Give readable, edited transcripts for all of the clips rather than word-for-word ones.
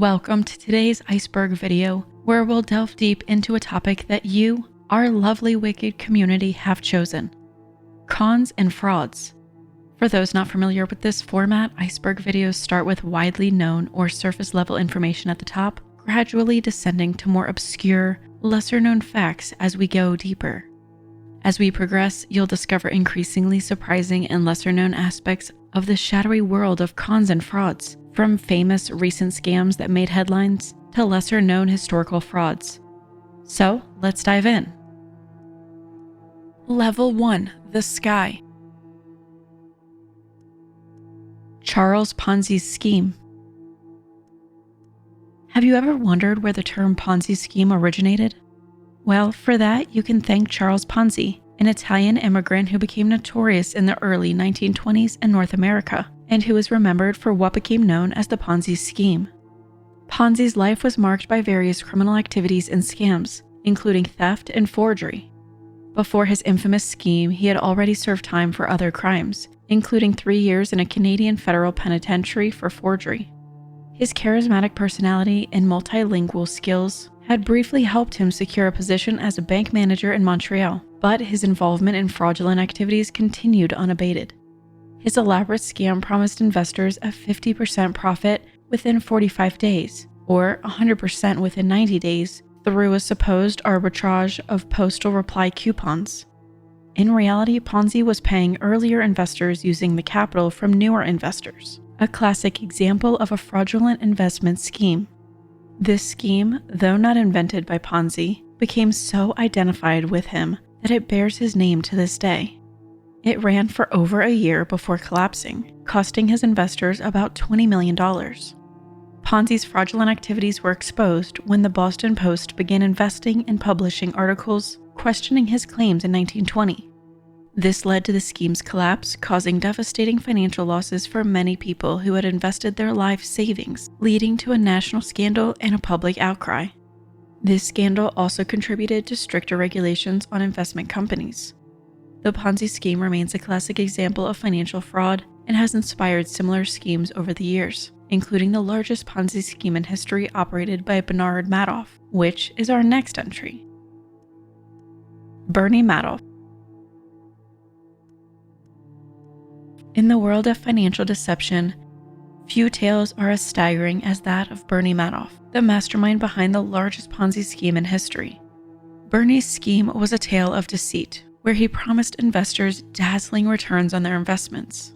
Welcome to today's Iceberg video, where we'll delve deep into a topic that you, our lovely Wicked community, have chosen: cons and frauds. For those not familiar with this format, Iceberg videos start with widely known or surface level information at the top, gradually descending to more obscure, lesser known facts as we go deeper. As we progress, you'll discover increasingly surprising and lesser known aspects of the shadowy world of cons and frauds, from famous recent scams that made headlines to lesser known historical frauds. So let's dive in. Level 1: The Sky. Charles Ponzi's scheme. Have you ever wondered where the term Ponzi scheme originated? Well, for that, you can thank Charles Ponzi, an Italian immigrant who became notorious in the early 1920s in North America, and who is remembered for what became known as the Ponzi scheme. Ponzi's life was marked by various criminal activities and scams, including theft and forgery. Before his infamous scheme, he had already served time for other crimes, including 3 years in a Canadian federal penitentiary for forgery. His charismatic personality and multilingual skills had briefly helped him secure a position as a bank manager in Montreal, but his involvement in fraudulent activities continued unabated. His elaborate scam promised investors a 50% profit within 45 days, or 100% within 90 days, through a supposed arbitrage of postal reply coupons. In reality, Ponzi was paying earlier investors using the capital from newer investors, a classic example of a fraudulent investment scheme. This scheme, though not invented by Ponzi, became so identified with him that it bears his name to this day. It ran for over a year before collapsing, costing his investors about $20 million. Ponzi's fraudulent activities were exposed when the Boston Post began investing and publishing articles questioning his claims in 1920. This led to the scheme's collapse, causing devastating financial losses for many people who had invested their life savings, leading to a national scandal and a public outcry. This scandal also contributed to stricter regulations on investment companies. The Ponzi scheme remains a classic example of financial fraud and has inspired similar schemes over the years, including the largest Ponzi scheme in history operated by Bernard Madoff, which is our next entry. Bernie Madoff. In the world of financial deception, few tales are as staggering as that of Bernie Madoff, the mastermind behind the largest Ponzi scheme in history. Bernie's scheme was a tale of deceit, where he promised investors dazzling returns on their investments.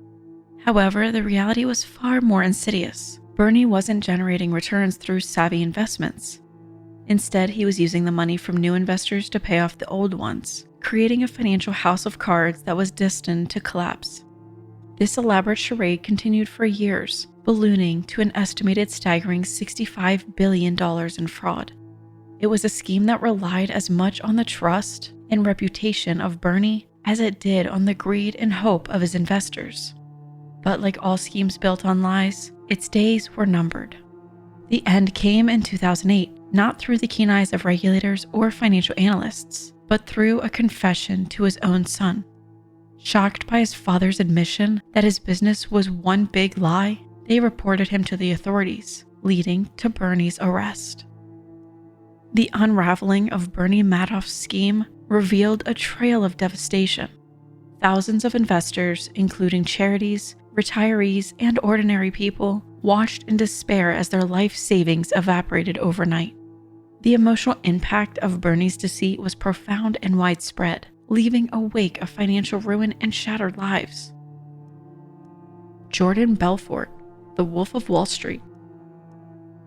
However, the reality was far more insidious. Bernie wasn't generating returns through savvy investments. Instead, he was using the money from new investors to pay off the old ones, creating a financial house of cards that was destined to collapse. This elaborate charade continued for years, ballooning to an estimated staggering $65 billion in fraud. It was a scheme that relied as much on the trust and reputation of Bernie as it did on the greed and hope of his investors. But like all schemes built on lies, its days were numbered. The end came in 2008, not through the keen eyes of regulators or financial analysts, but through a confession to his own son. Shocked by his father's admission that his business was one big lie, they reported him to the authorities, leading to Bernie's arrest. The unraveling of Bernie Madoff's scheme revealed a trail of devastation. Thousands of investors, including charities, retirees, and ordinary people, watched in despair as their life savings evaporated overnight. The emotional impact of Bernie's deceit was profound and widespread, leaving a wake of financial ruin and shattered lives. Jordan Belfort, the Wolf of Wall Street.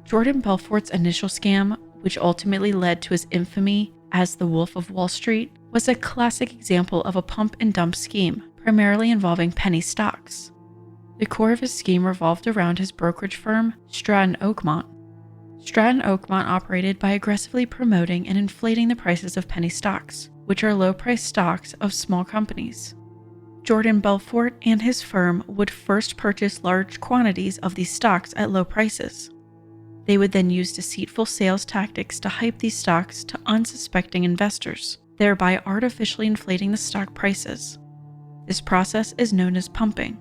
Jordan Belfort's initial scam, which ultimately led to his infamy as the Wolf of Wall Street, was a classic example of a pump and dump scheme, primarily involving penny stocks. The core of his scheme revolved around his brokerage firm, Stratton Oakmont. Stratton Oakmont operated by aggressively promoting and inflating the prices of penny stocks, which are low-priced stocks of small companies. Jordan Belfort and his firm would first purchase large quantities of these stocks at low prices. They would then use deceitful sales tactics to hype these stocks to unsuspecting investors, thereby artificially inflating the stock prices. This process is known as pumping.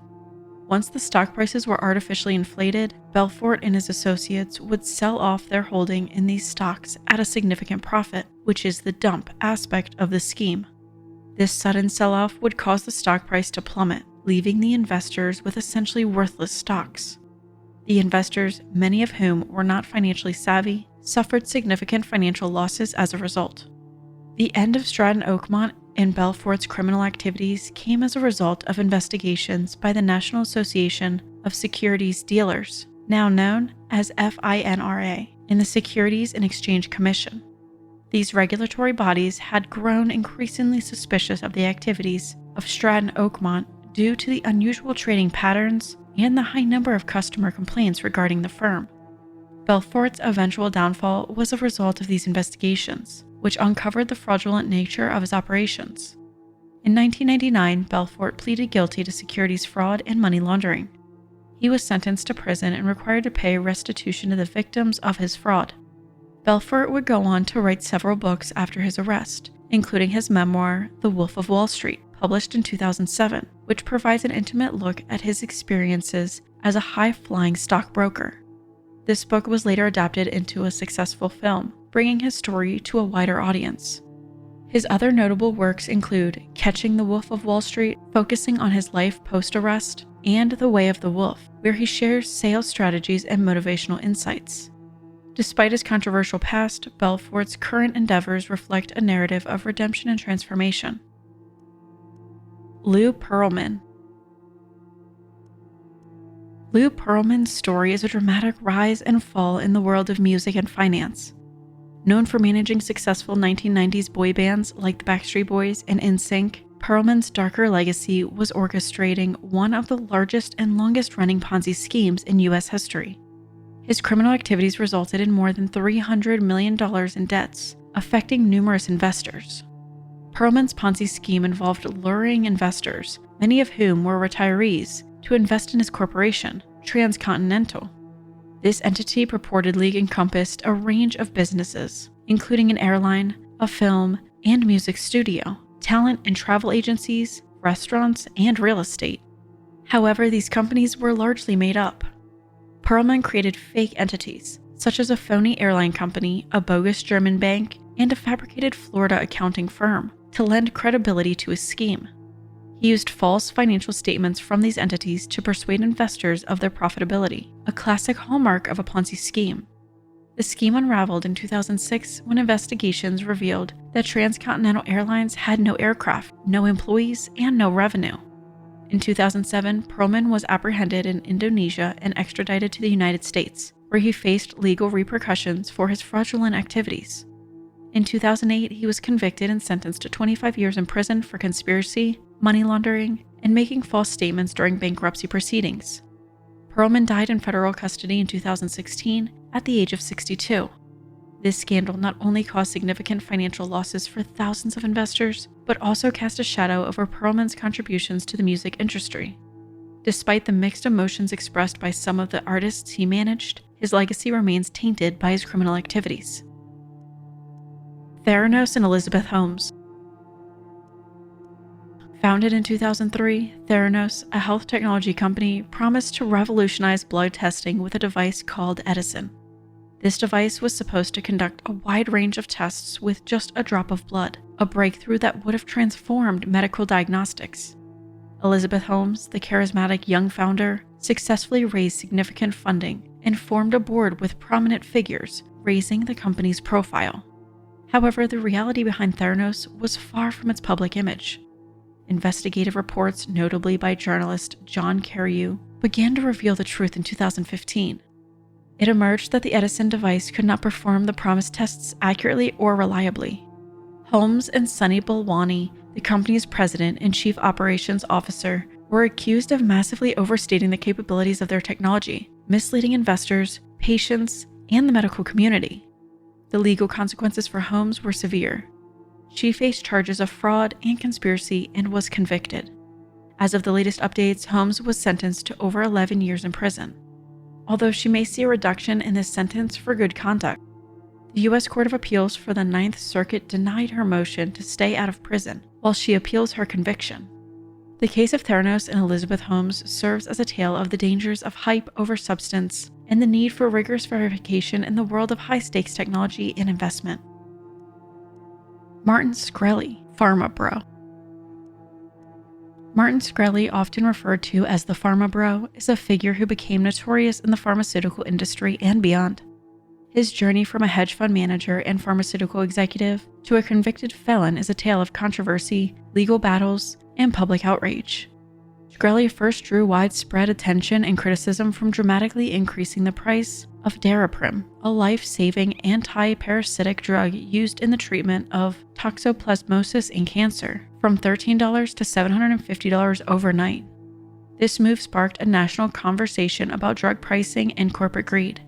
Once the stock prices were artificially inflated, Belfort and his associates would sell off their holding in these stocks at a significant profit, which is the dump aspect of the scheme. This sudden sell-off would cause the stock price to plummet, leaving the investors with essentially worthless stocks. The investors, many of whom were not financially savvy, suffered significant financial losses as a result. The end of Stratton Oakmont and Belfort's criminal activities came as a result of investigations by the National Association of Securities Dealers, now known as FINRA, and the Securities and Exchange Commission. These regulatory bodies had grown increasingly suspicious of the activities of Stratton Oakmont due to the unusual trading patterns and the high number of customer complaints regarding the firm. Belfort's eventual downfall was a result of these investigations, which uncovered the fraudulent nature of his operations. In 1999, Belfort pleaded guilty to securities fraud and money laundering. He was sentenced to prison and required to pay restitution to the victims of his fraud. Belfort would go on to write several books after his arrest, including his memoir, The Wolf of Wall Street, published in 2007, which provides an intimate look at his experiences as a high-flying stockbroker. This book was later adapted into a successful film, bringing his story to a wider audience. His other notable works include Catching the Wolf of Wall Street, focusing on his life post-arrest, and The Way of the Wolf, where he shares sales strategies and motivational insights. Despite his controversial past, Belfort's current endeavors reflect a narrative of redemption and transformation. Lou Pearlman. Lou Pearlman's story is a dramatic rise and fall in the world of music and finance. Known for managing successful 1990s boy bands like the Backstreet Boys and NSYNC, Pearlman's darker legacy was orchestrating one of the largest and longest-running Ponzi schemes in U.S. history. His criminal activities resulted in more than $300 million in debts, affecting numerous investors. Pearlman's Ponzi scheme involved luring investors, many of whom were retirees, to invest in his corporation, Transcontinental. This entity purportedly encompassed a range of businesses, including an airline, a film and music studio, talent and travel agencies, restaurants, and real estate. However, these companies were largely made up. Pearlman created fake entities, such as a phony airline company, a bogus German bank, and a fabricated Florida accounting firm, to lend credibility to his scheme. He used false financial statements from these entities to persuade investors of their profitability, a classic hallmark of a Ponzi scheme. The scheme unraveled in 2006 when investigations revealed that Transcontinental Airlines had no aircraft, no employees, and no revenue. In 2007, Pearlman was apprehended in Indonesia and extradited to the United States, where he faced legal repercussions for his fraudulent activities. In 2008, he was convicted and sentenced to 25 years in prison for conspiracy, money laundering, and making false statements during bankruptcy proceedings. Pearlman died in federal custody in 2016 at the age of 62. This scandal not only caused significant financial losses for thousands of investors, but also cast a shadow over Pearlman's contributions to the music industry. Despite the mixed emotions expressed by some of the artists he managed, his legacy remains tainted by his criminal activities. Theranos and Elizabeth Holmes. Founded in 2003, Theranos, a health technology company, promised to revolutionize blood testing with a device called Edison. This device was supposed to conduct a wide range of tests with just a drop of blood, a breakthrough that would have transformed medical diagnostics. Elizabeth Holmes, the charismatic young founder, successfully raised significant funding and formed a board with prominent figures, raising the company's profile. However, the reality behind Theranos was far from its public image. Investigative reports, notably by journalist John Carreyrou, began to reveal the truth in 2015. It emerged that the Edison device could not perform the promised tests accurately or reliably. Holmes and Sunny Balwani, the company's president and chief operations officer, were accused of massively overstating the capabilities of their technology, misleading investors, patients, and the medical community. The legal consequences for Holmes were severe. She faced charges of fraud and conspiracy and was convicted. As of the latest updates, Holmes was sentenced to over 11 years in prison. Although she may see a reduction in this sentence for good conduct, the U.S. Court of Appeals for the Ninth Circuit denied her motion to stay out of prison while she appeals her conviction. The case of Theranos and Elizabeth Holmes serves as a tale of the dangers of hype over substance and the need for rigorous verification in the world of high-stakes technology and investment. Martin Shkreli, Pharma Bro. Martin Shkreli, often referred to as the Pharma Bro, is a figure who became notorious in the pharmaceutical industry and beyond. His journey from a hedge fund manager and pharmaceutical executive to a convicted felon is a tale of controversy, legal battles, and public outrage. Shkreli first drew widespread attention and criticism from dramatically increasing the price of Daraprim, a life-saving anti-parasitic drug used in the treatment of toxoplasmosis and cancer, from $13 to $750 overnight. This move sparked a national conversation about drug pricing and corporate greed.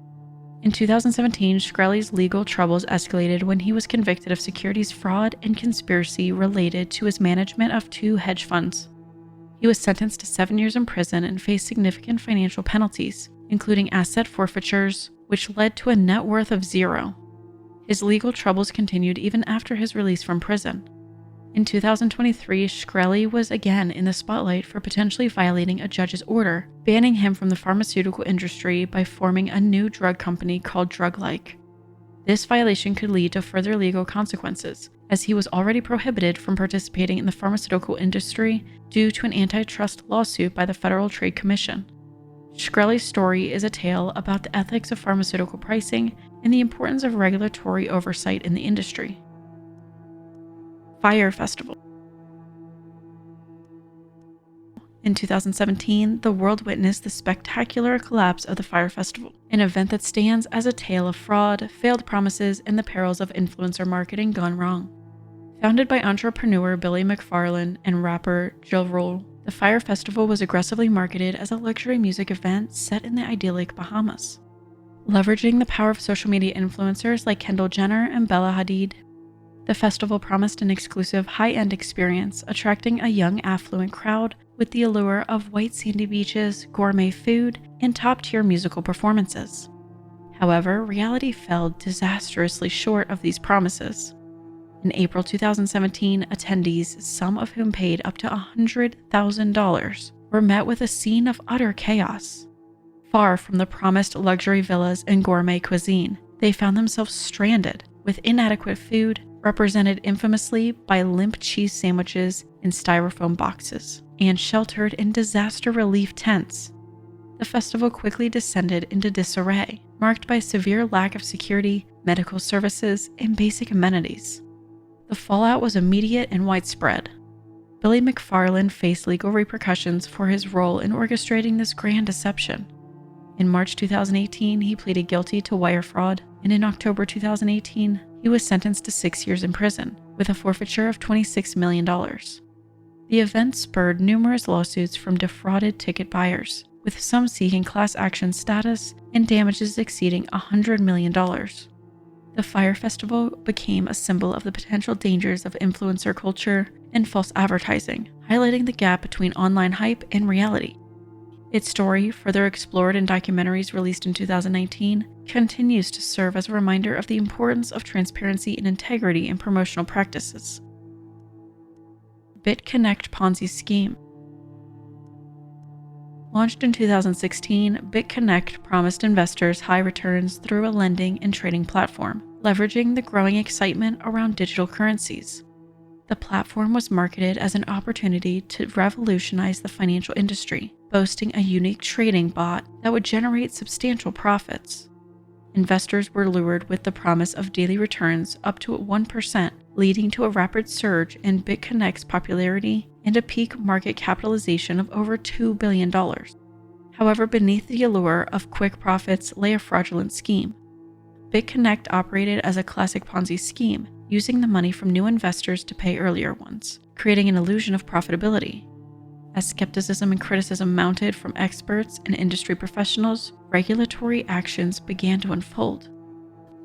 In 2017, Shkreli's legal troubles escalated when he was convicted of securities fraud and conspiracy related to his management of 2 hedge funds. He was sentenced to 7 years in prison and faced significant financial penalties, including asset forfeitures, which led to a net worth of 0. His legal troubles continued even after his release from prison. In 2023, Shkreli was again in the spotlight for potentially violating a judge's order, banning him from the pharmaceutical industry by forming a new drug company called Drug-like. This violation could lead to further legal consequences, as he was already prohibited from participating in the pharmaceutical industry due to an antitrust lawsuit by the Federal Trade Commission. Shkreli's story is a tale about the ethics of pharmaceutical pricing and the importance of regulatory oversight in the industry. Fire Festival. In 2017, the world witnessed the spectacular collapse of the Fire Festival, an event that stands as a tale of fraud, failed promises, and the perils of influencer marketing gone wrong. Founded by entrepreneur Billy McFarland and rapper Jill Roll, the Fire Festival was aggressively marketed as a luxury music event set in the idyllic Bahamas. Leveraging the power of social media influencers like Kendall Jenner and Bella Hadid, the festival promised an exclusive, high-end experience, attracting a young, affluent crowd with the allure of white sandy beaches, gourmet food, and top-tier musical performances. However, reality fell disastrously short of these promises. In April 2017, attendees, some of whom paid up to $100,000, were met with a scene of utter chaos. Far from the promised luxury villas and gourmet cuisine, they found themselves stranded with inadequate food, represented infamously by limp cheese sandwiches in styrofoam boxes, and sheltered in disaster relief tents. The festival quickly descended into disarray, marked by severe lack of security, medical services, and basic amenities. The fallout was immediate and widespread. Billy McFarland faced legal repercussions for his role in orchestrating this grand deception. In March 2018, he pleaded guilty to wire fraud, and in October 2018, he was sentenced to 6 years in prison, with a forfeiture of $26 million. The event spurred numerous lawsuits from defrauded ticket buyers, with some seeking class action status and damages exceeding $100 million. The Fire Festival became a symbol of the potential dangers of influencer culture and false advertising, highlighting the gap between online hype and reality. Its story, further explored in documentaries released in 2019, continues to serve as a reminder of the importance of transparency and integrity in promotional practices. BitConnect Ponzi Scheme. Launched in 2016, BitConnect promised investors high returns through a lending and trading platform, leveraging the growing excitement around digital currencies. The platform was marketed as an opportunity to revolutionize the financial industry, boasting a unique trading bot that would generate substantial profits. Investors were lured with the promise of daily returns up to 1%, leading to a rapid surge in BitConnect's popularity and a peak market capitalization of over $2 billion. However, beneath the allure of quick profits lay a fraudulent scheme. BitConnect operated as a classic Ponzi scheme, using the money from new investors to pay earlier ones, creating an illusion of profitability. As skepticism and criticism mounted from experts and industry professionals, regulatory actions began to unfold.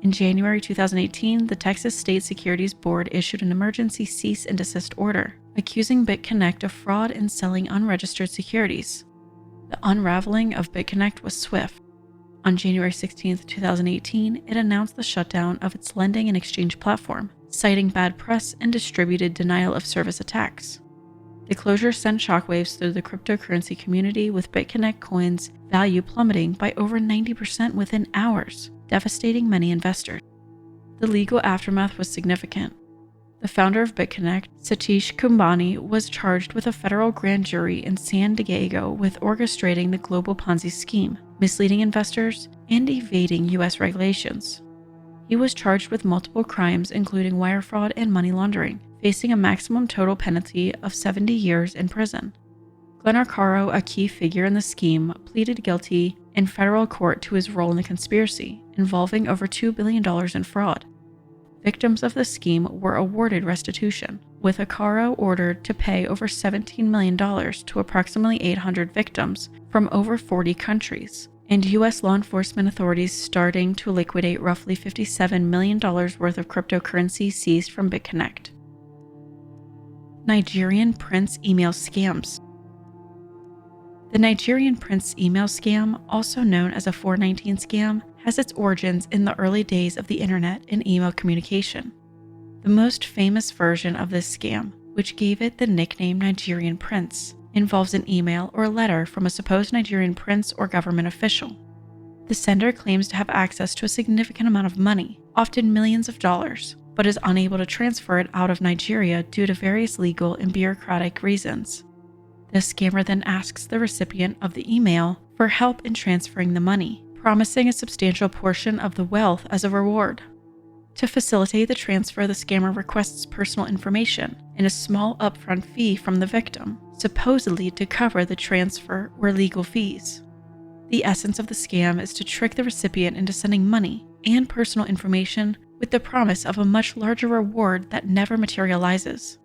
In January 2018, the Texas State Securities Board issued an emergency cease and desist order, accusing BitConnect of fraud in selling unregistered securities. The unraveling of BitConnect was swift. On January 16, 2018, it announced the shutdown of its lending and exchange platform, citing bad press and distributed denial of service attacks. The closure sent shockwaves through the cryptocurrency community, with BitConnect coins' value plummeting by over 90% within hours, devastating many investors. The legal aftermath was significant. The founder of BitConnect, Satish Kumbani, was charged with a federal grand jury in San Diego with orchestrating the global Ponzi scheme, misleading investors, and evading U.S. regulations. He was charged with multiple crimes, including wire fraud and money laundering, facing a maximum total penalty of 70 years in prison. Glenn Arcaro, a key figure in the scheme, pleaded guilty in federal court to his role in the conspiracy, involving over $2 billion in fraud. Victims of the scheme were awarded restitution, with Arcaro ordered to pay over $17 million to approximately 800 victims from over 40 countries, and U.S. law enforcement authorities starting to liquidate roughly $57 million worth of cryptocurrency seized from BitConnect. Nigerian Prince email scams. The Nigerian Prince email scam, also known as a 419 scam, has its origins in the early days of the internet and email communication. The most famous version of this scam, which gave it the nickname Nigerian Prince, involves an email or letter from a supposed Nigerian prince or government official. The sender claims to have access to a significant amount of money, often millions of dollars, but is unable to transfer it out of Nigeria due to various legal and bureaucratic reasons. The scammer then asks the recipient of the email for help in transferring the money, promising a substantial portion of the wealth as a reward. To facilitate the transfer, the scammer requests personal information and a small upfront fee from the victim, supposedly to cover the transfer or legal fees. The essence of the scam is to trick the recipient into sending money and personal information with the promise of a much larger reward that never materializes.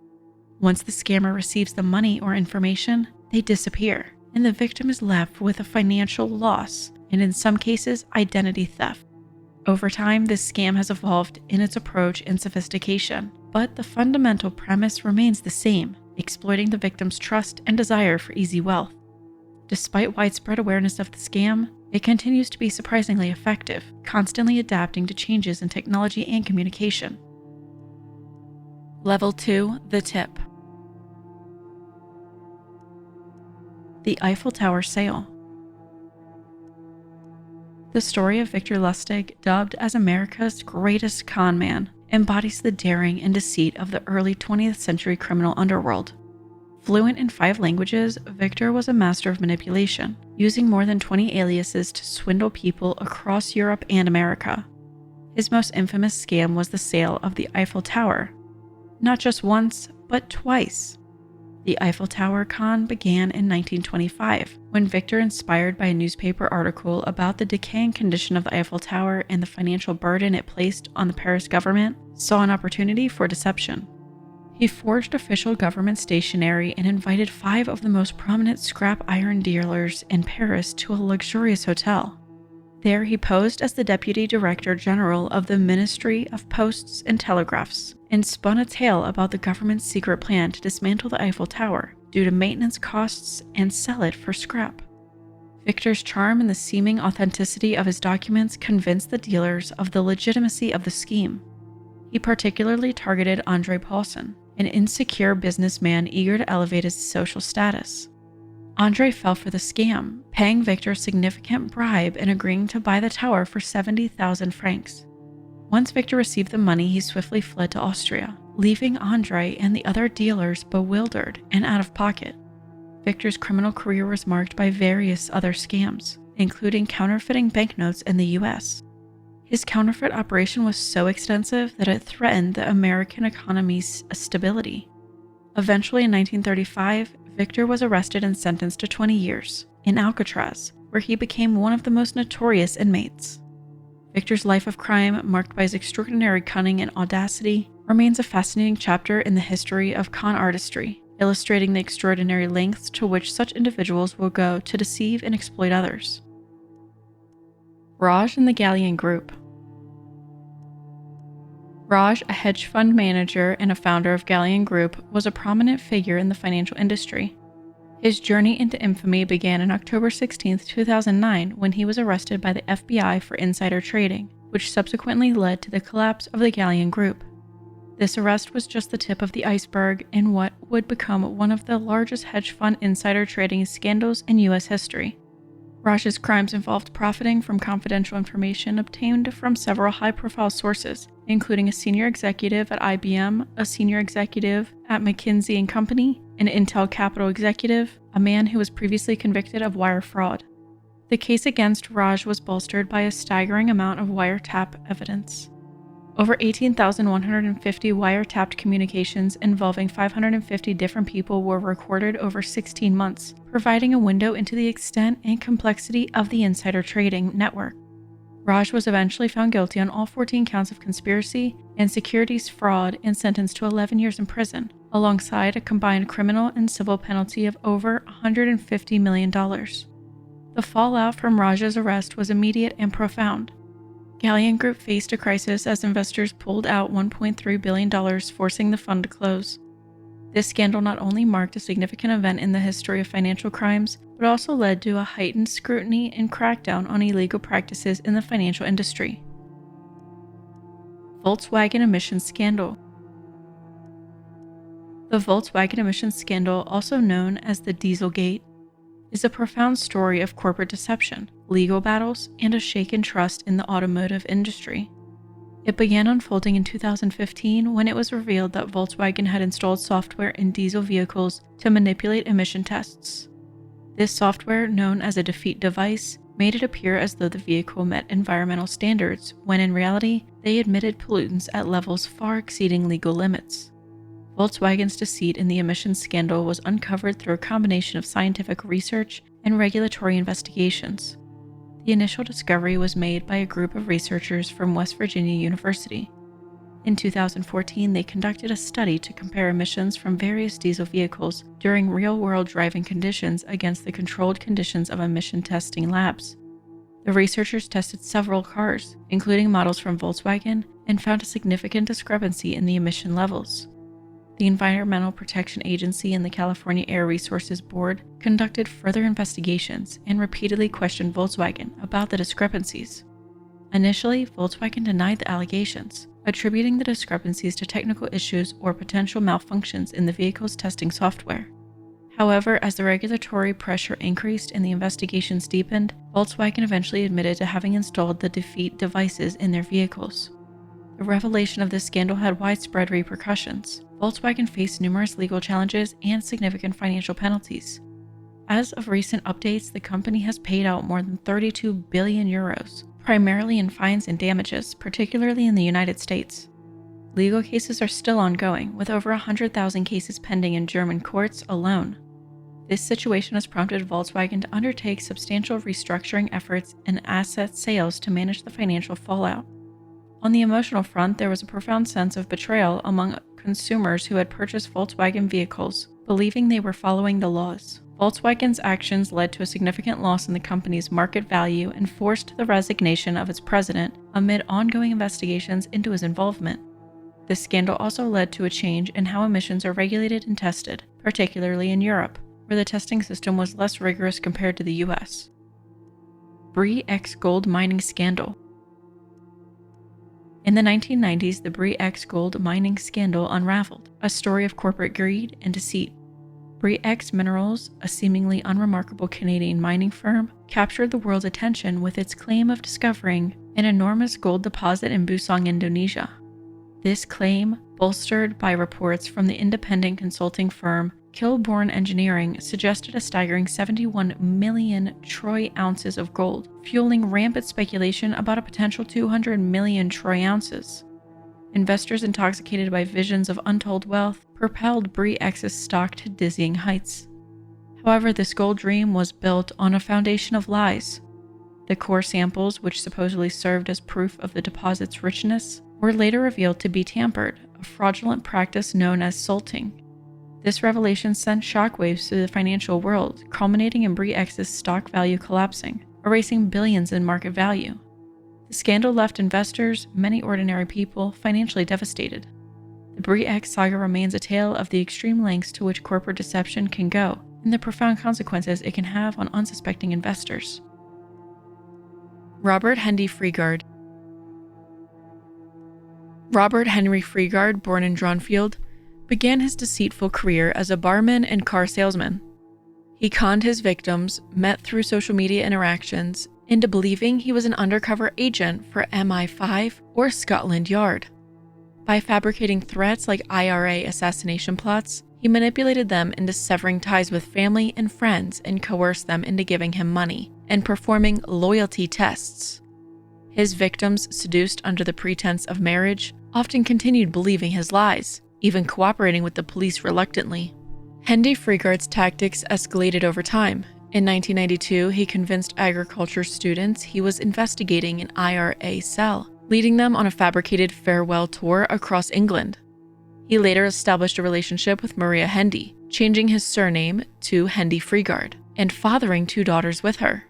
Once the scammer receives the money or information, they disappear, and the victim is left with a financial loss and, in some cases, identity theft. Over time, this scam has evolved in its approach and sophistication, but the fundamental premise remains the same: exploiting the victim's trust and desire for easy wealth. Despite widespread awareness of the scam, it continues to be surprisingly effective, constantly adapting to changes in technology and communication. Level 2: The Tip. The Eiffel Tower Sale. The story of Victor Lustig, dubbed as America's greatest con man, embodies the daring and deceit of the early 20th century criminal underworld. Fluent in 5 languages, Victor was a master of manipulation, using more than 20 aliases to swindle people across Europe and America. His most infamous scam was the sale of the Eiffel Tower. Not just once, but twice. The Eiffel Tower con began in 1925, when Victor, inspired by a newspaper article about the decaying condition of the Eiffel Tower and the financial burden it placed on the Paris government, saw an opportunity for deception. He forged official government stationery and invited 5 of the most prominent scrap iron dealers in Paris to a luxurious hotel. There he posed as the Deputy Director General of the Ministry of Posts and Telegraphs and spun a tale about the government's secret plan to dismantle the Eiffel Tower due to maintenance costs and sell it for scrap. Victor's charm and the seeming authenticity of his documents convinced the dealers of the legitimacy of the scheme. He particularly targeted André Paulson, an insecure businessman eager to elevate his social status. André fell for the scam, paying Victor a significant bribe and agreeing to buy the tower for 70,000 francs. Once Victor received the money, he swiftly fled to Austria, leaving André and the other dealers bewildered and out of pocket. Victor's criminal career was marked by various other scams, including counterfeiting banknotes in the US. His counterfeit operation was so extensive that it threatened the American economy's stability. Eventually, in 1935, Victor was arrested and sentenced to 20 years in Alcatraz, where he became one of the most notorious inmates. Victor's life of crime, marked by his extraordinary cunning and audacity, remains a fascinating chapter in the history of con artistry, illustrating the extraordinary lengths to which such individuals will go to deceive and exploit others. Raj and the Galleon Group. Raj, a hedge fund manager and a founder of Galleon Group, was a prominent figure in the financial industry. His journey into infamy began on October 16, 2009, when he was arrested by the FBI for insider trading, which subsequently led to the collapse of the Galleon Group. This arrest was just the tip of the iceberg in what would become one of the largest hedge fund insider trading scandals in U.S. history. Raj's crimes involved profiting from confidential information obtained from several high-profile sources, including a senior executive at IBM, a senior executive at McKinsey & Company, an Intel Capital executive, a man who was previously convicted of wire fraud. The case against Raj was bolstered by a staggering amount of wiretap evidence. Over 18,150 wiretapped communications involving 550 different people were recorded over 16 months, providing a window into the extent and complexity of the insider trading network. Raj was eventually found guilty on all 14 counts of conspiracy and securities fraud and sentenced to 11 years in prison, alongside a combined criminal and civil penalty of over $150 million. The fallout from Raj's arrest was immediate and profound. Galleon Group faced a crisis as investors pulled out $1.3 billion, forcing the fund to close. This scandal not only marked a significant event in the history of financial crimes, but also led to a heightened scrutiny and crackdown on illegal practices in the financial industry. Volkswagen emissions scandal. The Volkswagen emissions scandal, also known as the Dieselgate, is a profound story of corporate deception, legal battles, and a shaken trust in the automotive industry. It began unfolding in 2015 when it was revealed that Volkswagen had installed software in diesel vehicles to manipulate emission tests. This software, known as a defeat device, made it appear as though the vehicle met environmental standards, when in reality, they emitted pollutants at levels far exceeding legal limits. Volkswagen's deceit in the emissions scandal was uncovered through a combination of scientific research and regulatory investigations. The initial discovery was made by a group of researchers from West Virginia University. In 2014, they conducted a study to compare emissions from various diesel vehicles during real-world driving conditions against the controlled conditions of emission testing labs. The researchers tested several cars, including models from Volkswagen, and found a significant discrepancy in the emission levels. The Environmental Protection Agency and the California Air Resources Board conducted further investigations and repeatedly questioned Volkswagen about the discrepancies. Initially, Volkswagen denied the allegations, attributing the discrepancies to technical issues or potential malfunctions in the vehicle's testing software. However, as the regulatory pressure increased and the investigations deepened, Volkswagen eventually admitted to having installed the defeat devices in their vehicles. The revelation of this scandal had widespread repercussions. Volkswagen faced numerous legal challenges and significant financial penalties. As of recent updates, the company has paid out more than 32 billion euros, primarily in fines and damages, particularly in the United States. Legal cases are still ongoing, with over 100,000 cases pending in German courts alone. This situation has prompted Volkswagen to undertake substantial restructuring efforts and asset sales to manage the financial fallout. On the emotional front, there was a profound sense of betrayal among consumers who had purchased Volkswagen vehicles, believing they were following the laws. Volkswagen's actions led to a significant loss in the company's market value and forced the resignation of its president amid ongoing investigations into his involvement. This scandal also led to a change in how emissions are regulated and tested, particularly in Europe, where the testing system was less rigorous compared to the US. Bre-X gold mining scandal. In the 1990s, the Bre-X gold mining scandal unraveled, a story of corporate greed and deceit. Bre-X Minerals, a seemingly unremarkable Canadian mining firm, captured the world's attention with its claim of discovering an enormous gold deposit in Busong, Indonesia. This claim, bolstered by reports from the independent consulting firm Kilborn Engineering, suggested a staggering 71 million troy ounces of gold, fueling rampant speculation about a potential 200 million troy ounces. Investors intoxicated by visions of untold wealth propelled Bre-X's stock to dizzying heights. However, this gold dream was built on a foundation of lies. The core samples, which supposedly served as proof of the deposit's richness, were later revealed to be tampered, a fraudulent practice known as salting. This revelation sent shockwaves through the financial world, culminating in Bre-X's stock value collapsing, erasing billions in market value. The scandal left investors, many ordinary people, financially devastated. The Bre-X saga remains a tale of the extreme lengths to which corporate deception can go and the profound consequences it can have on unsuspecting investors. Robert Hendy Freegard. Robert Henry Freegard, born in Dronfield, began his deceitful career as a barman and car salesman. He conned his victims, met through social media interactions, into believing he was an undercover agent for MI5 or Scotland Yard. By fabricating threats like IRA assassination plots, he manipulated them into severing ties with family and friends and coerced them into giving him money and performing loyalty tests. His victims, seduced under the pretense of marriage, often continued believing his lies, even cooperating with the police reluctantly. Hendy Freegard's tactics escalated over time. In 1992, he convinced agriculture students he was investigating an IRA cell, leading them on a fabricated farewell tour across England. He later established a relationship with Maria Hendy, changing his surname to Hendy Freegard, and fathering 2 daughters with her.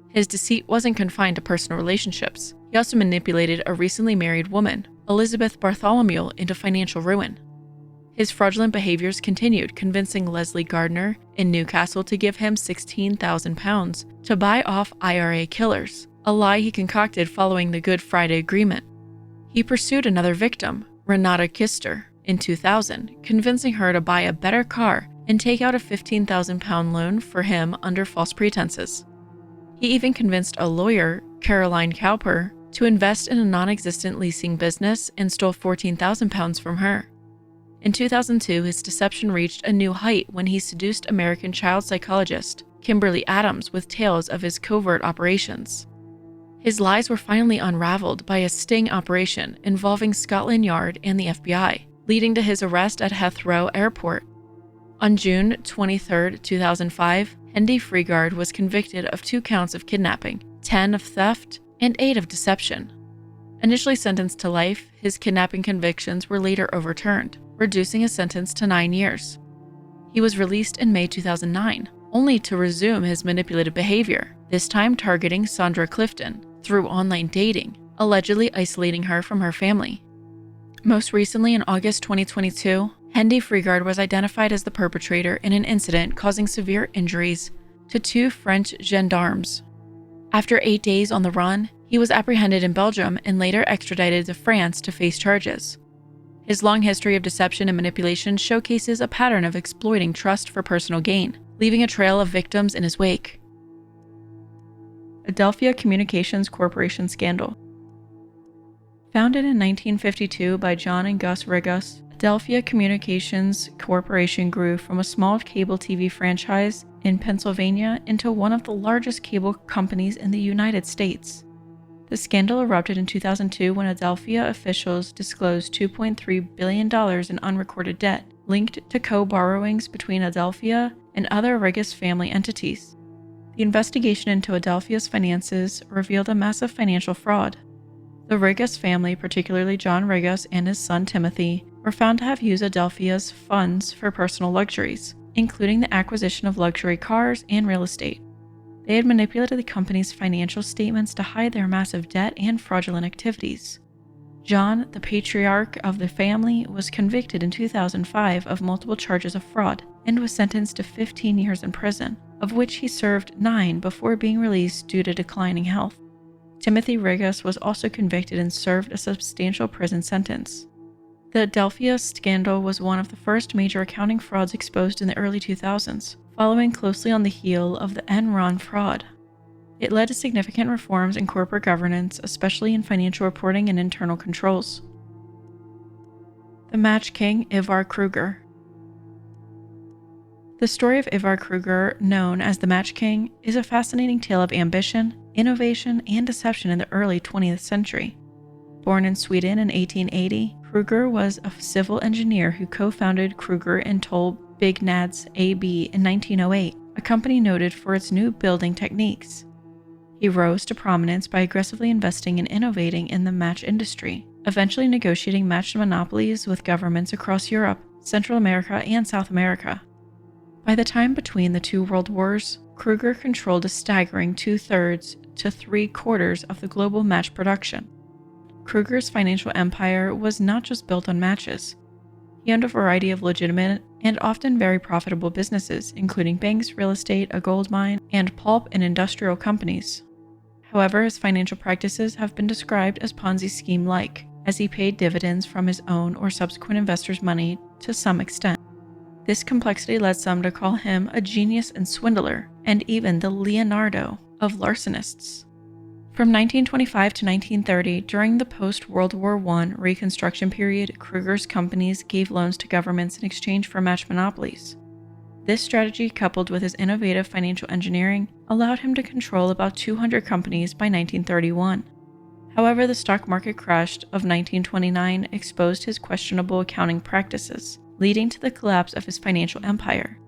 His deceit wasn't confined to personal relationships. He also manipulated a recently married woman, Elizabeth Bartholomew, into financial ruin. His fraudulent behaviors continued, convincing Leslie Gardner in Newcastle to give him £16,000 to buy off IRA killers, a lie he concocted following the Good Friday Agreement. He pursued another victim, Renata Kister, in 2000, convincing her to buy a better car and take out a £15,000 loan for him under false pretenses. He even convinced a lawyer, Caroline Cowper, to invest in a non-existent leasing business and stole £14,000 from her. In 2002, his deception reached a new height when he seduced American child psychologist Kimberly Adams with tales of his covert operations. His lies were finally unraveled by a sting operation involving Scotland Yard and the FBI, leading to his arrest at Heathrow Airport. On June 23, 2005, Hendy Freegard was convicted of 2 counts of kidnapping, 10 of theft, and 8 of deception. Initially sentenced to life, his kidnapping convictions were later overturned, reducing his sentence to 9 years. He was released in May 2009, only to resume his manipulative behavior, this time targeting Sandra Clifton through online dating, allegedly isolating her from her family. Most recently, in August 2022, Hendy Freegard was identified as the perpetrator in an incident causing severe injuries to 2 French gendarmes. After 8 days on the run, he was apprehended in Belgium and later extradited to France to face charges. His long history of deception and manipulation showcases a pattern of exploiting trust for personal gain, leaving a trail of victims in his wake. Adelphia Communications Corporation Scandal. Founded in 1952 by John and Gus Rigas, Adelphia Communications Corporation grew from a small cable TV franchise in Pennsylvania into one of the largest cable companies in the United States. The scandal erupted in 2002 when Adelphia officials disclosed $2.3 billion in unrecorded debt linked to co-borrowings between Adelphia and other Rigas family entities. The investigation into Adelphia's finances revealed a massive financial fraud. The Rigas family, particularly John Rigas and his son Timothy, were found to have used Adelphia's funds for personal luxuries, including the acquisition of luxury cars and real estate. They had manipulated the company's financial statements to hide their massive debt and fraudulent activities. John, the patriarch of the family, was convicted in 2005 of multiple charges of fraud and was sentenced to 15 years in prison, of which he served 9 before being released due to declining health. Timothy Rigas was also convicted and served a substantial prison sentence. The Adelphia scandal was one of the first major accounting frauds exposed in the early 2000s, following closely on the heel of the Enron fraud. It led to significant reforms in corporate governance, especially in financial reporting and internal controls. The Match King, Ivar Kruger. The story of Ivar Kruger, known as the Match King, is a fascinating tale of ambition, innovation, and deception in the early 20th century. Born in Sweden in 1880, Kruger was a civil engineer who co-founded Kruger and Toll Byggnads AB in 1908, a company noted for its new building techniques. He rose to prominence by aggressively investing and innovating in the match industry, eventually negotiating match monopolies with governments across Europe, Central America, and South America. By the time between the 2 world wars, Kruger controlled a staggering 2/3 to 3/4 of the global match production. Kruger's financial empire was not just built on matches. He owned a variety of legitimate and often very profitable businesses, including banks, real estate, a gold mine, and pulp and industrial companies. However, his financial practices have been described as Ponzi scheme-like, as he paid dividends from his own or subsequent investors' money to some extent. This complexity led some to call him a genius and swindler, and even the Leonardo of larcenists. From 1925 to 1930, during the post-World War I Reconstruction period, Kruger's companies gave loans to governments in exchange for matched monopolies. This strategy, coupled with his innovative financial engineering, allowed him to control about 200 companies by 1931. However, the stock market crash of 1929 exposed his questionable accounting practices, leading to the collapse of his financial empire.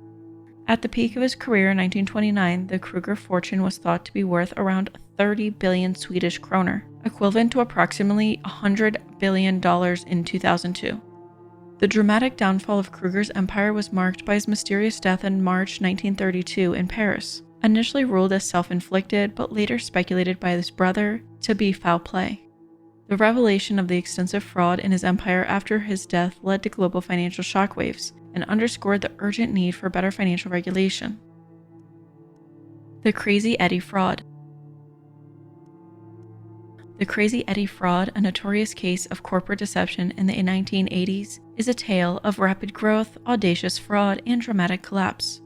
At the peak of his career in 1929, the Kruger fortune was thought to be worth around 30 billion Swedish kroner, equivalent to approximately $100 billion in 2002. The dramatic downfall of Kruger's empire was marked by his mysterious death in March 1932 in Paris, initially ruled as self-inflicted but later speculated by his brother to be foul play. The revelation of the extensive fraud in his empire after his death led to global financial shockwaves and underscored the urgent need for better financial regulation. The Crazy Eddie Fraud. The Crazy Eddie fraud, a notorious case of corporate deception in the 1980s, is a tale of rapid growth, audacious fraud, and dramatic collapse.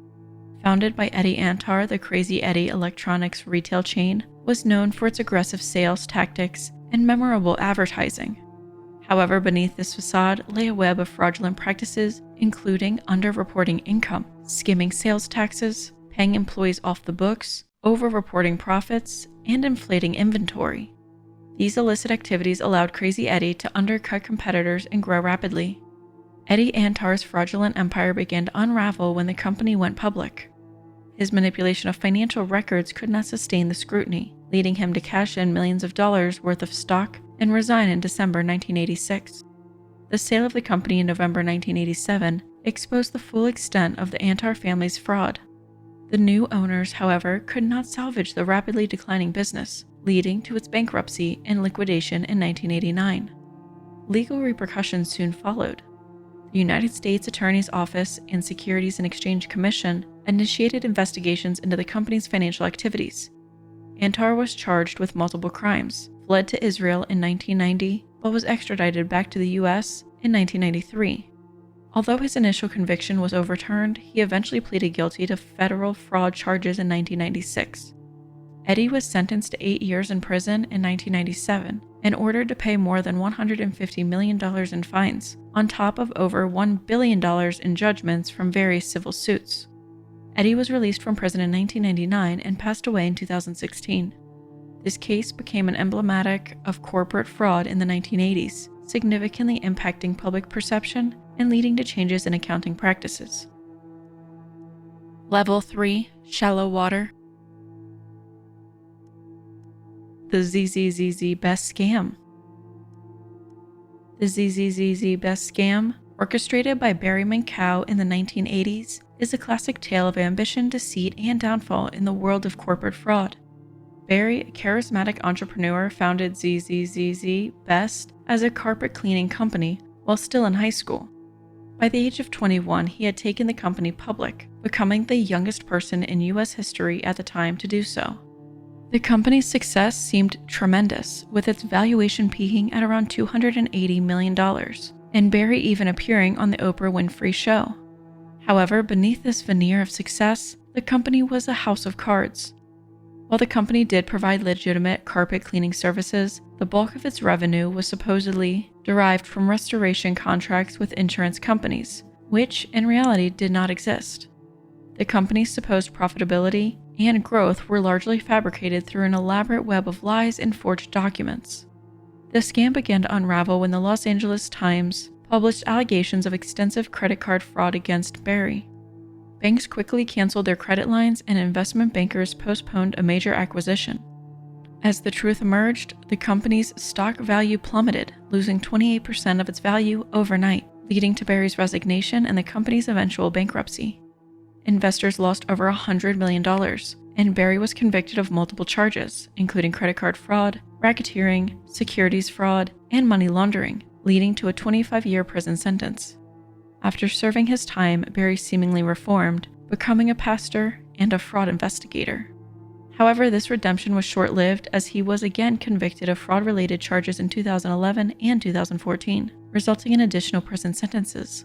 Founded by Eddie Antar, the Crazy Eddie electronics retail chain was known for its aggressive sales tactics and memorable advertising. However, beneath this facade lay a web of fraudulent practices, including underreporting income, skimming sales taxes, paying employees off the books, over-reporting profits, and inflating inventory. These illicit activities allowed Crazy Eddie to undercut competitors and grow rapidly. Eddie Antar's fraudulent empire began to unravel when the company went public. His manipulation of financial records could not sustain the scrutiny, leading him to cash in millions of dollars worth of stock and resign in December 1986. The sale of the company in November 1987 exposed the full extent of the Antar family's fraud. The new owners, however, could not salvage the rapidly declining business, leading to its bankruptcy and liquidation in 1989. Legal repercussions soon followed. The United States Attorney's Office and Securities and Exchange Commission initiated investigations into the company's financial activities. Antar was charged with multiple crimes, fled to Israel in 1990, but was extradited back to the U.S. in 1993. Although his initial conviction was overturned, he eventually pleaded guilty to federal fraud charges in 1996. Eddie was sentenced to 8 years in prison in 1997 and ordered to pay more than $150 million in fines, on top of over $1 billion in judgments from various civil suits. Eddie was released from prison in 1999 and passed away in 2016. This case became an emblematic of corporate fraud in the 1980s, significantly impacting public perception and leading to changes in accounting practices. Level 3: Shallow Water. The ZZZZ Best Scam. The ZZZZ Best Scam, orchestrated by Barry Mancow in the 1980s, is a classic tale of ambition, deceit, and downfall in the world of corporate fraud. Barry, a charismatic entrepreneur, founded ZZZZ Best as a carpet cleaning company while still in high school. By the age of 21, he had taken the company public, becoming the youngest person in U.S. history at the time to do so. The company's success seemed tremendous, with its valuation peaking at around $280 million, and Barry even appearing on the Oprah Winfrey Show. However, beneath this veneer of success, the company was a house of cards. While the company did provide legitimate carpet cleaning services, the bulk of its revenue was supposedly derived from restoration contracts with insurance companies, which in reality did not exist. The company's supposed profitability and growth were largely fabricated through an elaborate web of lies and forged documents. The scam began to unravel when the Los Angeles Times published allegations of extensive credit card fraud against Barry. Banks quickly canceled their credit lines and investment bankers postponed a major acquisition. As the truth emerged, the company's stock value plummeted, losing 28% of its value overnight, leading to Barry's resignation and the company's eventual bankruptcy. Investors lost over $100 million, and Barry was convicted of multiple charges, including credit card fraud, racketeering, securities fraud, and money laundering, leading to a 25-year prison sentence. After serving his time, Barry seemingly reformed, becoming a pastor and a fraud investigator. However, this redemption was short-lived as he was again convicted of fraud-related charges in 2011 and 2014, resulting in additional prison sentences.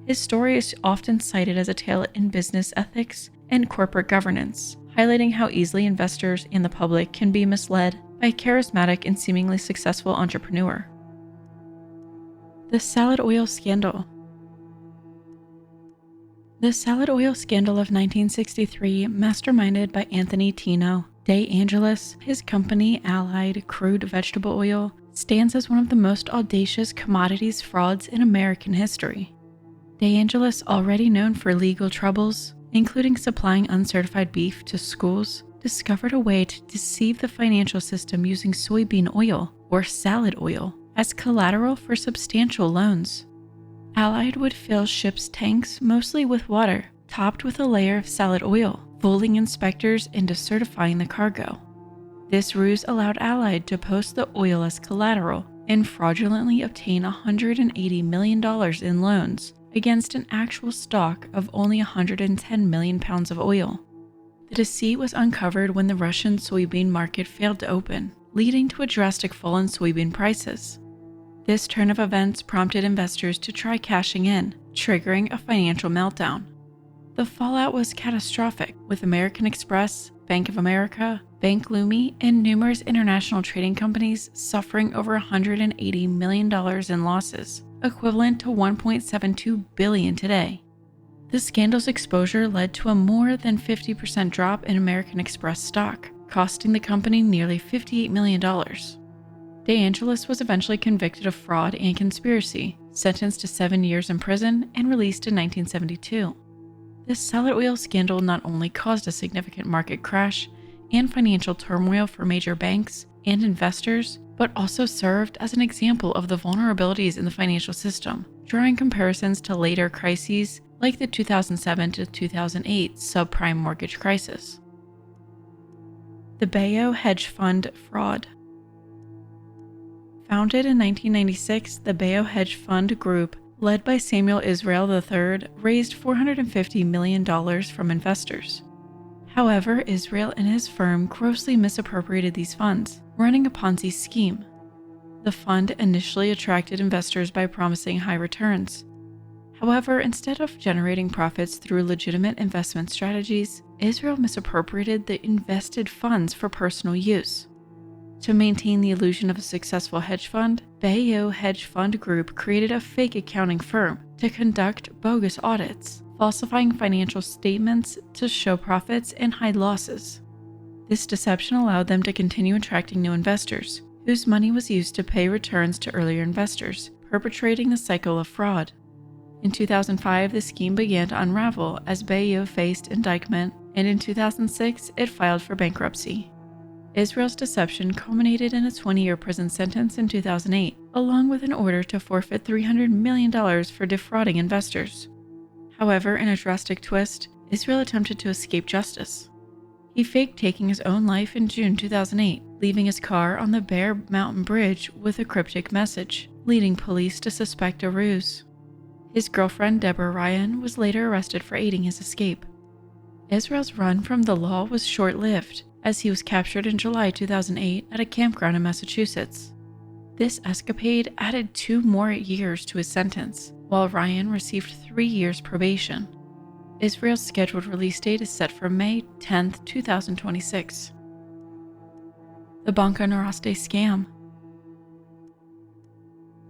His story is often cited as a tale in business ethics and corporate governance, highlighting how easily investors and the public can be misled by a charismatic and seemingly successful entrepreneur. The Salad Oil Scandal. The Salad Oil Scandal of 1963, masterminded by Anthony Tino De Angelis, his company Allied Crude Vegetable Oil, stands as one of the most audacious commodities frauds in American history. De Angelis, already known for legal troubles, including supplying uncertified beef to schools, discovered a way to deceive the financial system using soybean oil, or salad oil, as collateral for substantial loans. Allied would fill ships' tanks mostly with water, topped with a layer of salad oil, fooling inspectors into certifying the cargo. This ruse allowed Allied to post the oil as collateral and fraudulently obtain $180 million in loans against an actual stock of only 110 million pounds of oil. The deceit was uncovered when the Russian soybean market failed to open, leading to a drastic fall in soybean prices. This turn of events prompted investors to try cashing in, triggering a financial meltdown. The fallout was catastrophic, with American Express, Bank of America, Bank Leumi, and numerous international trading companies suffering over $180 million in losses, equivalent to $1.72 billion today. The scandal's exposure led to a more than 50% drop in American Express stock, costing the company nearly $58 million. De Angelis was eventually convicted of fraud and conspiracy, sentenced to 7 years in prison, and released in 1972. This salad oil scandal not only caused a significant market crash and financial turmoil for major banks and investors, but also served as an example of the vulnerabilities in the financial system, drawing comparisons to later crises like the 2007 to 2008 subprime mortgage crisis. The Bayo Hedge Fund Fraud. Founded in 1996, the Bayo Hedge Fund Group, led by Samuel Israel III, raised $450 million from investors. However, Israel and his firm grossly misappropriated these funds, running a Ponzi scheme. The fund initially attracted investors by promising high returns. However, instead of generating profits through legitimate investment strategies, Israel misappropriated the invested funds for personal use. To maintain the illusion of a successful hedge fund, Bayo Hedge Fund Group created a fake accounting firm to conduct bogus audits, falsifying financial statements to show profits and hide losses. This deception allowed them to continue attracting new investors, whose money was used to pay returns to earlier investors, perpetrating the cycle of fraud. In 2005, the scheme began to unravel as Bayo faced indictment, and in 2006, it filed for bankruptcy. Israel's deception culminated in a 20-year prison sentence in 2008, along with an order to forfeit $300 million for defrauding investors. However, in a drastic twist, Israel attempted to escape justice. He faked taking his own life in June 2008, leaving his car on the Bear Mountain Bridge with a cryptic message, leading police to suspect a ruse. His girlfriend, Deborah Ryan, was later arrested for aiding his escape. Israel's run from the law was short-lived, as he was captured in July 2008 at a campground in Massachusetts. This escapade added 2 more years to his sentence, while Ryan received 3 years probation. Israel's scheduled release date is set for May 10, 2026. The Banco Noroeste Scam.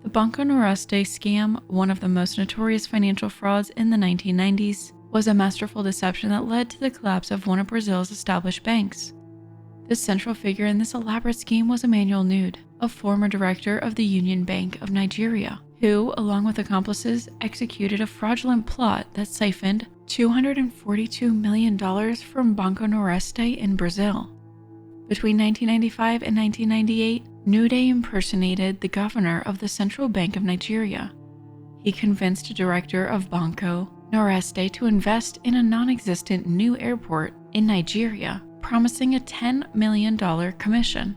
The Banco Noroeste scam, one of the most notorious financial frauds in the 1990s, was a masterful deception that led to the collapse of one of Brazil's established banks. The central figure in this elaborate scheme was Emmanuel Nude, a former director of the Union Bank of Nigeria, who, along with accomplices, executed a fraudulent plot that siphoned $242 million from Banco Noroeste in Brazil. Between 1995 and 1998, Nude impersonated the governor of the Central Bank of Nigeria. He convinced a director of Banco Noroeste to invest in a non-existent new airport in Nigeria, promising a $10 million commission.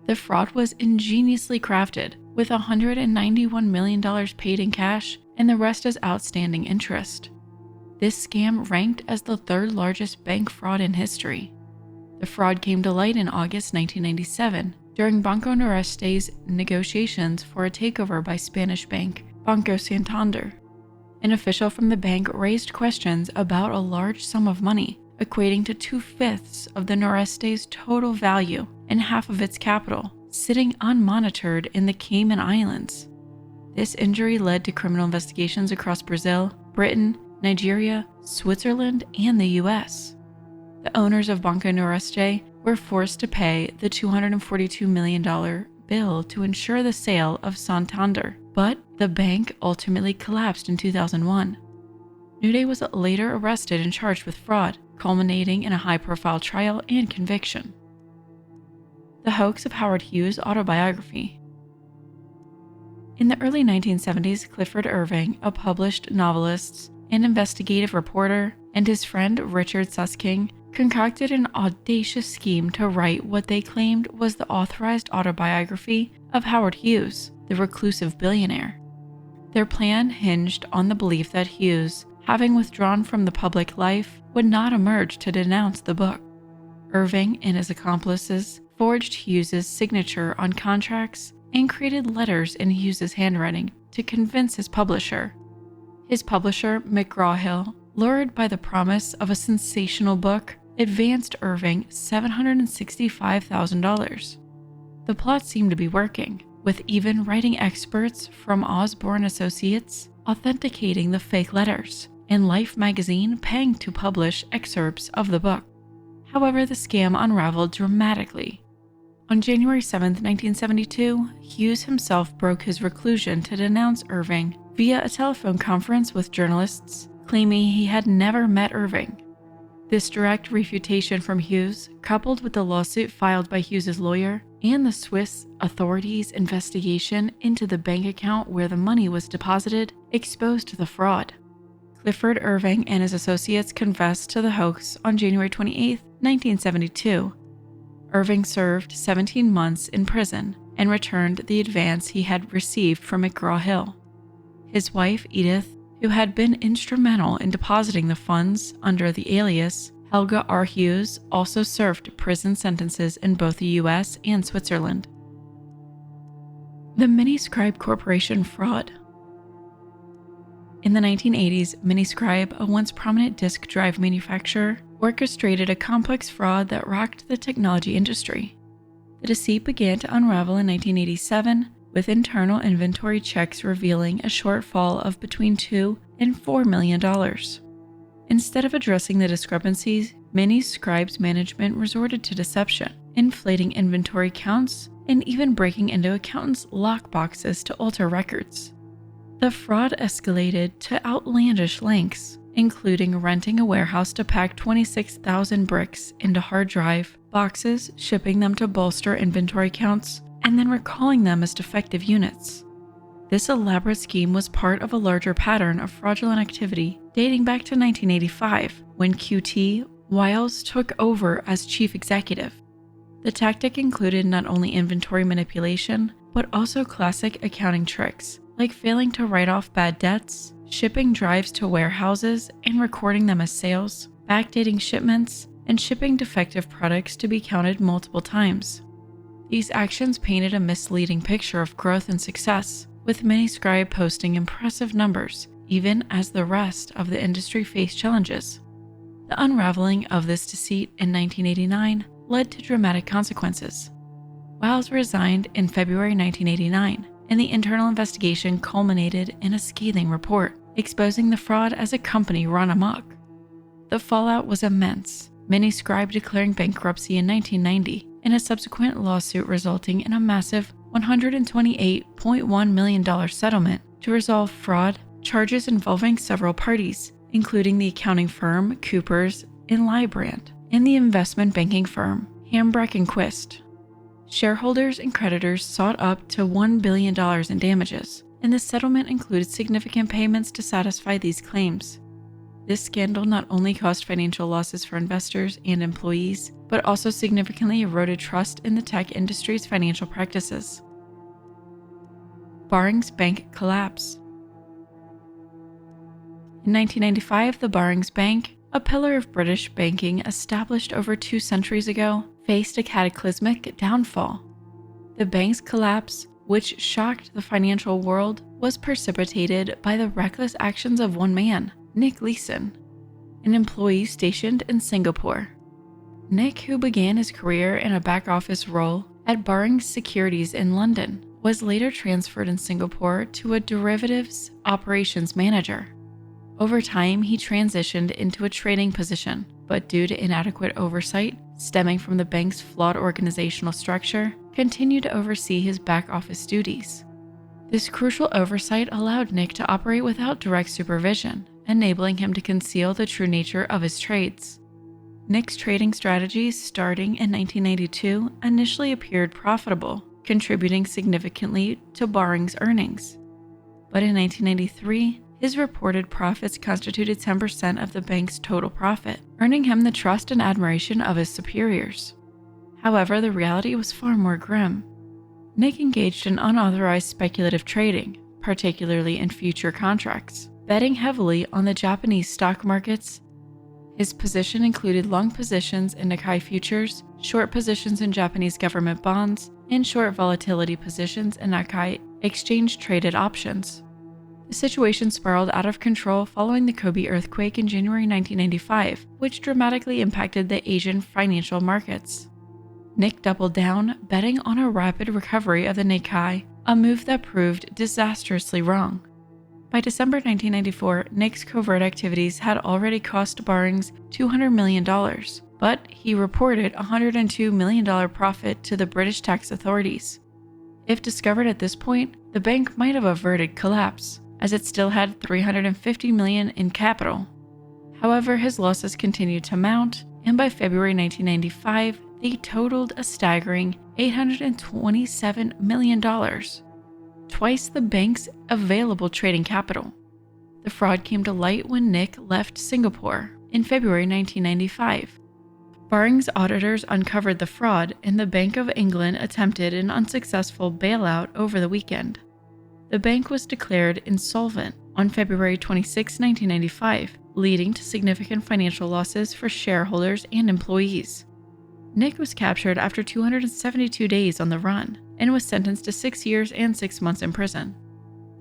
The fraud was ingeniously crafted, with $191 million paid in cash and the rest as outstanding interest. This scam ranked as the 3rd largest bank fraud in history. The fraud came to light in August 1997 during Banco Noreste's negotiations for a takeover by Spanish bank Banco Santander. An official from the bank raised questions about a large sum of money, equating to 2/5 of the Noreste's total value and half of its capital, sitting unmonitored in the Cayman Islands. This injury led to criminal investigations across Brazil, Britain, Nigeria, Switzerland, and the US. The owners of Banco Noreste were forced to pay the $242 million bill to ensure the sale of Santander, but the bank ultimately collapsed in 2001. Nude was later arrested and charged with fraud, culminating in a high-profile trial and conviction. The hoax of Howard Hughes' autobiography. In the early 1970s, Clifford Irving, a published novelist and investigative reporter, and his friend Richard Susskind concocted an audacious scheme to write what they claimed was the authorized autobiography of Howard Hughes, the reclusive billionaire. Their plan hinged on the belief that Hughes, having withdrawn from the public life, would not emerge to denounce the book. Irving and his accomplices forged Hughes's signature on contracts and created letters in Hughes's handwriting to convince his publisher. His publisher, McGraw-Hill, lured by the promise of a sensational book, advanced Irving $765,000. The plot seemed to be working, with even writing experts from Osborne Associates authenticating the fake letters, and Life magazine paying to publish excerpts of the book. However, the scam unraveled dramatically. On January 7, 1972, Hughes himself broke his reclusion to denounce Irving via a telephone conference with journalists, claiming he had never met Irving. This direct refutation from Hughes, coupled with the lawsuit filed by Hughes's lawyer and the Swiss authorities' investigation into the bank account where the money was deposited, exposed the fraud. Clifford Irving and his associates confessed to the hoax on January 28, 1972. Irving served 17 months in prison and returned the advance he had received from McGraw-Hill. His wife, Edith, who had been instrumental in depositing the funds under the alias Helga R. Hughes, also served prison sentences in both the US and Switzerland. The Miniscribe Corporation fraud. In the 1980s, Miniscribe, a once prominent disk drive manufacturer, orchestrated a complex fraud that rocked the technology industry. The deceit began to unravel in 1987, with internal inventory checks revealing a shortfall of between $2 and $4 million. Instead of addressing the discrepancies, Miniscribe's management resorted to deception, inflating inventory counts, and even breaking into accountants' lockboxes to alter records. The fraud escalated to outlandish lengths, including renting a warehouse to pack 26,000 bricks into hard drive boxes, shipping them to bolster inventory counts, and then recalling them as defective units. This elaborate scheme was part of a larger pattern of fraudulent activity dating back to 1985, when QT Wiles took over as chief executive. The tactic included not only inventory manipulation, but also classic accounting tricks, like failing to write off bad debts, shipping drives to warehouses and recording them as sales, backdating shipments, and shipping defective products to be counted multiple times. These actions painted a misleading picture of growth and success, with Miniscribe posting impressive numbers, even as the rest of the industry faced challenges. The unraveling of this deceit in 1989 led to dramatic consequences. Wiles resigned in February 1989, and the internal investigation culminated in a scathing report, exposing the fraud as a company run amok. The fallout was immense, Miniscribe declaring bankruptcy in 1990, and a subsequent lawsuit resulting in a massive $128.1 million settlement to resolve fraud charges involving several parties, including the accounting firm Coopers and Lybrand and the investment banking firm Hambrecht & Quist. Shareholders and creditors sought up to $1 billion in damages, and the settlement included significant payments to satisfy these claims. This scandal not only caused financial losses for investors and employees, but also significantly eroded trust in the tech industry's financial practices. Barings Bank collapse. In 1995, the Barings Bank, a pillar of British banking established over 2 centuries ago, faced a cataclysmic downfall. The bank's collapse, which shocked the financial world, was precipitated by the reckless actions of one man, Nick Leeson, an employee stationed in Singapore. Nick, who began his career in a back-office role at Barings Securities in London, was later transferred in Singapore to a derivatives operations manager. Over time, he transitioned into a trading position, but due to inadequate oversight stemming from the bank's flawed organizational structure, continued to oversee his back-office duties. This crucial oversight allowed Nick to operate without direct supervision, enabling him to conceal the true nature of his trades. Nick's trading strategies, starting in 1992, initially appeared profitable, contributing significantly to Barings' earnings. But in 1993, his reported profits constituted 10% of the bank's total profit, earning him the trust and admiration of his superiors. However, the reality was far more grim. Nick engaged in unauthorized speculative trading, particularly in future contracts, betting heavily on the Japanese stock markets. His position included long positions in Nikkei futures, short positions in Japanese government bonds, and short volatility positions in Nikkei exchange-traded options. The situation spiraled out of control following the Kobe earthquake in January 1995, which dramatically impacted the Asian financial markets. Nick doubled down, betting on a rapid recovery of the Nikkei, a move that proved disastrously wrong. By December 1994, Nick's covert activities had already cost Barings $200 million, but he reported a $102 million profit to the British tax authorities. If discovered at this point, the bank might have averted collapse, as it still had $350 million in capital. However, his losses continued to mount, and by February 1995, they totaled a staggering $827 million, twice the bank's available trading capital. The fraud came to light when Nick left Singapore in February 1995. Barings auditors uncovered the fraud, and the Bank of England attempted an unsuccessful bailout over the weekend. The bank was declared insolvent on February 26, 1995, leading to significant financial losses for shareholders and employees. Nick was captured after 272 days on the run and was sentenced to 6 years and 6 months in prison.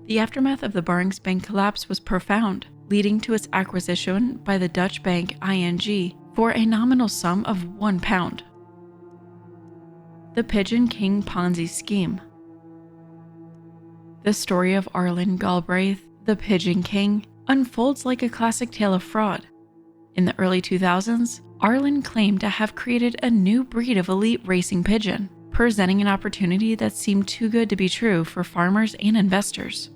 The aftermath of the Barings Bank collapse was profound, leading to its acquisition by the Dutch bank ING for a nominal sum of £1. The Pigeon King Ponzi Scheme. The story of Arlen Galbraith, the Pigeon King, unfolds like a classic tale of fraud. In the early 2000s, Arlen claimed to have created a new breed of elite racing pigeon, presenting an opportunity that seemed too good to be true for farmers and investors.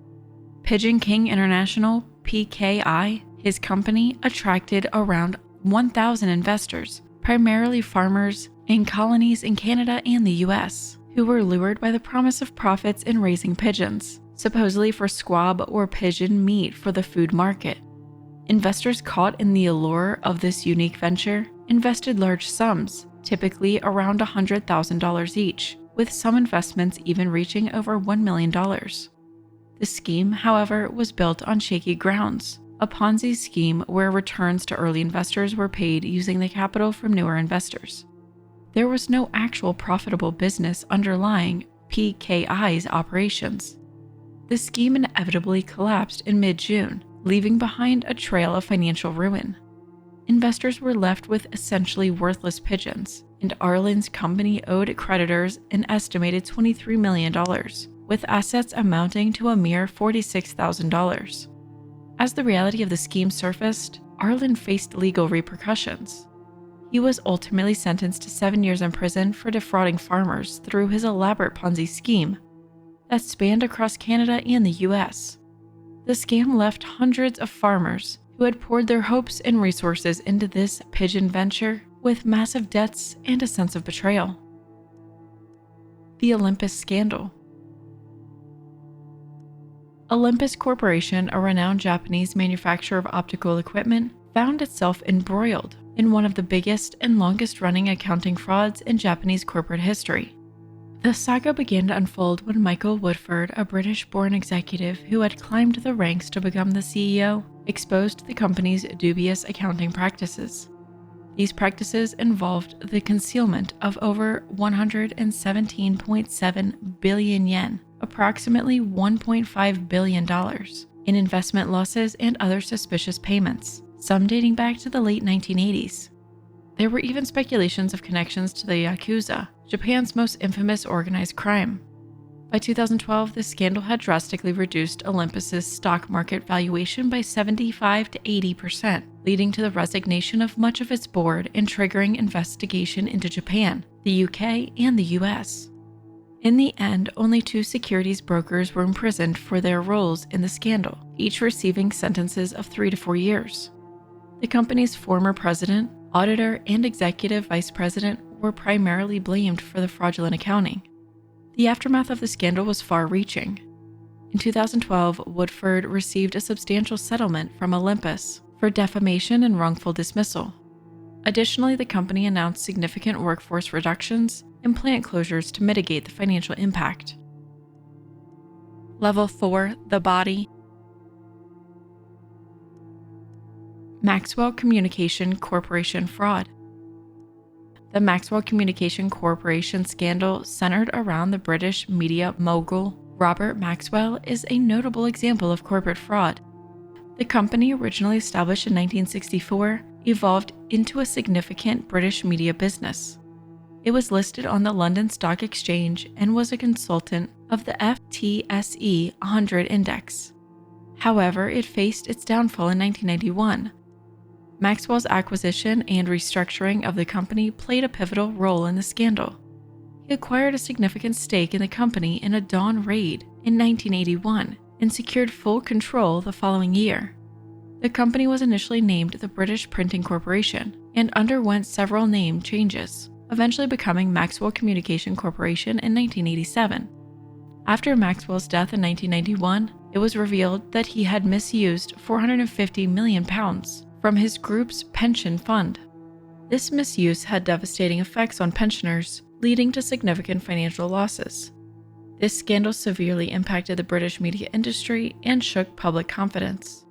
Pigeon King International, PKI, his company, attracted around 1,000 investors, primarily farmers in colonies in Canada and the US, who were lured by the promise of profits in raising pigeons, supposedly for squab or pigeon meat for the food market. Investors caught in the allure of this unique venture invested large sums, typically around $100,000 each, with some investments even reaching over $1 million. The scheme, however, was built on shaky grounds, a Ponzi scheme where returns to early investors were paid using the capital from newer investors. There was no actual profitable business underlying PKI's operations. The scheme inevitably collapsed in mid-June, leaving behind a trail of financial ruin. Investors were left with essentially worthless pigeons, and Arlen's company owed creditors an estimated $23 million, with assets amounting to a mere $46,000. As the reality of the scheme surfaced, Arlen faced legal repercussions. He was ultimately sentenced to 7 years in prison for defrauding farmers through his elaborate Ponzi scheme that spanned across Canada and the US. The scam left hundreds of farmers who had poured their hopes and resources into this pigeon venture with massive debts and a sense of betrayal. The Olympus Scandal. Olympus Corporation, a renowned Japanese manufacturer of optical equipment, found itself embroiled in one of the biggest and longest-running accounting frauds in Japanese corporate history. The saga began to unfold when Michael Woodford, a British-born executive who had climbed the ranks to become the CEO, exposed the company's dubious accounting practices. These practices involved the concealment of over 117.7 billion yen, approximately $1.5 billion, in investment losses and other suspicious payments, some dating back to the late 1980s. There were even speculations of connections to the Yakuza, Japan's most infamous organized crime. By 2012, the scandal had drastically reduced Olympus's stock market valuation by 75 to 80%, leading to the resignation of much of its board and triggering investigation into Japan, the UK, and the US. In the end, only 2 securities brokers were imprisoned for their roles in the scandal, each receiving sentences of 3 to 4 years. The company's former president, auditor, and executive vice president were primarily blamed for the fraudulent accounting. The aftermath of the scandal was far-reaching. In 2012, Woodford received a substantial settlement from Olympus for defamation and wrongful dismissal. Additionally, the company announced significant workforce reductions and plant closures to mitigate the financial impact. Level 4, the body. Maxwell Communication Corporation fraud. The Maxwell Communication Corporation scandal, centered around the British media mogul Robert Maxwell, is a notable example of corporate fraud. The company, originally established in 1964, evolved into a significant British media business. It was listed on the London Stock Exchange and was a consultant of the FTSE 100 index. However, it faced its downfall in 1991. Maxwell's acquisition and restructuring of the company played a pivotal role in the scandal. He acquired a significant stake in the company in a dawn raid in 1981 and secured full control the following year. The company was initially named the British Printing Corporation and underwent several name changes, eventually becoming Maxwell Communication Corporation in 1987. After Maxwell's death in 1991, it was revealed that he had misused £450 million from his group's pension fund. This misuse had devastating effects on pensioners, leading to significant financial losses. This scandal severely impacted the British media industry and shook public confidence.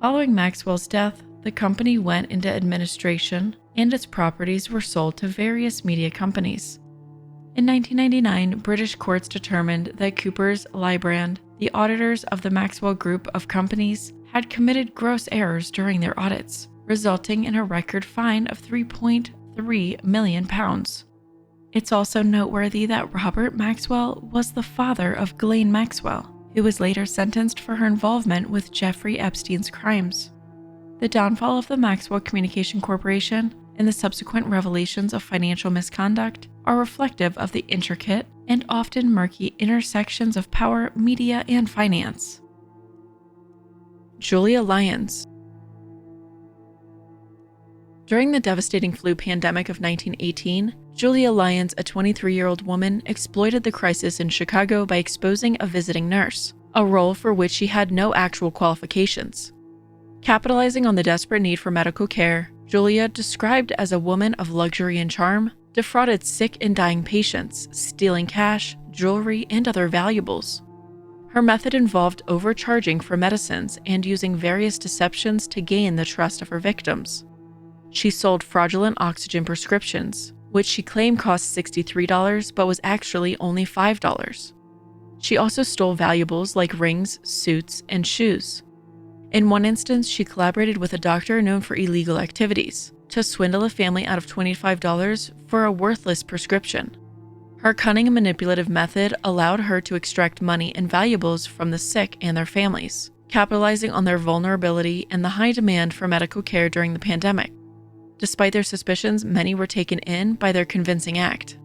Following Maxwell's death, the company went into administration and its properties were sold to various media companies. In 1999, British courts determined that Coopers Lybrand, the auditors of the Maxwell Group of companies, had committed gross errors during their audits, resulting in a record fine of £3.3 million. It's also noteworthy that Robert Maxwell was the father of Ghislaine Maxwell, who was later sentenced for her involvement with Jeffrey Epstein's crimes. The downfall of the Maxwell Communication Corporation and the subsequent revelations of financial misconduct are reflective of the intricate and often murky intersections of power, media, and finance. Julia Lyons. During the devastating flu pandemic of 1918, Julia Lyons, a 23-year-old woman, exploited the crisis in Chicago by exposing a visiting nurse, a role for which she had no actual qualifications. Capitalizing on the desperate need for medical care, Julia, described as a woman of luxury and charm, defrauded sick and dying patients, stealing cash, jewelry, and other valuables. Her method involved overcharging for medicines and using various deceptions to gain the trust of her victims. She sold fraudulent oxygen prescriptions, which she claimed cost $63 but was actually only $5. She also stole valuables like rings, suits, and shoes. In one instance, she collaborated with a doctor known for illegal activities to swindle a family out of $25 for a worthless prescription. Her cunning and manipulative method allowed her to extract money and valuables from the sick and their families, capitalizing on their vulnerability and the high demand for medical care during the pandemic. Despite their suspicions, many were taken in by their convincing act.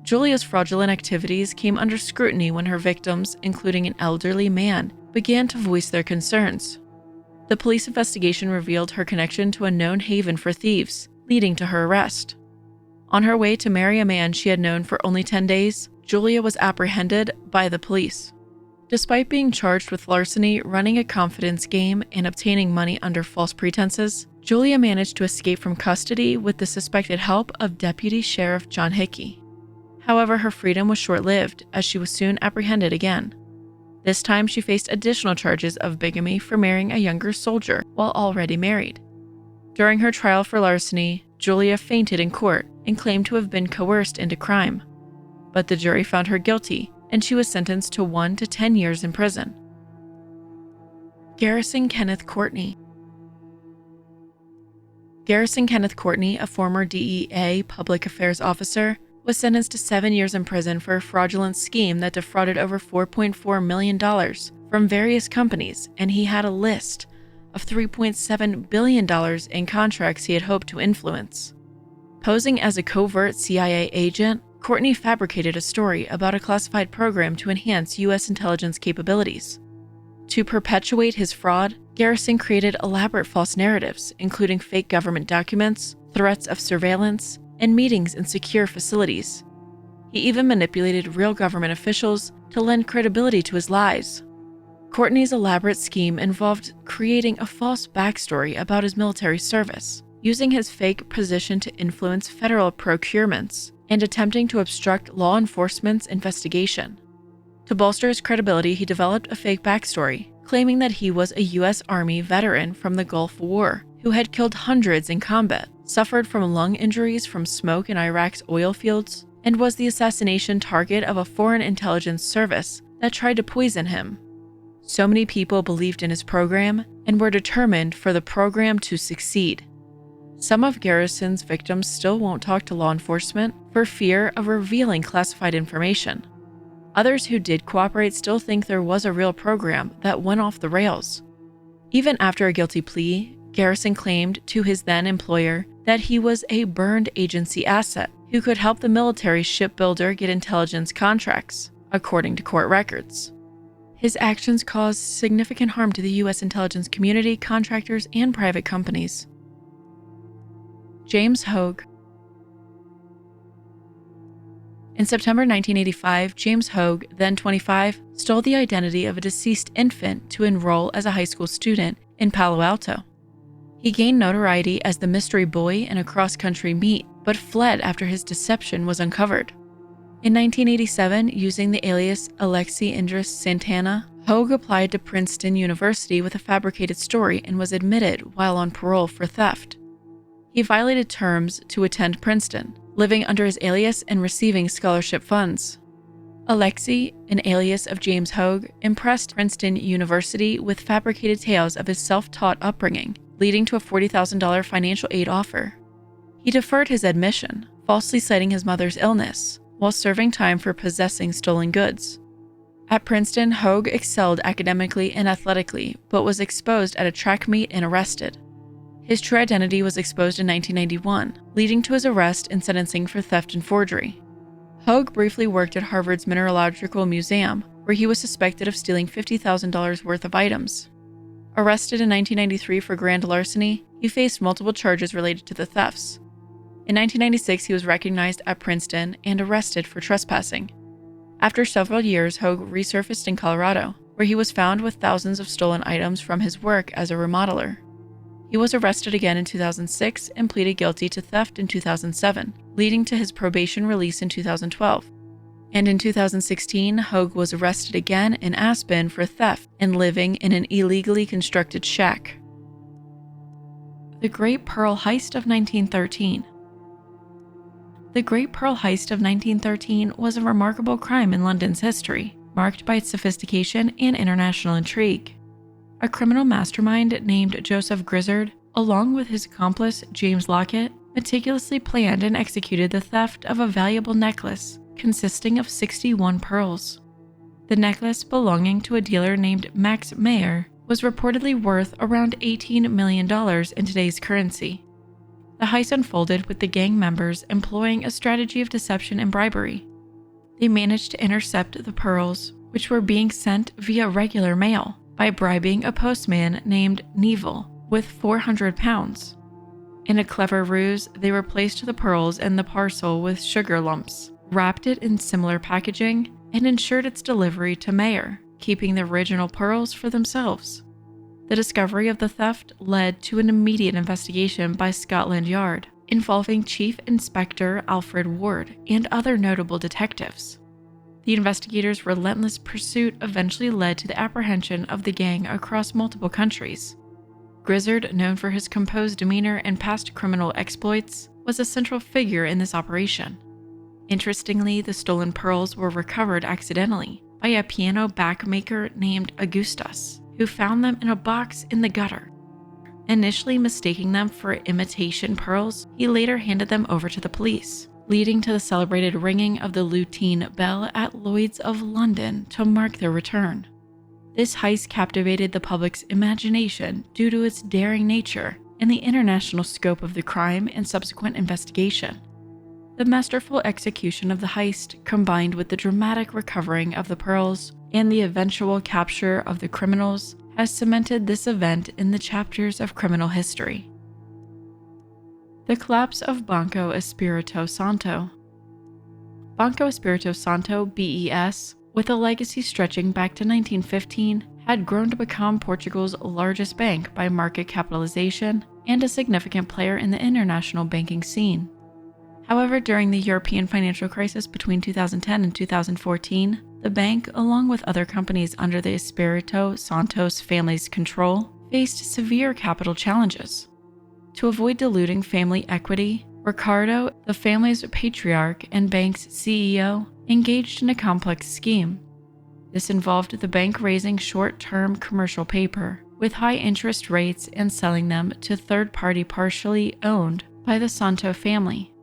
Julia's fraudulent activities came under scrutiny when her victims, including an elderly man, began to voice their concerns. The police investigation revealed her connection to a known haven for thieves, leading to her arrest. On her way to marry a man she had known for only 10 days, Julia was apprehended by the police. Despite being charged with larceny, running a confidence game, and obtaining money under false pretenses, Julia managed to escape from custody with the suspected help of Deputy Sheriff John Hickey. However, her freedom was short-lived, as she was soon apprehended again. This time, she faced additional charges of bigamy for marrying a younger soldier while already married. During her trial for larceny, Julia fainted in court and claimed to have been coerced into crime. But the jury found her guilty, and she was sentenced to 1 to 10 years in prison. Garrison Kenneth Courtney. Garrison Kenneth Courtney, a former DEA public affairs officer, was sentenced to 7 years in prison for a fraudulent scheme that defrauded over $4.4 million from various companies, and he had a list of $3.7 billion in contracts he had hoped to influence. Posing as a covert CIA agent, Courtney fabricated a story about a classified program to enhance U.S. intelligence capabilities. To perpetuate his fraud, Garrison created elaborate false narratives, including fake government documents, threats of surveillance, and meetings in secure facilities. He even manipulated real government officials to lend credibility to his lies. Courtney's elaborate scheme involved creating a false backstory about his military service, using his fake position to influence federal procurements, and attempting to obstruct law enforcement's investigation. To bolster his credibility, he developed a fake backstory, claiming that he was a U.S. Army veteran from the Gulf War who had killed hundreds in combat, suffered from lung injuries from smoke in Iraq's oil fields, and was the assassination target of a foreign intelligence service that tried to poison him. So many people believed in his program and were determined for the program to succeed. Some of Garrison's victims still won't talk to law enforcement for fear of revealing classified information. Others who did cooperate still think there was a real program that went off the rails. Even after a guilty plea, Garrison claimed to his then-employer that he was a burned agency asset who could help the military shipbuilder get intelligence contracts, according to court records. His actions caused significant harm to the U.S. intelligence community, contractors, and private companies. James Hogue. In September 1985, James Hogue, then 25, stole the identity of a deceased infant to enroll as a high school student in Palo Alto. He gained notoriety as the mystery boy in a cross-country meet, but fled after his deception was uncovered. In 1987, using the alias Alexi Indris Santana, Hogue applied to Princeton University with a fabricated story and was admitted while on parole for theft. He violated terms to attend Princeton, living under his alias and receiving scholarship funds. Alexi, an alias of James Hogue, impressed Princeton University with fabricated tales of his self-taught upbringing, leading to a $40,000 financial aid offer. He deferred his admission, falsely citing his mother's illness, while serving time for possessing stolen goods. At Princeton, Hogue excelled academically and athletically, but was exposed at a track meet and arrested. His true identity was exposed in 1991, leading to his arrest and sentencing for theft and forgery. Hogue briefly worked at Harvard's Mineralogical Museum, where he was suspected of stealing $50,000 worth of items. Arrested in 1993 for grand larceny, he faced multiple charges related to the thefts. In 1996, he was recognized at Princeton and arrested for trespassing. After several years, Hogue resurfaced in Colorado, where he was found with thousands of stolen items from his work as a remodeler. He was arrested again in 2006 and pleaded guilty to theft in 2007, leading to his probation release in 2012. And in 2016, Hogue was arrested again in Aspen for theft and living in an illegally constructed shack. The Great Pearl Heist of 1913. The Great Pearl Heist of 1913 was a remarkable crime in London's history, marked by its sophistication and international intrigue. A criminal mastermind named Joseph Grizzard, along with his accomplice James Lockett, meticulously planned and executed the theft of a valuable necklace consisting of 61 pearls. The necklace, belonging to a dealer named Max Mayer, was reportedly worth around $18 million in today's currency. The heist unfolded with the gang members employing a strategy of deception and bribery. They managed to intercept the pearls, which were being sent via regular mail, by bribing a postman named Neville with 400 pounds. In a clever ruse, they replaced the pearls in the parcel with sugar lumps, wrapped it in similar packaging, and ensured its delivery to Mayer, keeping the original pearls for themselves. The discovery of the theft led to an immediate investigation by Scotland Yard, involving Chief Inspector Alfred Ward and other notable detectives. The investigators' relentless pursuit eventually led to the apprehension of the gang across multiple countries. Grizzard, known for his composed demeanor and past criminal exploits, was a central figure in this operation. Interestingly, the stolen pearls were recovered accidentally by a piano back maker named Augustus, who found them in a box in the gutter. Initially mistaking them for imitation pearls, he later handed them over to the police, leading to the celebrated ringing of the Lutein bell at Lloyd's of London to mark their return. This heist captivated the public's imagination due to its daring nature and the international scope of the crime and subsequent investigation. The masterful execution of the heist, combined with the dramatic recovering of the pearls and the eventual capture of the criminals, has cemented this event in the chapters of criminal history. The collapse of Banco Espírito Santo. Banco Espírito Santo, BES, with a legacy stretching back to 1915, had grown to become Portugal's largest bank by market capitalization and a significant player in the international banking scene. However, during the European financial crisis between 2010 and 2014, the bank, along with other companies under the Espírito Santos family's control, faced severe capital challenges. To avoid diluting family equity, Ricardo, the family's patriarch and bank's CEO, engaged in a complex scheme. This involved the bank raising short-term commercial paper with high interest rates and selling them to third-party partially owned by the Santo family.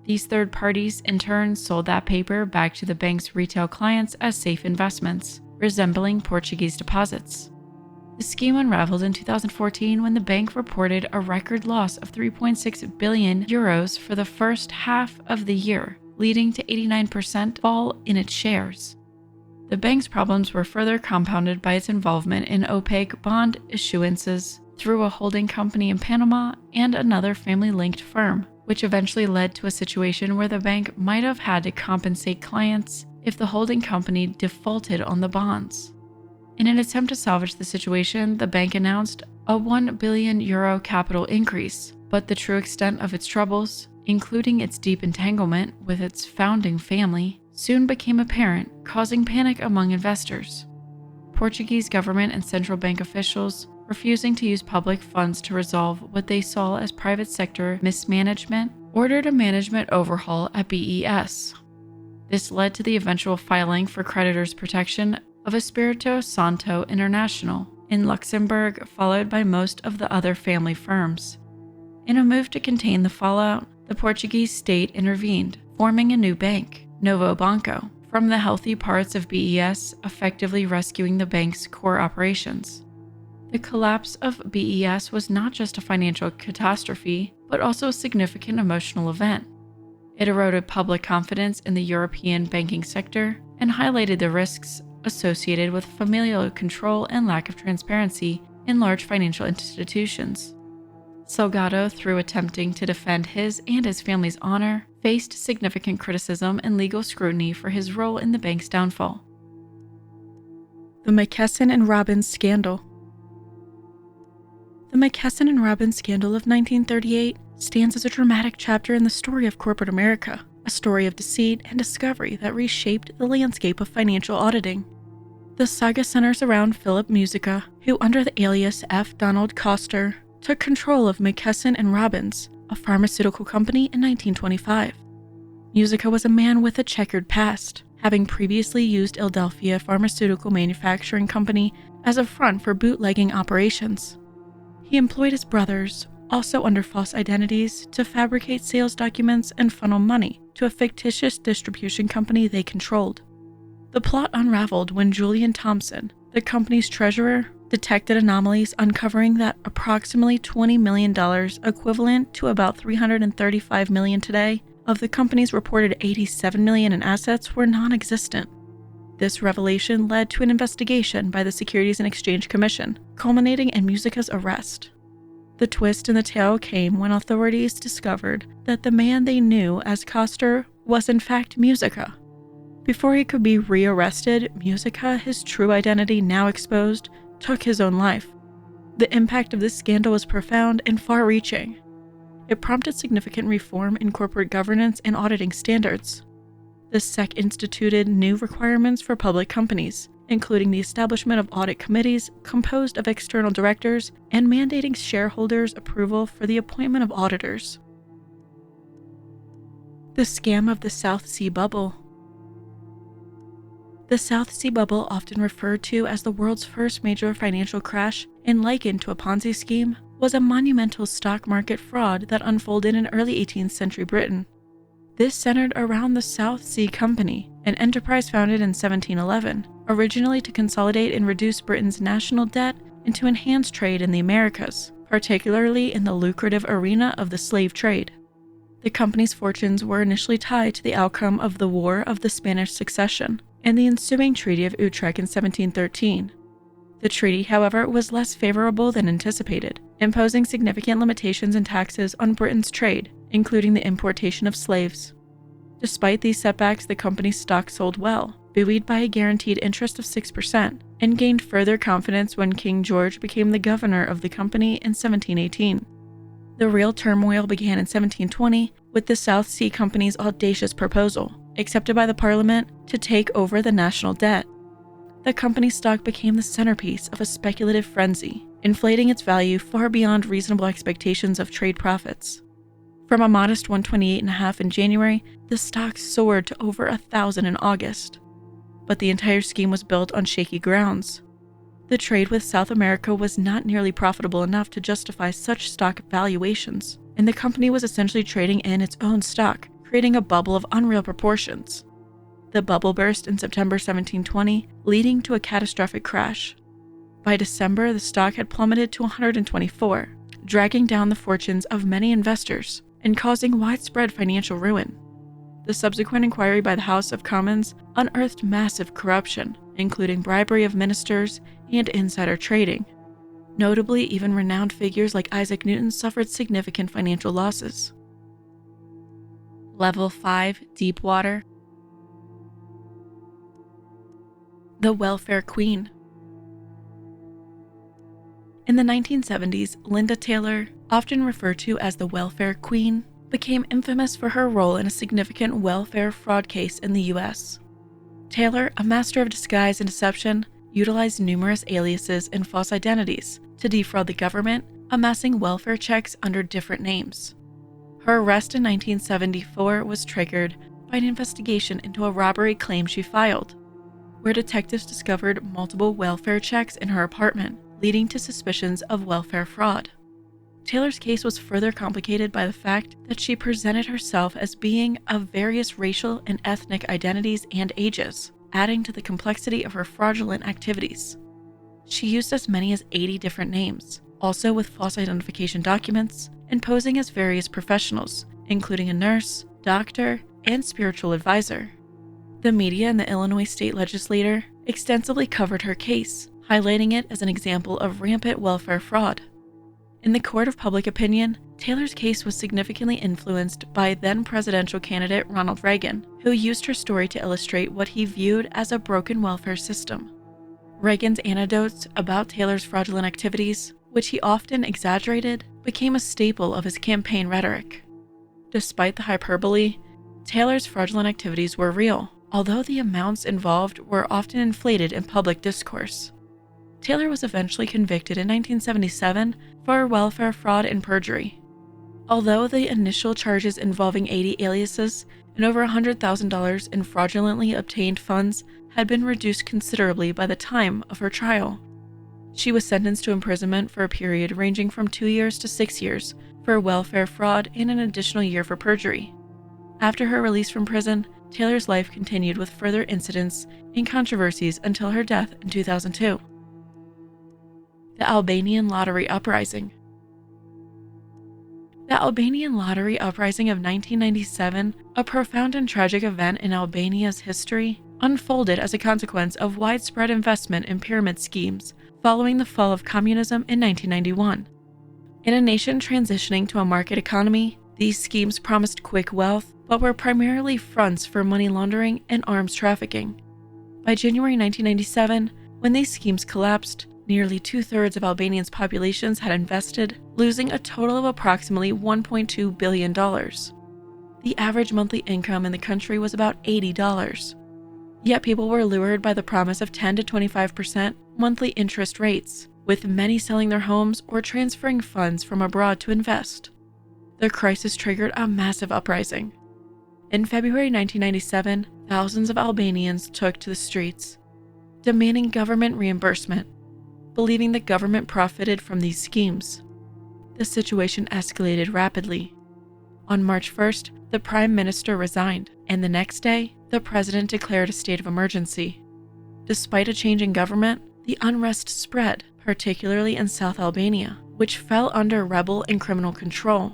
These third parties in turn sold that paper back to the bank's retail clients as safe investments, resembling Portuguese deposits. The scheme unraveled in 2014 when the bank reported a record loss of 3.6 billion euros for the first half of the year, leading to 89% fall in its shares. The bank's problems were further compounded by its involvement in opaque bond issuances through a holding company in Panama and another family-linked firm, which eventually led to a situation where the bank might have had to compensate clients if the holding company defaulted on the bonds. In an attempt to salvage the situation, the bank announced a €1 billion capital increase, but the true extent of its troubles, including its deep entanglement with its founding family, soon became apparent, causing panic among investors. Portuguese government and central bank officials, refusing to use public funds to resolve what they saw as private sector mismanagement, ordered a management overhaul at BES. This led to the eventual filing for creditors' protection of Espírito Santo International in Luxembourg, followed by most of the other family firms. In a move to contain the fallout, the Portuguese state intervened, forming a new bank, Novo Banco, from the healthy parts of BES, effectively rescuing the bank's core operations. The collapse of BES was not just a financial catastrophe, but also a significant emotional event. It eroded public confidence in the European banking sector and highlighted the risks associated with familial control and lack of transparency in large financial institutions. Salgado, through attempting to defend his and his family's honor, faced significant criticism and legal scrutiny for his role in the bank's downfall. The McKesson and Robbins Scandal. The McKesson and Robbins scandal of 1938 stands as a dramatic chapter in the story of corporate America, a story of deceit and discovery that reshaped the landscape of financial auditing. The saga centers around Philip Musica, who under the alias F. Donald Coster, took control of McKesson and Robbins, a pharmaceutical company, in 1925. Musica was a man with a checkered past, having previously used Philadelphia Pharmaceutical Manufacturing Company as a front for bootlegging operations. He employed his brothers, also under false identities, to fabricate sales documents and funnel money to a fictitious distribution company they controlled. The plot unraveled when Julian Thompson, the company's treasurer, detected anomalies, uncovering that approximately $20 million, equivalent to about $335 million today, of the company's reported $87 million in assets were non-existent. This revelation led to an investigation by the Securities and Exchange Commission, culminating in Musica's arrest. The twist in the tale came when authorities discovered that the man they knew as Coster was in fact Musica. Before he could be rearrested, Musica, his true identity now exposed, took his own life. The impact of this scandal was profound and far-reaching. It prompted significant reform in corporate governance and auditing standards. The SEC instituted new requirements for public companies, including the establishment of audit committees composed of external directors and mandating shareholders' approval for the appointment of auditors. The scam of the South Sea Bubble. The South Sea Bubble, often referred to as the world's first major financial crash and likened to a Ponzi scheme, was a monumental stock market fraud that unfolded in early 18th century Britain. This centered around the South Sea Company, an enterprise founded in 1711, originally to consolidate and reduce Britain's national debt and to enhance trade in the Americas, particularly in the lucrative arena of the slave trade. The company's fortunes were initially tied to the outcome of the War of the Spanish Succession and the ensuing Treaty of Utrecht in 1713. The treaty, however, was less favorable than anticipated, imposing significant limitations and taxes on Britain's trade, including the importation of slaves. Despite these setbacks, the company's stock sold well, buoyed by a guaranteed interest of 6%, and gained further confidence when King George became the governor of the company in 1718. The real turmoil began in 1720 with the South Sea Company's audacious proposal, accepted by the Parliament, to take over the national debt. The company's stock became the centerpiece of a speculative frenzy, inflating its value far beyond reasonable expectations of trade profits. From a modest 128.5 in January, the stock soared to over 1,000 in August. But the entire scheme was built on shaky grounds. The trade with South America was not nearly profitable enough to justify such stock valuations, and the company was essentially trading in its own stock, creating a bubble of unreal proportions. The bubble burst in September 1720, leading to a catastrophic crash. By December, the stock had plummeted to 124, dragging down the fortunes of many investors and causing widespread financial ruin. The subsequent inquiry by the House of Commons unearthed massive corruption, including bribery of ministers and insider trading. Notably, even renowned figures like Isaac Newton suffered significant financial losses. Level 5 Deep Water. The Welfare Queen. In the 1970s, Linda Taylor, often referred to as the Welfare Queen, became infamous for her role in a significant welfare fraud case in the U.S. Taylor, a master of disguise and deception, utilized numerous aliases and false identities to defraud the government, amassing welfare checks under different names. Her arrest in 1974 was triggered by an investigation into a robbery claim she filed, where detectives discovered multiple welfare checks in her apartment, leading to suspicions of welfare fraud. Taylor's case was further complicated by the fact that she presented herself as being of various racial and ethnic identities and ages, adding to the complexity of her fraudulent activities. She used as many as 80 different names, also with false identification documents, and posing as various professionals, including a nurse, doctor, and spiritual advisor. The media and the Illinois state legislature extensively covered her case, highlighting it as an example of rampant welfare fraud. In the court of public opinion, Taylor's case was significantly influenced by then-presidential candidate Ronald Reagan, who used her story to illustrate what he viewed as a broken welfare system. Reagan's anecdotes about Taylor's fraudulent activities, which he often exaggerated, became a staple of his campaign rhetoric. Despite the hyperbole, Taylor's fraudulent activities were real, although the amounts involved were often inflated in public discourse. Taylor was eventually convicted in 1977 for welfare fraud and perjury. Although the initial charges involving 80 aliases and over $100,000 in fraudulently obtained funds had been reduced considerably by the time of her trial. She was sentenced to imprisonment for a period ranging from 2 years to 6 years for welfare fraud and an additional year for perjury. After her release from prison, Taylor's life continued with further incidents and controversies until her death in 2002. The Albanian Lottery Uprising. The Albanian Lottery Uprising of 1997, a profound and tragic event in Albania's history, unfolded as a consequence of widespread investment in pyramid schemes following the fall of communism in 1991. In a nation transitioning to a market economy, these schemes promised quick wealth, but were primarily fronts for money laundering and arms trafficking. By January 1997, when these schemes collapsed, nearly 2/3 of Albanians' populations had invested, losing a total of approximately $1.2 billion. The average monthly income in the country was about $80. Yet people were lured by the promise of 10 to 25% monthly interest rates, with many selling their homes or transferring funds from abroad to invest. The crisis triggered a massive uprising. In February 1997, thousands of Albanians took to the streets, demanding government reimbursement, believing the government profited from these schemes. The situation escalated rapidly. On March 1st, the Prime Minister resigned, and the next day, the President declared a state of emergency. Despite a change in government, the unrest spread, particularly in South Albania, which fell under rebel and criminal control.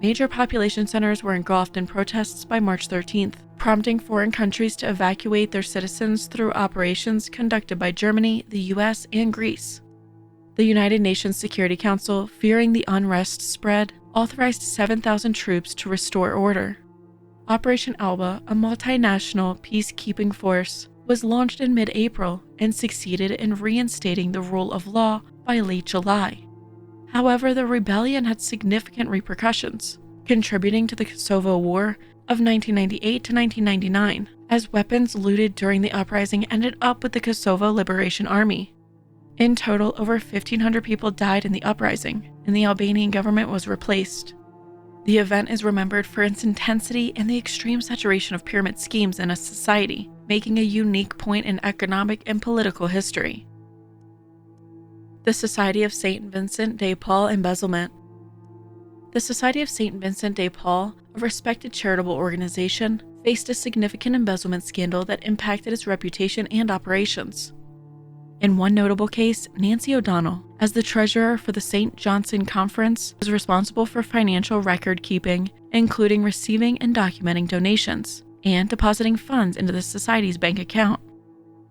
Major population centers were engulfed in protests by March 13th, prompting foreign countries to evacuate their citizens through operations conducted by Germany, the US, and Greece. The United Nations Security Council, fearing the unrest spread, authorized 7,000 troops to restore order. Operation Alba, a multinational peacekeeping force, was launched in mid-April and succeeded in reinstating the rule of law by late July. However, the rebellion had significant repercussions, contributing to the Kosovo War of 1998 to 1999, as weapons looted during the uprising ended up with the Kosovo Liberation Army. In total, over 1,500 people died in the uprising, and the Albanian government was replaced. The event is remembered for its intensity and the extreme saturation of pyramid schemes in a society, making a unique point in economic and political history. The Society of St. Vincent de Paul embezzlement. The Society of St. Vincent de Paul, a respected charitable organization, faced a significant embezzlement scandal that impacted its reputation and operations. In one notable case, Nancy O'Donnell, as the treasurer for the St. Johnson Conference, was responsible for financial record keeping, including receiving and documenting donations, and depositing funds into the Society's bank account.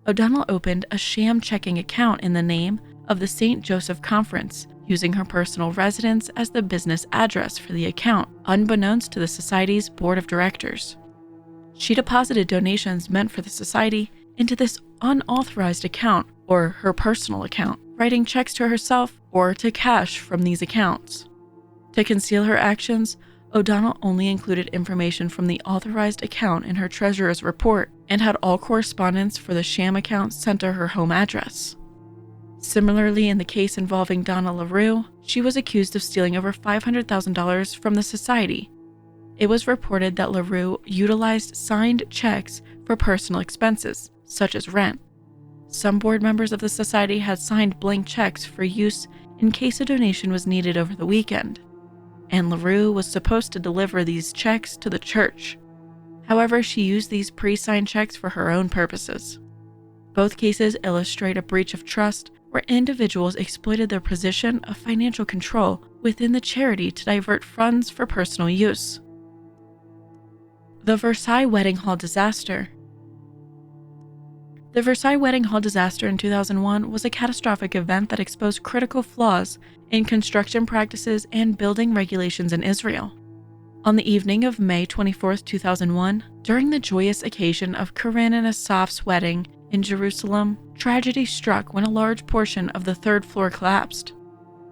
O'Donnell opened a sham checking account in the name of the St. Joseph Conference, using her personal residence as the business address for the account, unbeknownst to the Society's board of directors. She deposited donations meant for the Society into this unauthorized account, or her personal account, writing checks to herself or to cash from these accounts. To conceal her actions, O'Donnell only included information from the authorized account in her treasurer's report and had all correspondence for the sham account sent to her home address. Similarly, in the case involving Donna LaRue, she was accused of stealing over $500,000 from the Society. It was reported that LaRue utilized signed checks for personal expenses, such as rent. Some board members of the Society had signed blank checks for use in case a donation was needed over the weekend, and LaRue was supposed to deliver these checks to the church. However, she used these pre-signed checks for her own purposes. Both cases illustrate a breach of trust where individuals exploited their position of financial control within the charity to divert funds for personal use. The Versailles Wedding Hall disaster. The Versailles Wedding Hall disaster in 2001 was a catastrophic event that exposed critical flaws in construction practices and building regulations in Israel. On the evening of May 24, 2001, during the joyous occasion of Corinne and Asaf's wedding in Jerusalem, tragedy struck when a large portion of the third floor collapsed.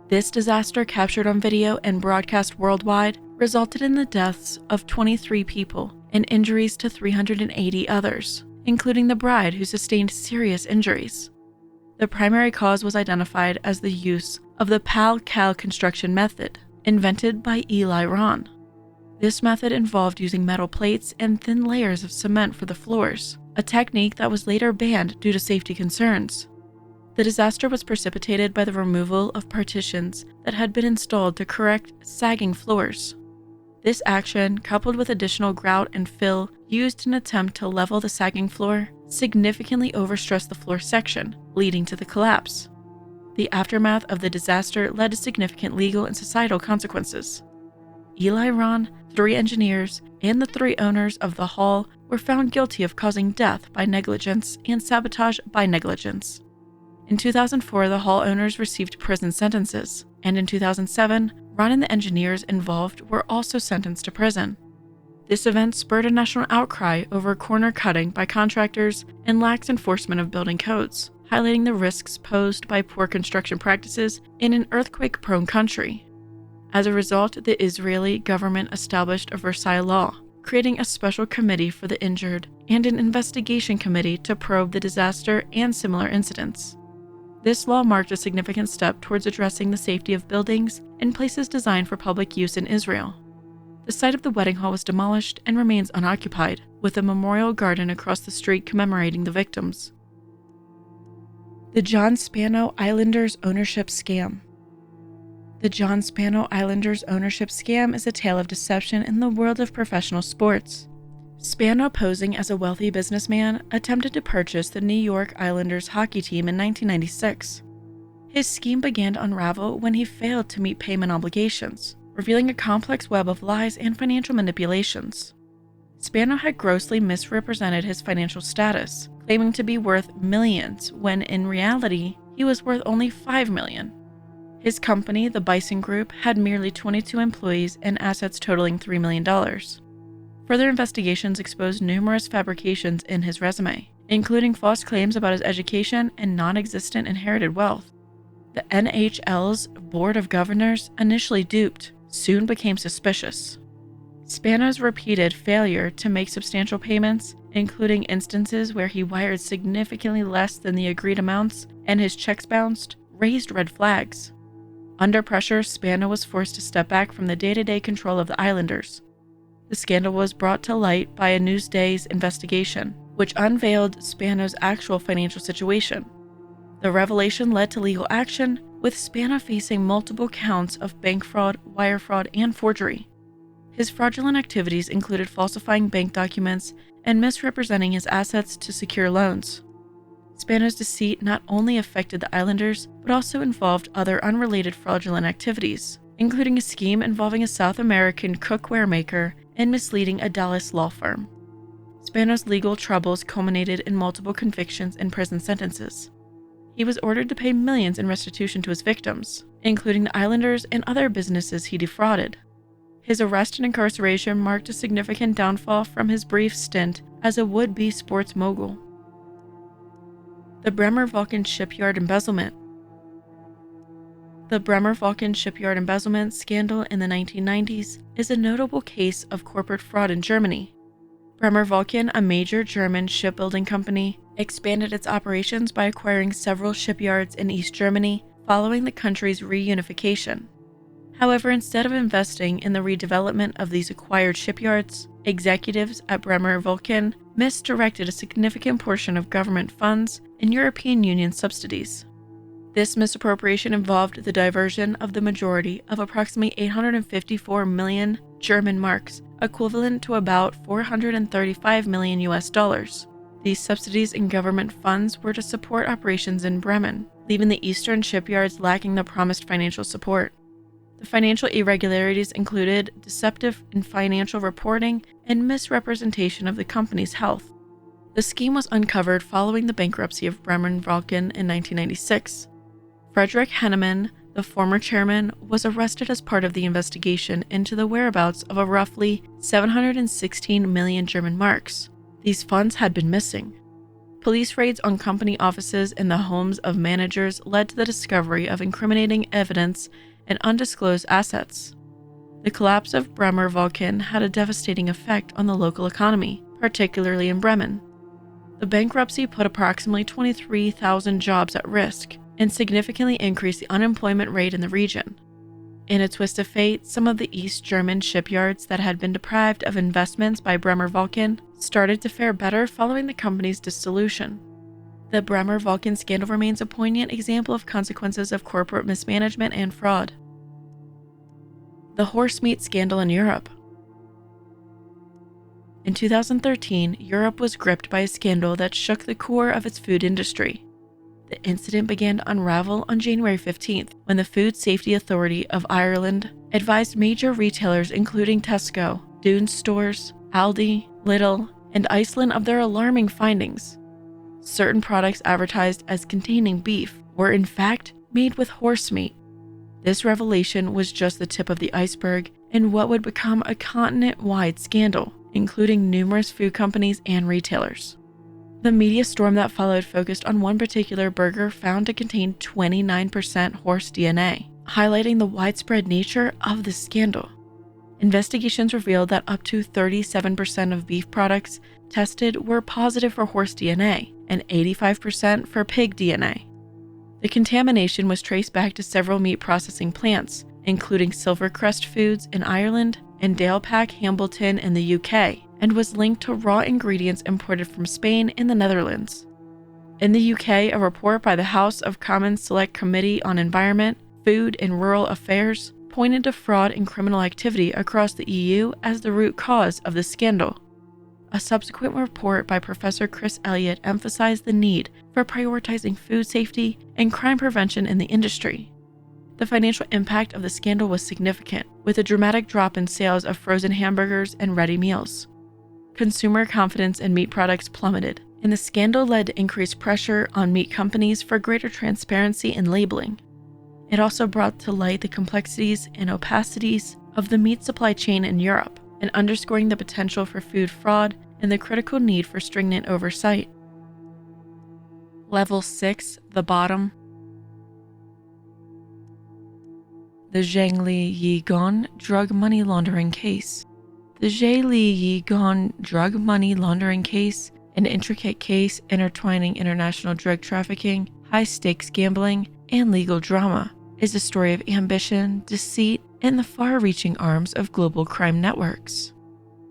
This disaster, captured on video and broadcast worldwide, resulted in the deaths of 23 people and injuries to 380 others, including the bride, who sustained serious injuries. The primary cause was identified as the use of the pal-cal construction method, invented by Eli Ron. This method involved using metal plates and thin layers of cement for the floors, a technique that was later banned due to safety concerns. The disaster was precipitated by the removal of partitions that had been installed to correct sagging floors. This action, coupled with additional grout and fill used in an attempt to level the sagging floor, significantly overstressed the floor section, leading to the collapse. The aftermath of the disaster led to significant legal and societal consequences. Eli Ron, 3 engineers, and the 3 owners of the hall were found guilty of causing death by negligence and sabotage by negligence. In 2004, the hall owners received prison sentences, and in 2007, Ron and the engineers involved were also sentenced to prison. This event spurred a national outcry over corner cutting by contractors and lax enforcement of building codes, highlighting the risks posed by poor construction practices in an earthquake-prone country. As a result, the Israeli government established a Versailles Law, creating a special committee for the injured and an investigation committee to probe the disaster and similar incidents. This law marked a significant step towards addressing the safety of buildings and places designed for public use in Israel. The site of the wedding hall was demolished and remains unoccupied, with a memorial garden across the street commemorating the victims. The John Spano Islanders ownership scam. The John Spano Islanders ownership scam is a tale of deception in the world of professional sports. Spano, posing as a wealthy businessman, attempted to purchase the New York Islanders hockey team in 1996. His scheme began to unravel when he failed to meet payment obligations, revealing a complex web of lies and financial manipulations. Spano had grossly misrepresented his financial status, claiming to be worth millions when in reality he was worth only $5 million. His company, the Bison Group, had merely 22 employees and assets totaling $3 million. Further investigations exposed numerous fabrications in his resume, including false claims about his education and non-existent inherited wealth. The NHL's Board of Governors, initially duped, soon became suspicious. Spano's repeated failure to make substantial payments, including instances where he wired significantly less than the agreed amounts and his checks bounced, raised red flags. Under pressure, Spano was forced to step back from the day-to-day control of the Islanders. The scandal was brought to light by a Newsday's investigation, which unveiled Spano's actual financial situation. The revelation led to legal action, with Spano facing multiple counts of bank fraud, wire fraud, and forgery. His fraudulent activities included falsifying bank documents and misrepresenting his assets to secure loans. Spano's deceit not only affected the Islanders, but also involved other unrelated fraudulent activities, including a scheme involving a South American cookware maker and misleading a Dallas law firm. Spano's legal troubles culminated in multiple convictions and prison sentences. He was ordered to pay millions in restitution to his victims, including the Islanders and other businesses he defrauded. His arrest and incarceration marked a significant downfall from his brief stint as a would-be sports mogul. The Bremer-Vulcan shipyard embezzlement. The Bremer-Vulcan shipyard embezzlement scandal in the 1990s is a notable case of corporate fraud in Germany. Bremer-Vulcan, a major German shipbuilding company, expanded its operations by acquiring several shipyards in East Germany following the country's reunification. However, instead of investing in the redevelopment of these acquired shipyards, executives at Bremer-Vulcan misdirected a significant portion of government funds and European Union subsidies. This misappropriation involved the diversion of the majority of approximately 854 million German marks, equivalent to about $435 million US. These subsidies and government funds were to support operations in Bremen, leaving the eastern shipyards lacking the promised financial support. The financial irregularities included deceptive and financial reporting and misrepresentation of the company's health. The scheme was uncovered following the bankruptcy of Bremen-Vulcan in 1996. Frederick Hennemann, the former chairman, was arrested as part of the investigation into the whereabouts of a roughly 716 million German marks. These funds had been missing. Police raids on company offices and the homes of managers led to the discovery of incriminating evidence and undisclosed assets. The collapse of Bremer-Vulcan had a devastating effect on the local economy, particularly in Bremen. The bankruptcy put approximately 23,000 jobs at risk and significantly increased the unemployment rate in the region. In a twist of fate, some of the East German shipyards that had been deprived of investments by Bremer-Vulcan started to fare better following the company's dissolution. The Bremer-Vulcan scandal remains a poignant example of consequences of corporate mismanagement and fraud. The horse meat scandal in Europe. In 2013, Europe was gripped by a scandal that shook the core of its food industry. The incident began to unravel on January 15th, when the Food Safety Authority of Ireland advised major retailers including Tesco, Dune Stores, Aldi, Lidl, and Iceland of their alarming findings. Certain products advertised as containing beef were in fact made with horse meat. This revelation was just the tip of the iceberg in what would become a continent-wide scandal, including numerous food companies and retailers. The media storm that followed focused on one particular burger found to contain 29% horse DNA, highlighting the widespread nature of the scandal. Investigations revealed that up to 37% of beef products tested were positive for horse DNA and 85% for pig DNA. The contamination was traced back to several meat processing plants, including Silvercrest Foods in Ireland and Dalepack Hambleton in the UK, and was linked to raw ingredients imported from Spain and the Netherlands. In the UK, a report by the House of Commons Select Committee on Environment, Food and Rural Affairs pointed to fraud and criminal activity across the EU as the root cause of the scandal. A subsequent report by Professor Chris Elliott emphasized the need for prioritizing food safety and crime prevention in the industry. The financial impact of the scandal was significant, with a dramatic drop in sales of frozen hamburgers and ready meals. Consumer confidence in meat products plummeted, and the scandal led to increased pressure on meat companies for greater transparency in labeling. It also brought to light the complexities and opacities of the meat supply chain in Europe, and underscoring the potential for food fraud and the critical need for stringent oversight. Level 6, the bottom. The Zhang Li Yigong drug money laundering case. The Zhang Li Yigong drug money laundering case, an intricate case intertwining international drug trafficking, high-stakes gambling, and legal drama, is a story of ambition, deceit, and the far-reaching arms of global crime networks.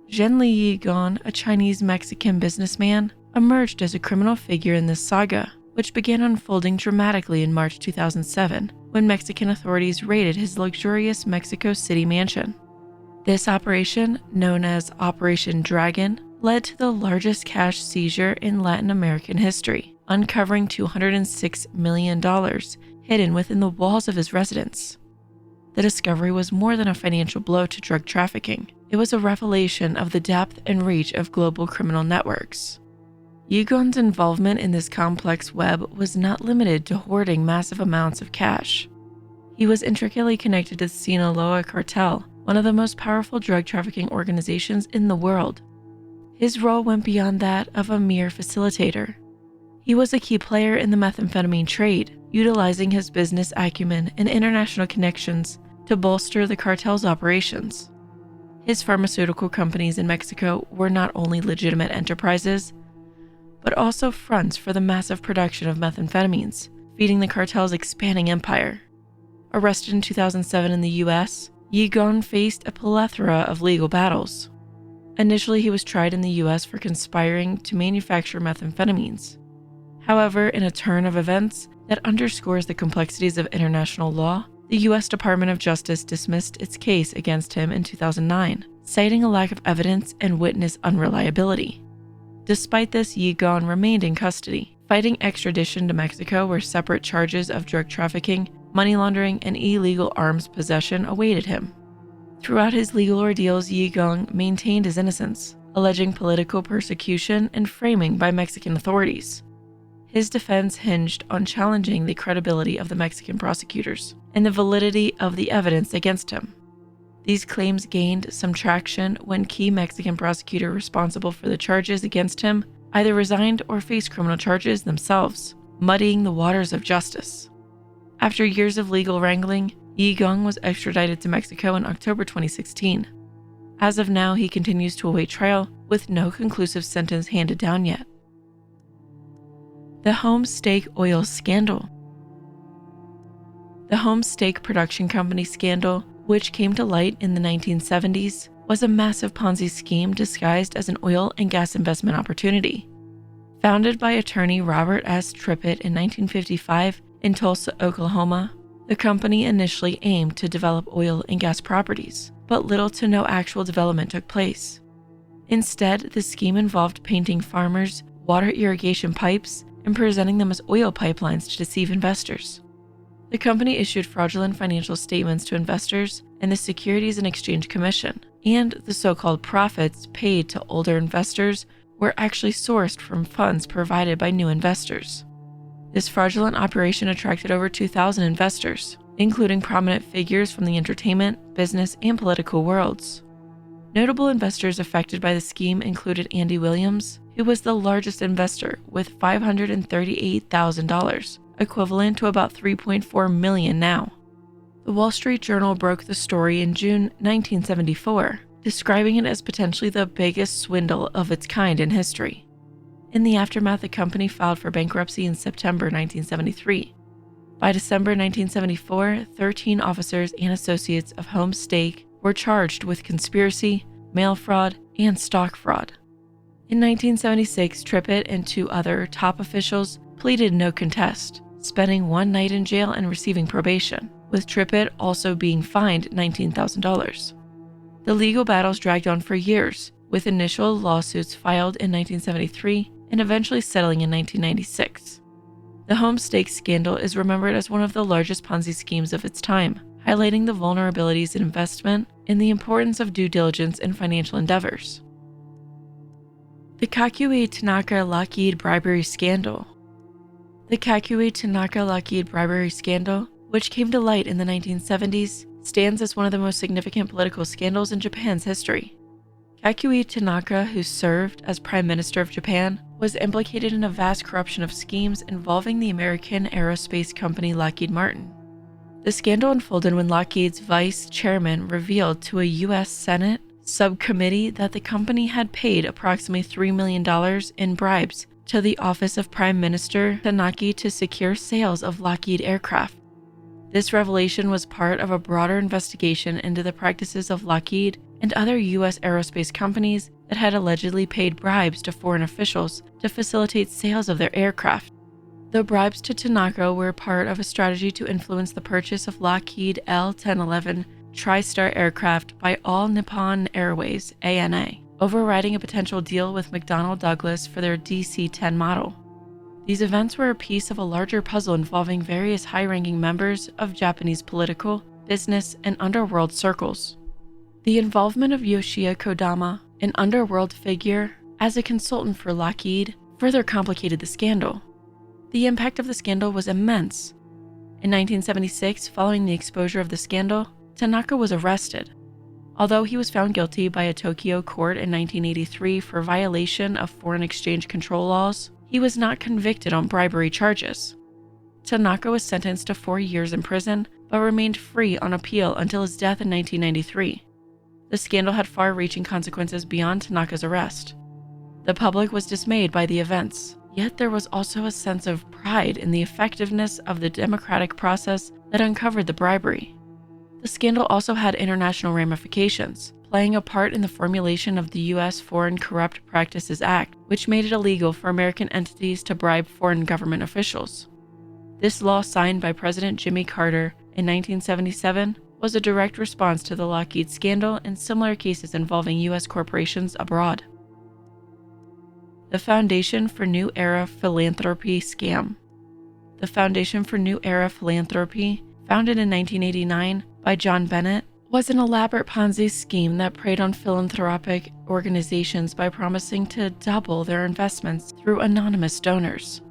Zhang Li Yigong, a Chinese-Mexican businessman, emerged as a criminal figure in this saga, which began unfolding dramatically in March 2007, when Mexican authorities raided his luxurious Mexico City mansion. This operation, known as Operation Dragon, led to the largest cash seizure in Latin American history, uncovering $206 million hidden within the walls of his residence. The discovery was more than a financial blow to drug trafficking. It was a revelation of the depth and reach of global criminal networks. Yigong's involvement in this complex web was not limited to hoarding massive amounts of cash. He was intricately connected to the Sinaloa cartel, one of the most powerful drug trafficking organizations in the world. His role went beyond that of a mere facilitator. He was a key player in the methamphetamine trade, utilizing his business acumen and international connections to bolster the cartel's operations. His pharmaceutical companies in Mexico were not only legitimate enterprises, but also fronts for the massive production of methamphetamines, feeding the cartel's expanding empire. Arrested in 2007 in the US, Yigong faced a plethora of legal battles. Initially, he was tried in the US for conspiring to manufacture methamphetamines. However, in a turn of events that underscores the complexities of international law, the US Department of Justice dismissed its case against him in 2009, citing a lack of evidence and witness unreliability. Despite this, Yigong remained in custody, fighting extradition to Mexico, where separate charges of drug trafficking, money laundering, and illegal arms possession awaited him. Throughout his legal ordeals, Yigong maintained his innocence, alleging political persecution and framing by Mexican authorities. His defense hinged on challenging the credibility of the Mexican prosecutors and the validity of the evidence against him. These claims gained some traction when key Mexican prosecutor responsible for the charges against him either resigned or faced criminal charges themselves, muddying the waters of justice. After years of legal wrangling, Yigong was extradited to Mexico in October 2016. As of now, he continues to await trial with no conclusive sentence handed down yet. The Homestake Oil Scandal. The Homestake Production Company scandal, which came to light in the 1970s, was a massive Ponzi scheme disguised as an oil and gas investment opportunity. Founded by attorney Robert S. Trippett in 1955 in Tulsa, Oklahoma, the company initially aimed to develop oil and gas properties, but little to no actual development took place. Instead, the scheme involved painting farmers' water irrigation pipes and presenting them as oil pipelines to deceive investors. The company issued fraudulent financial statements to investors and the Securities and Exchange Commission, and the so-called profits paid to older investors were actually sourced from funds provided by new investors. This fraudulent operation attracted over 2,000 investors, including prominent figures from the entertainment, business, and political worlds. Notable investors affected by the scheme included Andy Williams, who was the largest investor with $538,000, equivalent to about $3.4 million now. The Wall Street Journal broke the story in June 1974, describing it as potentially the biggest swindle of its kind in history. In the aftermath, the company filed for bankruptcy in September 1973. By December 1974, 13 officers and associates of Home Stake were charged with conspiracy, mail fraud, and stock fraud. In 1976, Trippett and 2 other top officials pleaded no contest, spending 1 night in jail and receiving probation, with Trippett also being fined $19,000. The legal battles dragged on for years, with initial lawsuits filed in 1973 and eventually settling in 1996. The Home Stake scandal is remembered as one of the largest Ponzi schemes of its time, highlighting the vulnerabilities in investment and the importance of due diligence in financial endeavors. The Kakui Tanaka Lockheed bribery scandal. The Kakui Tanaka Lockheed bribery scandal, which came to light in the 1970s, stands as one of the most significant political scandals in Japan's history. Kakui Tanaka, who served as Prime Minister of Japan, was implicated in a vast corruption of schemes involving the American aerospace company Lockheed Martin. The scandal unfolded when Lockheed's vice chairman revealed to a U.S. Senate subcommittee that the company had paid approximately $3 million in bribes to the office of Prime Minister Tanaka to secure sales of Lockheed aircraft. This revelation was part of a broader investigation into the practices of Lockheed and other U.S. aerospace companies that had allegedly paid bribes to foreign officials to facilitate sales of their aircraft. The bribes to Tanaka were part of a strategy to influence the purchase of Lockheed L-1011 TriStar aircraft by All Nippon Airways (ANA), overriding a potential deal with McDonnell Douglas for their DC-10 model. These events were a piece of a larger puzzle involving various high-ranking members of Japanese political, business, and underworld circles. The involvement of Yoshia Kodama, an underworld figure, as a consultant for Lockheed, further complicated the scandal. The impact of the scandal was immense. In 1976, following the exposure of the scandal, Tanaka was arrested. Although he was found guilty by a Tokyo court in 1983 for violation of foreign exchange control laws, he was not convicted on bribery charges. Tanaka was sentenced to 4 years in prison, but remained free on appeal until his death in 1993. The scandal had far-reaching consequences beyond Tanaka's arrest. The public was dismayed by the events, yet there was also a sense of pride in the effectiveness of the democratic process that uncovered the bribery. The scandal also had international ramifications, playing a part in the formulation of the U.S. Foreign Corrupt Practices Act, which made it illegal for American entities to bribe foreign government officials. This law, signed by President Jimmy Carter in 1977, was a direct response to the Lockheed scandal and similar cases involving U.S. corporations abroad. The Foundation for New Era Philanthropy scam. The Foundation for New Era Philanthropy, founded in 1989 by John Bennett, was an elaborate Ponzi scheme that preyed on philanthropic organizations by promising to double their investments through anonymous donors.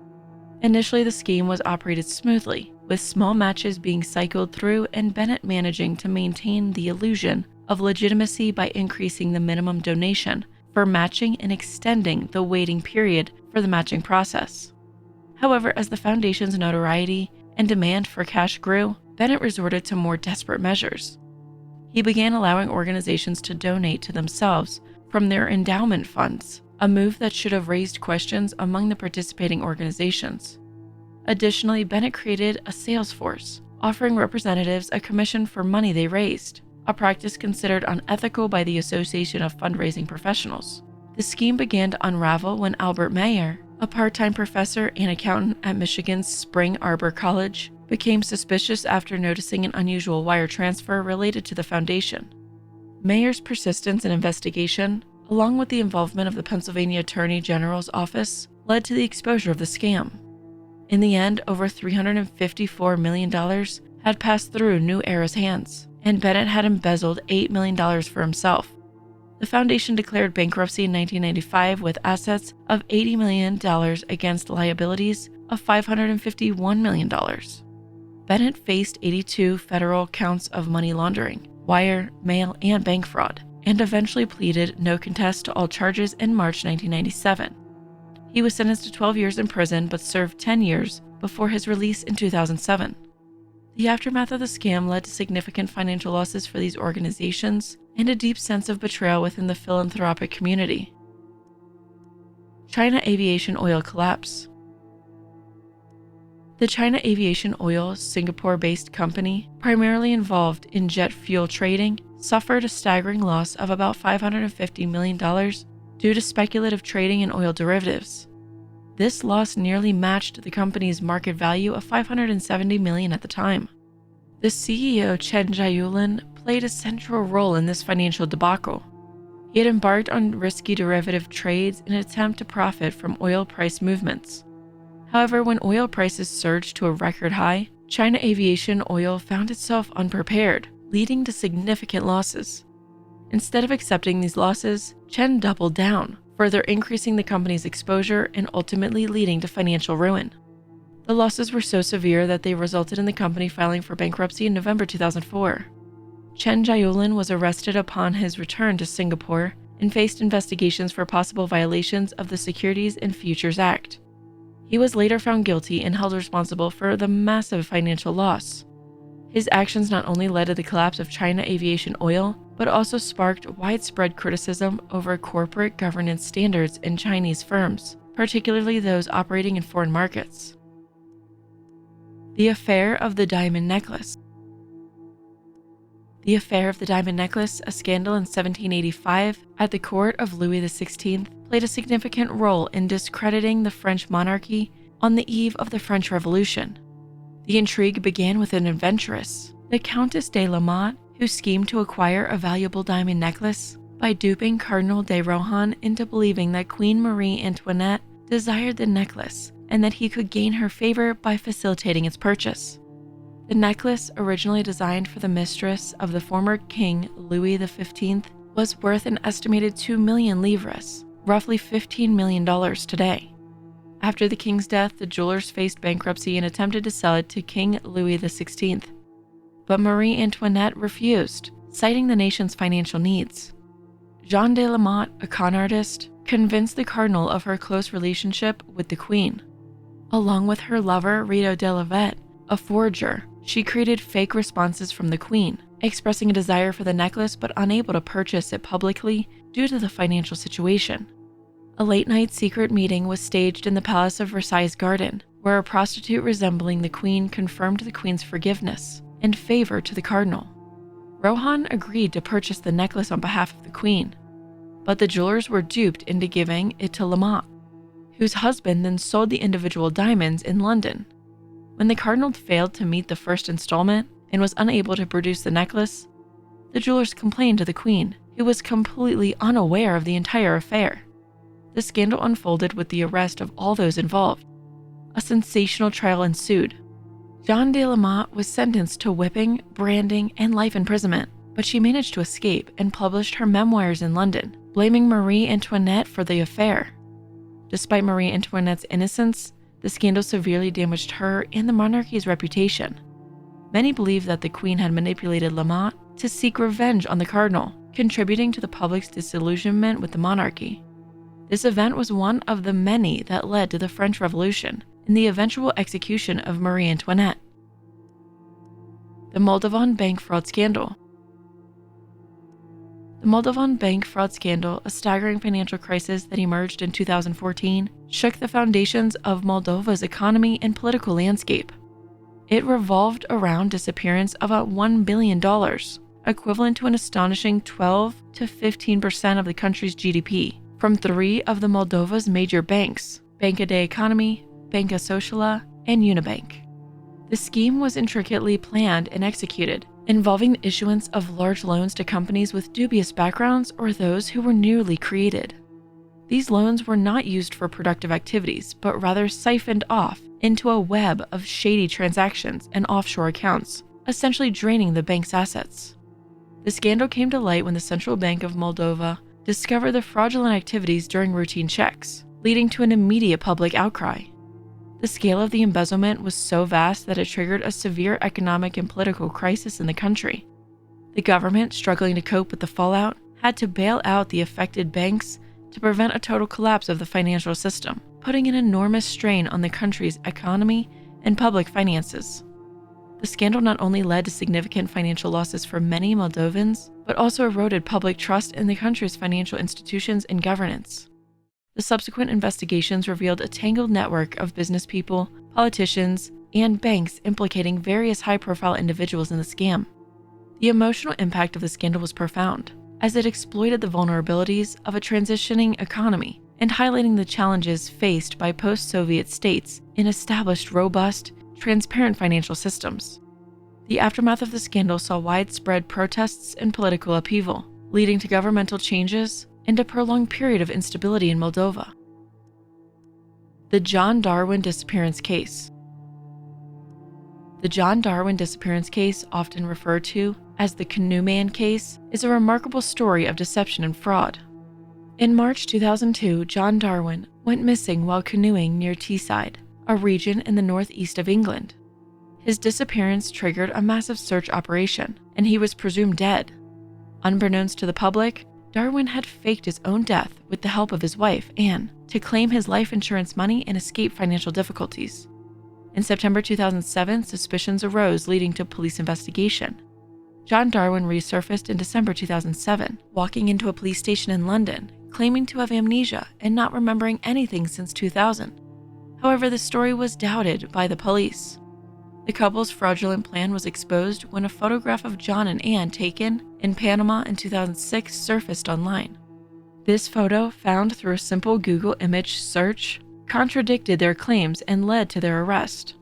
Initially, the scheme was operated smoothly, with small matches being cycled through and Bennett managing to maintain the illusion of legitimacy by increasing the minimum donation for matching and extending the waiting period for the matching process. However, as the foundation's notoriety and demand for cash grew, Bennett resorted to more desperate measures. He began allowing organizations to donate to themselves from their endowment funds, a move that should have raised questions among the participating organizations. Additionally, Bennett created a sales force, offering representatives a commission for money they raised, a practice considered unethical by the Association of Fundraising Professionals. The scheme began to unravel when Albert Mayer, a part-time professor and accountant at Michigan's Spring Arbor College, became suspicious after noticing an unusual wire transfer related to the foundation. Mayer's persistence in investigation, along with the involvement of the Pennsylvania Attorney General's office, led to the exposure of the scam. In the end, over $354 million had passed through New Era's hands, and Bennett had embezzled $8 million for himself. The foundation declared bankruptcy in 1995 with assets of $80 million against liabilities of $551 million. Bennett faced 82 federal counts of money laundering, wire, mail, and bank fraud, and eventually pleaded no contest to all charges in March 1997. He was sentenced to 12 years in prison but served 10 years before his release in 2007. The aftermath of the scam led to significant financial losses for these organizations and a deep sense of betrayal within the philanthropic community. China Aviation Oil Collapse. The China Aviation Oil, Singapore-based company, primarily involved in jet fuel trading, suffered a staggering loss of about $550 million due to speculative trading in oil derivatives. This loss nearly matched the company's market value of $570 million at the time. The CEO Chen Jiayulan played a central role in this financial debacle. He had embarked on risky derivative trades in an attempt to profit from oil price movements. However, when oil prices surged to a record high, China Aviation Oil found itself unprepared, leading to significant losses. Instead of accepting these losses, Chen doubled down, further increasing the company's exposure and ultimately leading to financial ruin. The losses were so severe that they resulted in the company filing for bankruptcy in November 2004. Chen Jiayulan was arrested upon his return to Singapore and faced investigations for possible violations of the Securities and Futures Act. He was later found guilty and held responsible for the massive financial loss. His actions not only led to the collapse of China Aviation Oil, but also sparked widespread criticism over corporate governance standards in Chinese firms, particularly those operating in foreign markets. The Affair of the Diamond Necklace. The Affair of the Diamond Necklace, a scandal in 1785 at the court of Louis XVI, played a significant role in discrediting the French monarchy on the eve of the French Revolution. The intrigue began with an adventuress, the Countess de la Motte, who schemed to acquire a valuable diamond necklace by duping Cardinal de Rohan into believing that Queen Marie Antoinette desired the necklace and that he could gain her favor by facilitating its purchase. The necklace, originally designed for the mistress of the former King Louis XV, was worth an estimated 2 million livres, roughly $15 million today. After the king's death, the jewelers faced bankruptcy and attempted to sell it to King Louis XVI. But Marie Antoinette refused, citing the nation's financial needs. Jeanne de la Motte, a con artist, convinced the cardinal of her close relationship with the queen. Along with her lover, Rideau de la Vette, a forger, she created fake responses from the queen, expressing a desire for the necklace but unable to purchase it publicly due to the financial situation. A late-night secret meeting was staged in the Palace of Versailles Garden, where a prostitute resembling the queen confirmed the queen's forgiveness and favor to the cardinal. Rohan agreed to purchase the necklace on behalf of the queen, but the jewelers were duped into giving it to La Motte, whose husband then sold the individual diamonds in London. When the cardinal failed to meet the first installment and was unable to produce the necklace, the jewelers complained to the queen, who was completely unaware of the entire affair. The scandal unfolded with the arrest of all those involved. A sensational trial ensued. Jeanne de la Motte was sentenced to whipping, branding, and life imprisonment, but she managed to escape and published her memoirs in London, blaming Marie Antoinette for the affair. Despite Marie Antoinette's innocence, the scandal severely damaged her and the monarchy's reputation. Many believe that the queen had manipulated La Motte to seek revenge on the cardinal, contributing to the public's disillusionment with the monarchy. This event was one of the many that led to the French Revolution and the eventual execution of Marie Antoinette. The Moldovan Bank Fraud Scandal. The Moldovan bank fraud scandal, a staggering financial crisis that emerged in 2014, shook the foundations of Moldova's economy and political landscape. It revolved around disappearance of about $1 billion, equivalent to an astonishing 12 to 15% of the country's GDP, from three of the Moldova's major banks, Banca de Economy, Banca Socială, and Unibank. The scheme was intricately planned and executed, involving the issuance of large loans to companies with dubious backgrounds or those who were newly created. These loans were not used for productive activities, but rather siphoned off into a web of shady transactions and offshore accounts, essentially draining the bank's assets. The scandal came to light when the Central Bank of Moldova discovered the fraudulent activities during routine checks, leading to an immediate public outcry. The scale of the embezzlement was so vast that it triggered a severe economic and political crisis in the country. The government, struggling to cope with the fallout, had to bail out the affected banks to prevent a total collapse of the financial system, putting an enormous strain on the country's economy and public finances. The scandal not only led to significant financial losses for many Moldovans, but also eroded public trust in the country's financial institutions and governance. The subsequent investigations revealed a tangled network of business people, politicians, and banks implicating various high-profile individuals in the scam. The emotional impact of the scandal was profound, as it exploited the vulnerabilities of a transitioning economy and highlighting the challenges faced by post-Soviet states in established robust, transparent financial systems. The aftermath of the scandal saw widespread protests and political upheaval, leading to governmental changes and a prolonged period of instability in Moldova. The John Darwin disappearance case. The John Darwin disappearance case, often referred to as the Canoe Man case, is a remarkable story of deception and fraud. In March 2002, John Darwin went missing while canoeing near Teesside, a region in the northeast of England. His disappearance triggered a massive search operation, and he was presumed dead. Unbeknownst to the public, Darwin had faked his own death with the help of his wife, Anne, to claim his life insurance money and escape financial difficulties. In September 2007, suspicions arose leading to a police investigation. John Darwin resurfaced in December 2007, walking into a police station in London, claiming to have amnesia and not remembering anything since 2000. However, the story was doubted by the police. The couple's fraudulent plan was exposed when a photograph of John and Anne taken in Panama in 2006 surfaced online. This photo, found through a simple Google image search, contradicted their claims and led to their arrest.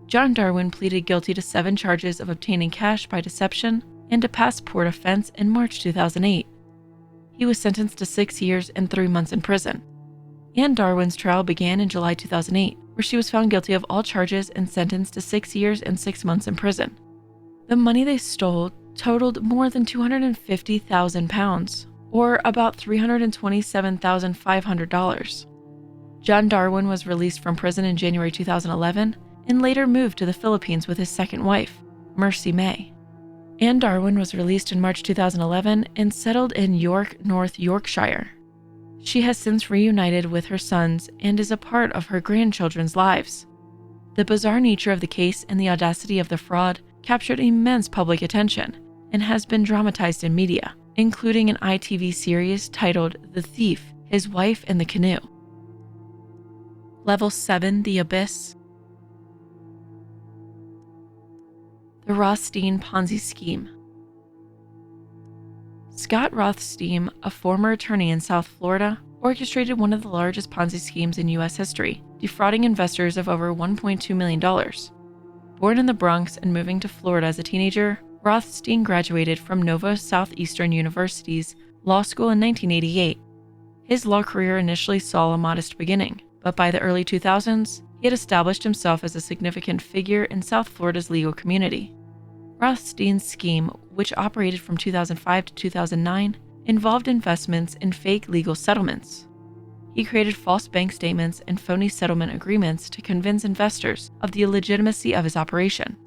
John Darwin pleaded guilty to 7 charges of obtaining cash by deception and a passport offense in March 2008. He was sentenced to 6 years and 3 months in prison. Anne Darwin's trial began in July 2008, where she was found guilty of all charges and sentenced to 6 years and 6 months in prison. The money they stole totaled more than £250,000, or about $327,500. John Darwin was released from prison in January 2011 and later moved to the Philippines with his second wife, Mercy May. Anne Darwin was released in March 2011 and settled in York, North Yorkshire. She has since reunited with her sons and is a part of her grandchildren's lives. The bizarre nature of the case and the audacity of the fraud captured immense public attention and has been dramatized in media, including an ITV series titled The Thief, His Wife, and the Canoe. Level 7, The Abyss. The Rothstein Ponzi Scheme. Scott Rothstein, a former attorney in South Florida, orchestrated one of the largest Ponzi schemes in U.S. history, defrauding investors of over $1.2 million. Born in the Bronx and moving to Florida as a teenager, Rothstein graduated from Nova Southeastern University's law school in 1988. His law career initially saw a modest beginning, but by the early 2000s, he had established himself as a significant figure in South Florida's legal community. Rothstein's scheme, which operated from 2005 to 2009, involved investments in fake legal settlements. He created false bank statements and phony settlement agreements to convince investors of the illegitimacy of his operation.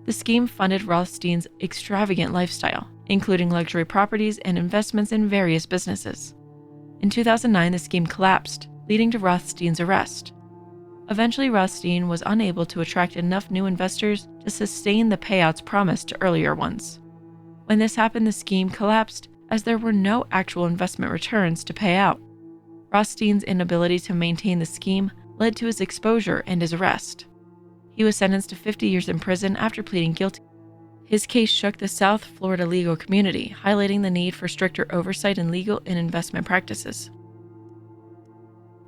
The scheme funded Rothstein's extravagant lifestyle, including luxury properties and investments in various businesses. In 2009, the scheme collapsed, leading to Rothstein's arrest. Eventually, Rothstein was unable to attract enough new investors to sustain the payouts promised to earlier ones. When this happened, the scheme collapsed as there were no actual investment returns to pay out. Rothstein's inability to maintain the scheme led to his exposure and his arrest. He was sentenced to 50 years in prison after pleading guilty. His case shook the South Florida legal community, highlighting the need for stricter oversight in legal and investment practices.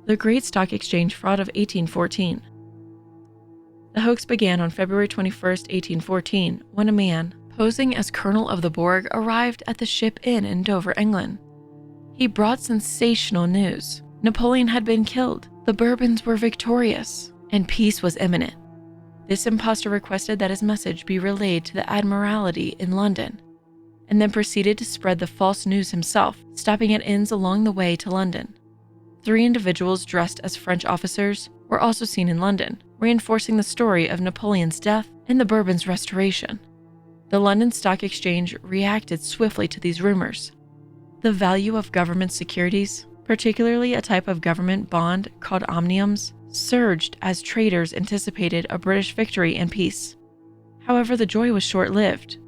The Great Stock Exchange Fraud of 1814. The hoax began on February 21, 1814, when a man, posing as Colonel of the Borg, arrived at the Ship Inn in Dover, England. He brought sensational news. Napoleon had been killed, the Bourbons were victorious, and peace was imminent. This impostor requested that his message be relayed to the Admiralty in London, and then proceeded to spread the false news himself, stopping at inns along the way to London. 3 individuals dressed as French officers were also seen in London, reinforcing the story of Napoleon's death and the Bourbons' restoration. The London Stock Exchange reacted swiftly to these rumors. The value of government securities, particularly a type of government bond called omniums, surged as traders anticipated a British victory and peace. However, the joy was short-lived.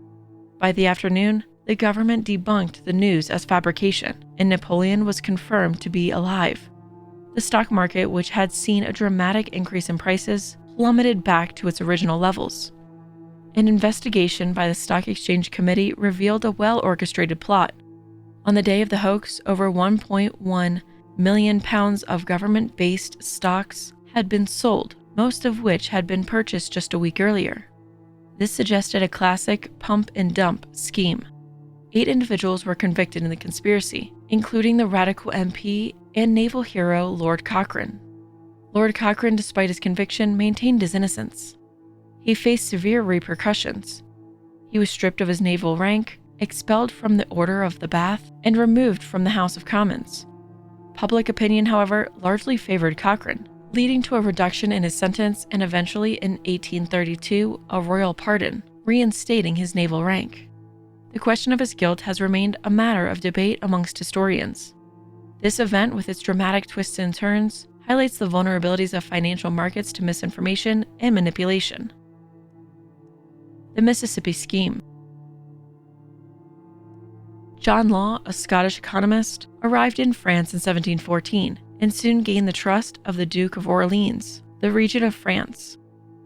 By the afternoon, the government debunked the news as fabrication, and Napoleon was confirmed to be alive. The stock market, which had seen a dramatic increase in prices, plummeted back to its original levels. An investigation by the Stock Exchange Committee revealed a well-orchestrated plot. On the day of the hoax, over 1.1 million pounds of government-based stocks had been sold, most of which had been purchased just a week earlier. This suggested a classic pump-and-dump scheme. 8 individuals were convicted in the conspiracy, including the radical MP and naval hero Lord Cochrane. Lord Cochrane, despite his conviction, maintained his innocence. He faced severe repercussions. He was stripped of his naval rank, expelled from the Order of the Bath, and removed from the House of Commons. Public opinion, however, largely favored Cochrane, leading to a reduction in his sentence and eventually in 1832 a royal pardon, reinstating his naval rank. The question of his guilt has remained a matter of debate amongst historians. This event, with its dramatic twists and turns, highlights the vulnerabilities of financial markets to misinformation and manipulation. The Mississippi Scheme. John Law, a Scottish economist, arrived in France in 1714 and soon gained the trust of the Duke of Orleans, the regent of France.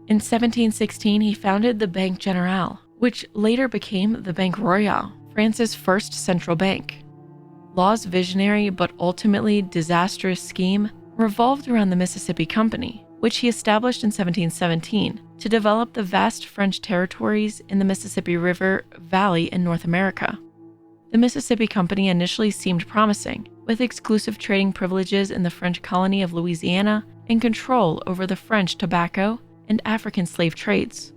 In 1716, he founded the Banque Generale, which later became the Banque Royale, France's first central bank. Law's visionary but ultimately disastrous scheme revolved around the Mississippi Company, which he established in 1717 to develop the vast French territories in the Mississippi River Valley in North America. The Mississippi Company initially seemed promising, with exclusive trading privileges in the French colony of Louisiana and control over the French tobacco and African slave trades.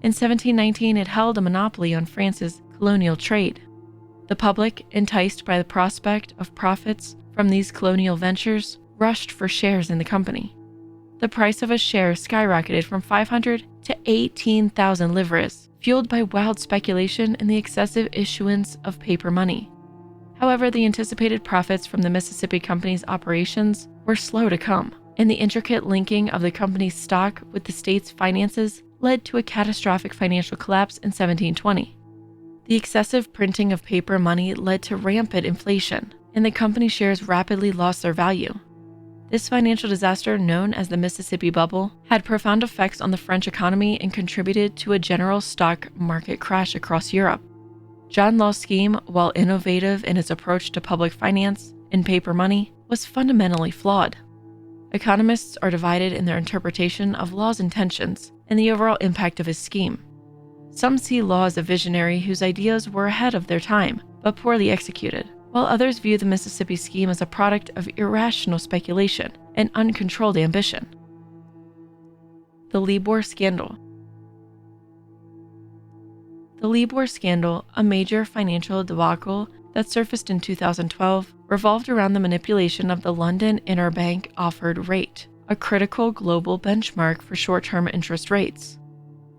In 1719, it held a monopoly on France's colonial trade. The public, enticed by the prospect of profits from these colonial ventures, rushed for shares in the company. The price of a share skyrocketed from 500 to 18,000 livres, fueled by wild speculation and the excessive issuance of paper money. However, the anticipated profits from the Mississippi Company's operations were slow to come, and the intricate linking of the company's stock with the state's finances led to a catastrophic financial collapse in 1720. The excessive printing of paper money led to rampant inflation, and the company shares rapidly lost their value. This financial disaster, known as the Mississippi Bubble, had profound effects on the French economy and contributed to a general stock market crash across Europe. John Law's scheme, while innovative in its approach to public finance and paper money, was fundamentally flawed. Economists are divided in their interpretation of Law's intentions and the overall impact of his scheme. Some see Law as a visionary whose ideas were ahead of their time, but poorly executed, while others view the Mississippi Scheme as a product of irrational speculation and uncontrolled ambition. The Libor Scandal. The Libor Scandal, a major financial debacle that surfaced in 2012, revolved around the manipulation of the London Interbank Offered Rate, a critical global benchmark for short-term interest rates.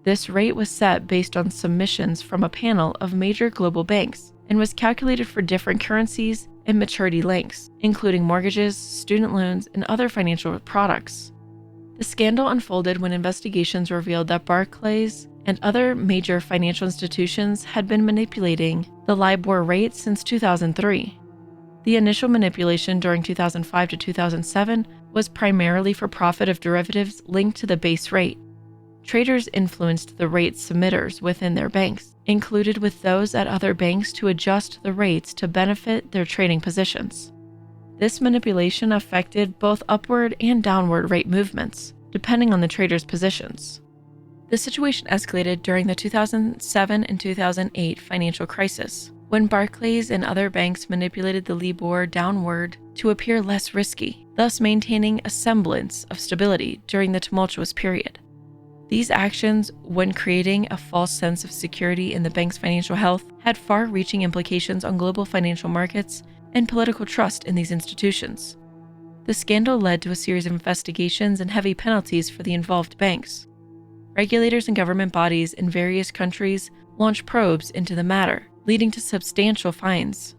This rate was set based on submissions from a panel of major global banks and was calculated for different currencies and maturity lengths, including mortgages, student loans, and other financial products. The scandal unfolded when investigations revealed that Barclays and other major financial institutions had been manipulating the LIBOR rate since 2003. The initial manipulation during 2005 to 2007 was primarily for profit of derivatives linked to the base rate. Traders influenced the rate submitters within their banks, included with those at other banks, to adjust the rates to benefit their trading positions. This manipulation affected both upward and downward rate movements, depending on the traders' positions. The situation escalated during the 2007 and 2008 financial crisis, when Barclays and other banks manipulated the LIBOR downward to appear less risky, thus maintaining a semblance of stability during the tumultuous period. These actions, when creating a false sense of security in the bank's financial health, had far-reaching implications on global financial markets and political trust in these institutions. The scandal led to a series of investigations and heavy penalties for the involved banks. Regulators and government bodies in various countries launched probes into the matter, leading to substantial fines.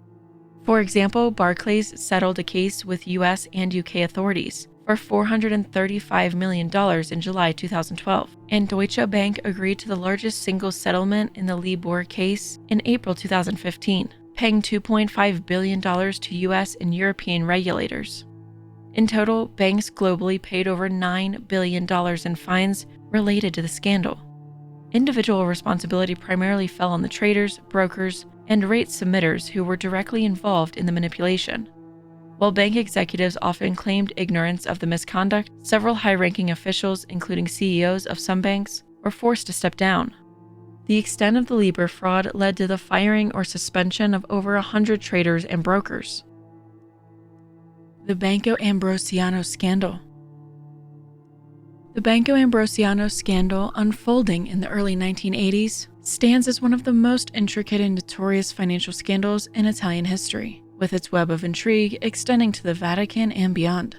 For example, Barclays settled a case with US and UK authorities for $435 million in July 2012, and Deutsche Bank agreed to the largest single settlement in the Libor case in April 2015, paying $2.5 billion to US and European regulators. In total, banks globally paid over $9 billion in fines related to the scandal. Individual responsibility primarily fell on the traders, brokers, and rate submitters who were directly involved in the manipulation. While bank executives often claimed ignorance of the misconduct, several high-ranking officials, including CEOs of some banks, were forced to step down. The extent of the Libor fraud led to the firing or suspension of over 100 traders and brokers. The Banco Ambrosiano scandal. The Banco Ambrosiano scandal, unfolding in the early 1980s, stands as one of the most intricate and notorious financial scandals in Italian history, with its web of intrigue extending to the Vatican and beyond.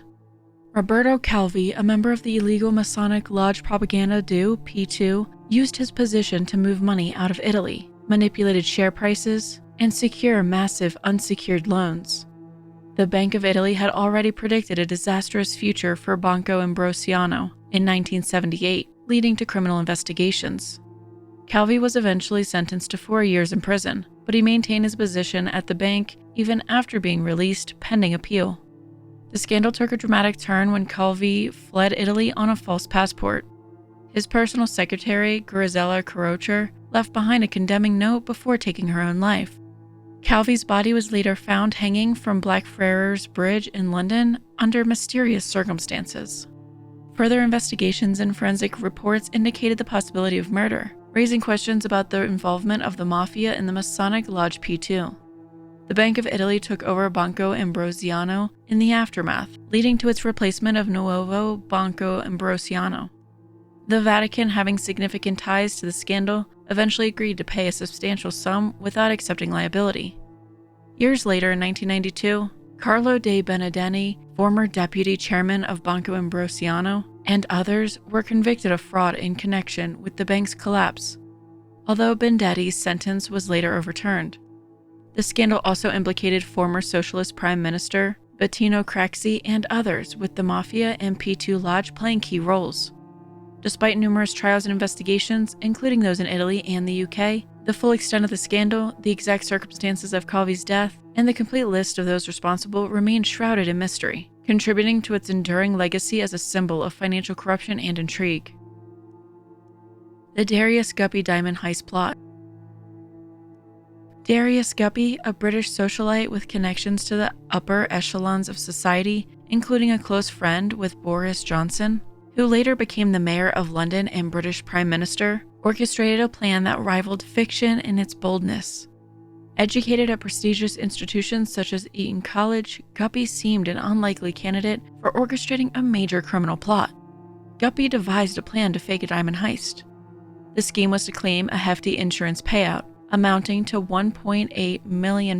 Roberto Calvi, a member of the illegal Masonic Lodge Propaganda do P2, used his position to move money out of Italy, manipulated share prices, and secure massive unsecured loans. The Bank of Italy had already predicted a disastrous future for Banco Ambrosiano in 1978, leading to criminal investigations. Calvi was eventually sentenced to 4 years in prison, but he maintained his position at the bank even after being released pending appeal. The scandal took a dramatic turn when Calvi fled Italy on a false passport. His personal secretary, Grisella Croce, left behind a condemning note before taking her own life. Calvi's body was later found hanging from Blackfriars Bridge in London under mysterious circumstances. Further investigations and forensic reports indicated the possibility of murder, raising questions about the involvement of the mafia in the Masonic Lodge P2. The Bank of Italy took over Banco Ambrosiano in the aftermath, leading to its replacement of Nuovo Banco Ambrosiano. The Vatican, having significant ties to the scandal, eventually agreed to pay a substantial sum without accepting liability. Years later, in 1992, Carlo De Benedetti, former deputy chairman of Banco Ambrosiano, and others were convicted of fraud in connection with the bank's collapse, although Bendetti's sentence was later overturned. The scandal also implicated former socialist prime minister Bettino Craxi and others, with the mafia and P2 Lodge playing key roles. Despite numerous trials and investigations, including those in Italy and the UK, the full extent of the scandal, the exact circumstances of Calvi's death, and the complete list of those responsible remain shrouded in mystery, contributing to its enduring legacy as a symbol of financial corruption and intrigue. The Darius Guppy Diamond Heist Plot. Darius Guppy, a British socialite with connections to the upper echelons of society, including a close friend with Boris Johnson, who later became the mayor of London and British Prime Minister, orchestrated a plan that rivaled fiction in its boldness. Educated at prestigious institutions such as Eton College, Guppy seemed an unlikely candidate for orchestrating a major criminal plot. Guppy devised a plan to fake a diamond heist. The scheme was to claim a hefty insurance payout, amounting to £1.8 million,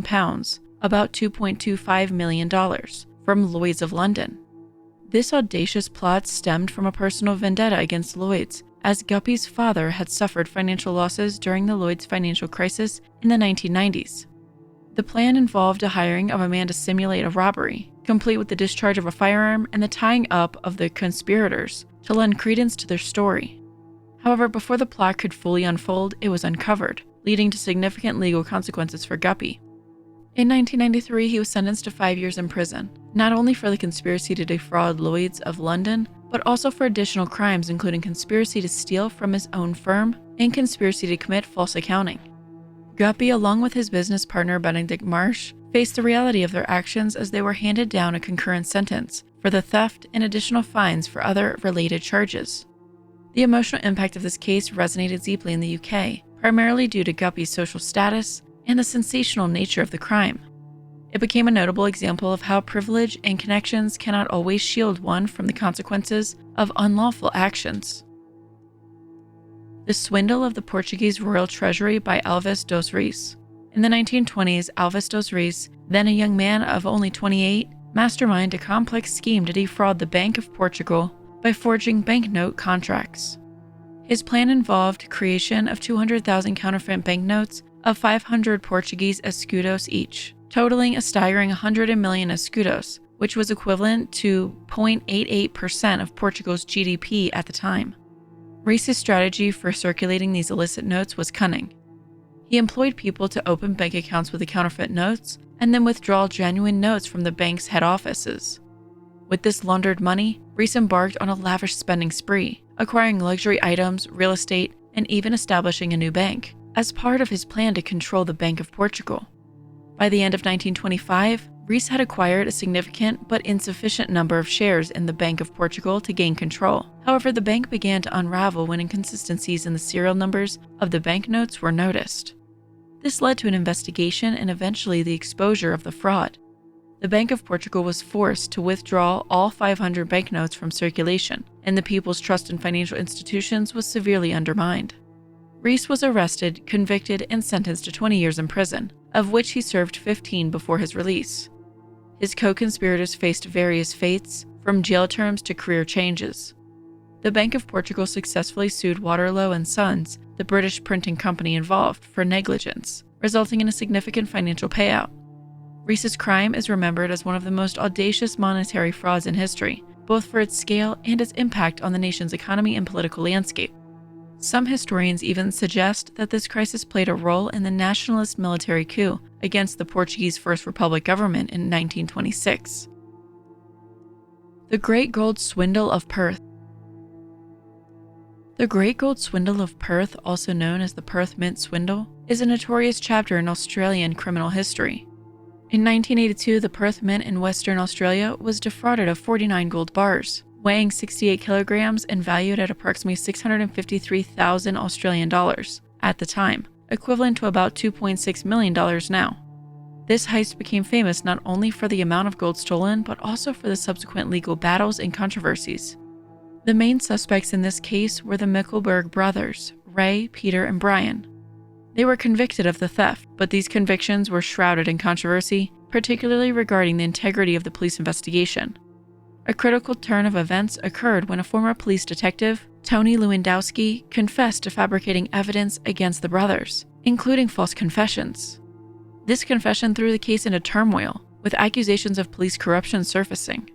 about $2.25 million, from Lloyd's of London. This audacious plot stemmed from a personal vendetta against Lloyd's, as Guppy's father had suffered financial losses during the Lloyd's financial crisis in the 1990s. The plan involved a hiring of a man to simulate a robbery, complete with the discharge of a firearm and the tying up of the conspirators to lend credence to their story. However, before the plot could fully unfold, it was uncovered, leading to significant legal consequences for Guppy. In 1993, he was sentenced to 5 years in prison, not only for the conspiracy to defraud Lloyd's of London, but also for additional crimes including conspiracy to steal from his own firm and conspiracy to commit false accounting. Guppy, along with his business partner Benedict Marsh, faced the reality of their actions as they were handed down a concurrent sentence for the theft and additional fines for other related charges. The emotional impact of this case resonated deeply in the UK, primarily due to Guppy's social status and the sensational nature of the crime. It became a notable example of how privilege and connections cannot always shield one from the consequences of unlawful actions. The Swindle of the Portuguese Royal Treasury by Alves dos Reis. In the 1920s, Alves dos Reis, then a young man of only 28, masterminded a complex scheme to defraud the Bank of Portugal by forging banknote contracts. His plan involved creation of 200,000 counterfeit banknotes of 500 Portuguese escudos each, totaling a staggering 100 million escudos, which was equivalent to 0.88% of Portugal's GDP at the time. Rees's strategy for circulating these illicit notes was cunning. He employed people to open bank accounts with the counterfeit notes and then withdraw genuine notes from the bank's head offices. With this laundered money, Rees embarked on a lavish spending spree, acquiring luxury items, real estate, and even establishing a new bank, as part of his plan to control the Bank of Portugal. By the end of 1925, Rees had acquired a significant but insufficient number of shares in the Bank of Portugal to gain control. However, the bank began to unravel when inconsistencies in the serial numbers of the banknotes were noticed. This led to an investigation and eventually the exposure of the fraud. The Bank of Portugal was forced to withdraw all 500 banknotes from circulation, and the people's trust in financial institutions was severely undermined. Rees was arrested, convicted, and sentenced to 20 years in prison, of which he served 15 before his release. His co-conspirators faced various fates, from jail terms to career changes. The Bank of Portugal successfully sued Waterloo and Sons, the British printing company involved, for negligence, resulting in a significant financial payout. Rees's crime is remembered as one of the most audacious monetary frauds in history, both for its scale and its impact on the nation's economy and political landscape. Some historians even suggest that this crisis played a role in the nationalist military coup against the Portuguese First Republic government in 1926. The Great Gold Swindle of Perth. The Great Gold Swindle of Perth, also known as the Perth Mint Swindle, is a notorious chapter in Australian criminal history. In 1982, the Perth Mint in Western Australia was defrauded of 49 gold bars, weighing 68 kilograms and valued at approximately 653,000 Australian dollars at the time, equivalent to about $2.6 million now. This heist became famous not only for the amount of gold stolen, but also for the subsequent legal battles and controversies. The main suspects in this case were the Mickelberg brothers, Ray, Peter, and Brian. They were convicted of the theft, but these convictions were shrouded in controversy, particularly regarding the integrity of the police investigation. A critical turn of events occurred when a former police detective, Tony Lewandowski, confessed to fabricating evidence against the brothers, including false confessions. This confession threw the case into turmoil, with accusations of police corruption surfacing.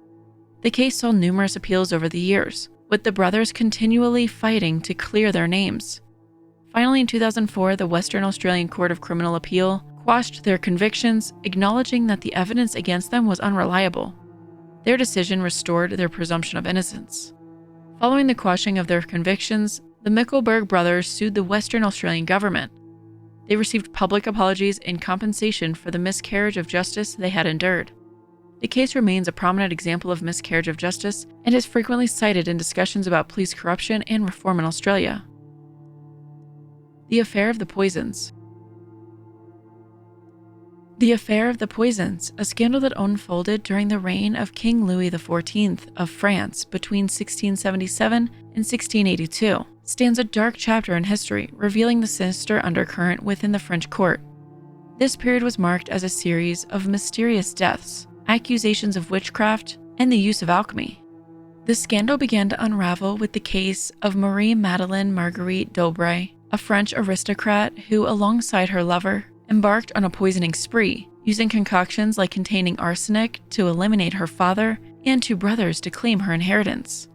The case saw numerous appeals over the years, with the brothers continually fighting to clear their names. Finally, in 2004, the Western Australian Court of Criminal Appeal quashed their convictions, acknowledging that the evidence against them was unreliable. Their decision restored their presumption of innocence. Following the quashing of their convictions, the Mickelberg brothers sued the Western Australian government. They received public apologies and compensation for the miscarriage of justice they had endured. The case remains a prominent example of miscarriage of justice and is frequently cited in discussions about police corruption and reform in Australia. The Affair of the Poisons. The Affair of the Poisons, a scandal that unfolded during the reign of King Louis XIV of France between 1677 and 1682, stands a dark chapter in history, revealing the sinister undercurrent within the French court. This period was marked as a series of mysterious deaths, accusations of witchcraft, and the use of alchemy. The scandal began to unravel with the case of Marie-Madeleine Marguerite d'Aubray, a French aristocrat who, alongside her lover, embarked on a poisoning spree, using concoctions like containing arsenic to eliminate her father and two brothers to claim her inheritance.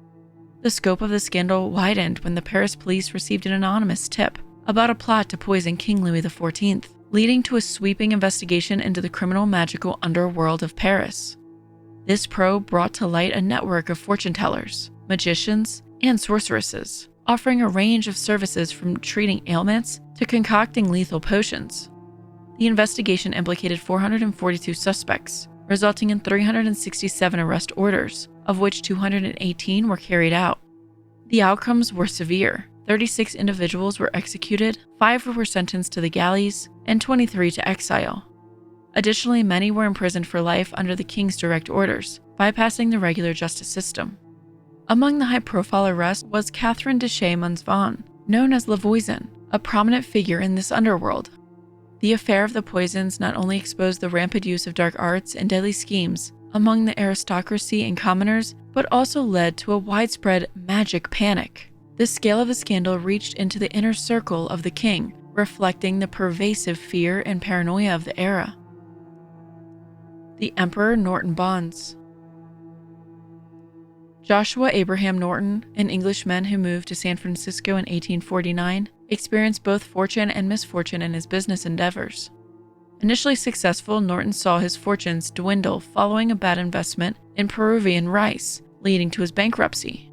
The scope of the scandal widened when the Paris police received an anonymous tip about a plot to poison King Louis XIV, leading to a sweeping investigation into the criminal magical underworld of Paris. This probe brought to light a network of fortune tellers, magicians, and sorceresses, offering a range of services from treating ailments to concocting lethal potions. The investigation implicated 442 suspects, resulting in 367 arrest orders, of which 218 were carried out. The outcomes were severe. 36 individuals were executed, 5 were sentenced to the galleys, and 23 to exile. Additionally, many were imprisoned for life under the king's direct orders, bypassing the regular justice system. Among the high-profile arrests was Catherine de Chez-Monzvan, known as La Voisin, a prominent figure in this underworld. The Affair of the Poisons not only exposed the rampant use of dark arts and deadly schemes among the aristocracy and commoners, but also led to a widespread magic panic. The scale of the scandal reached into the inner circle of the king, reflecting the pervasive fear and paranoia of the era. The Emperor Norton Bonds. Joshua Abraham Norton, an Englishman who moved to San Francisco in 1849, experienced both fortune and misfortune in his business endeavors. Initially successful, Norton saw his fortunes dwindle following a bad investment in Peruvian rice, leading to his bankruptcy.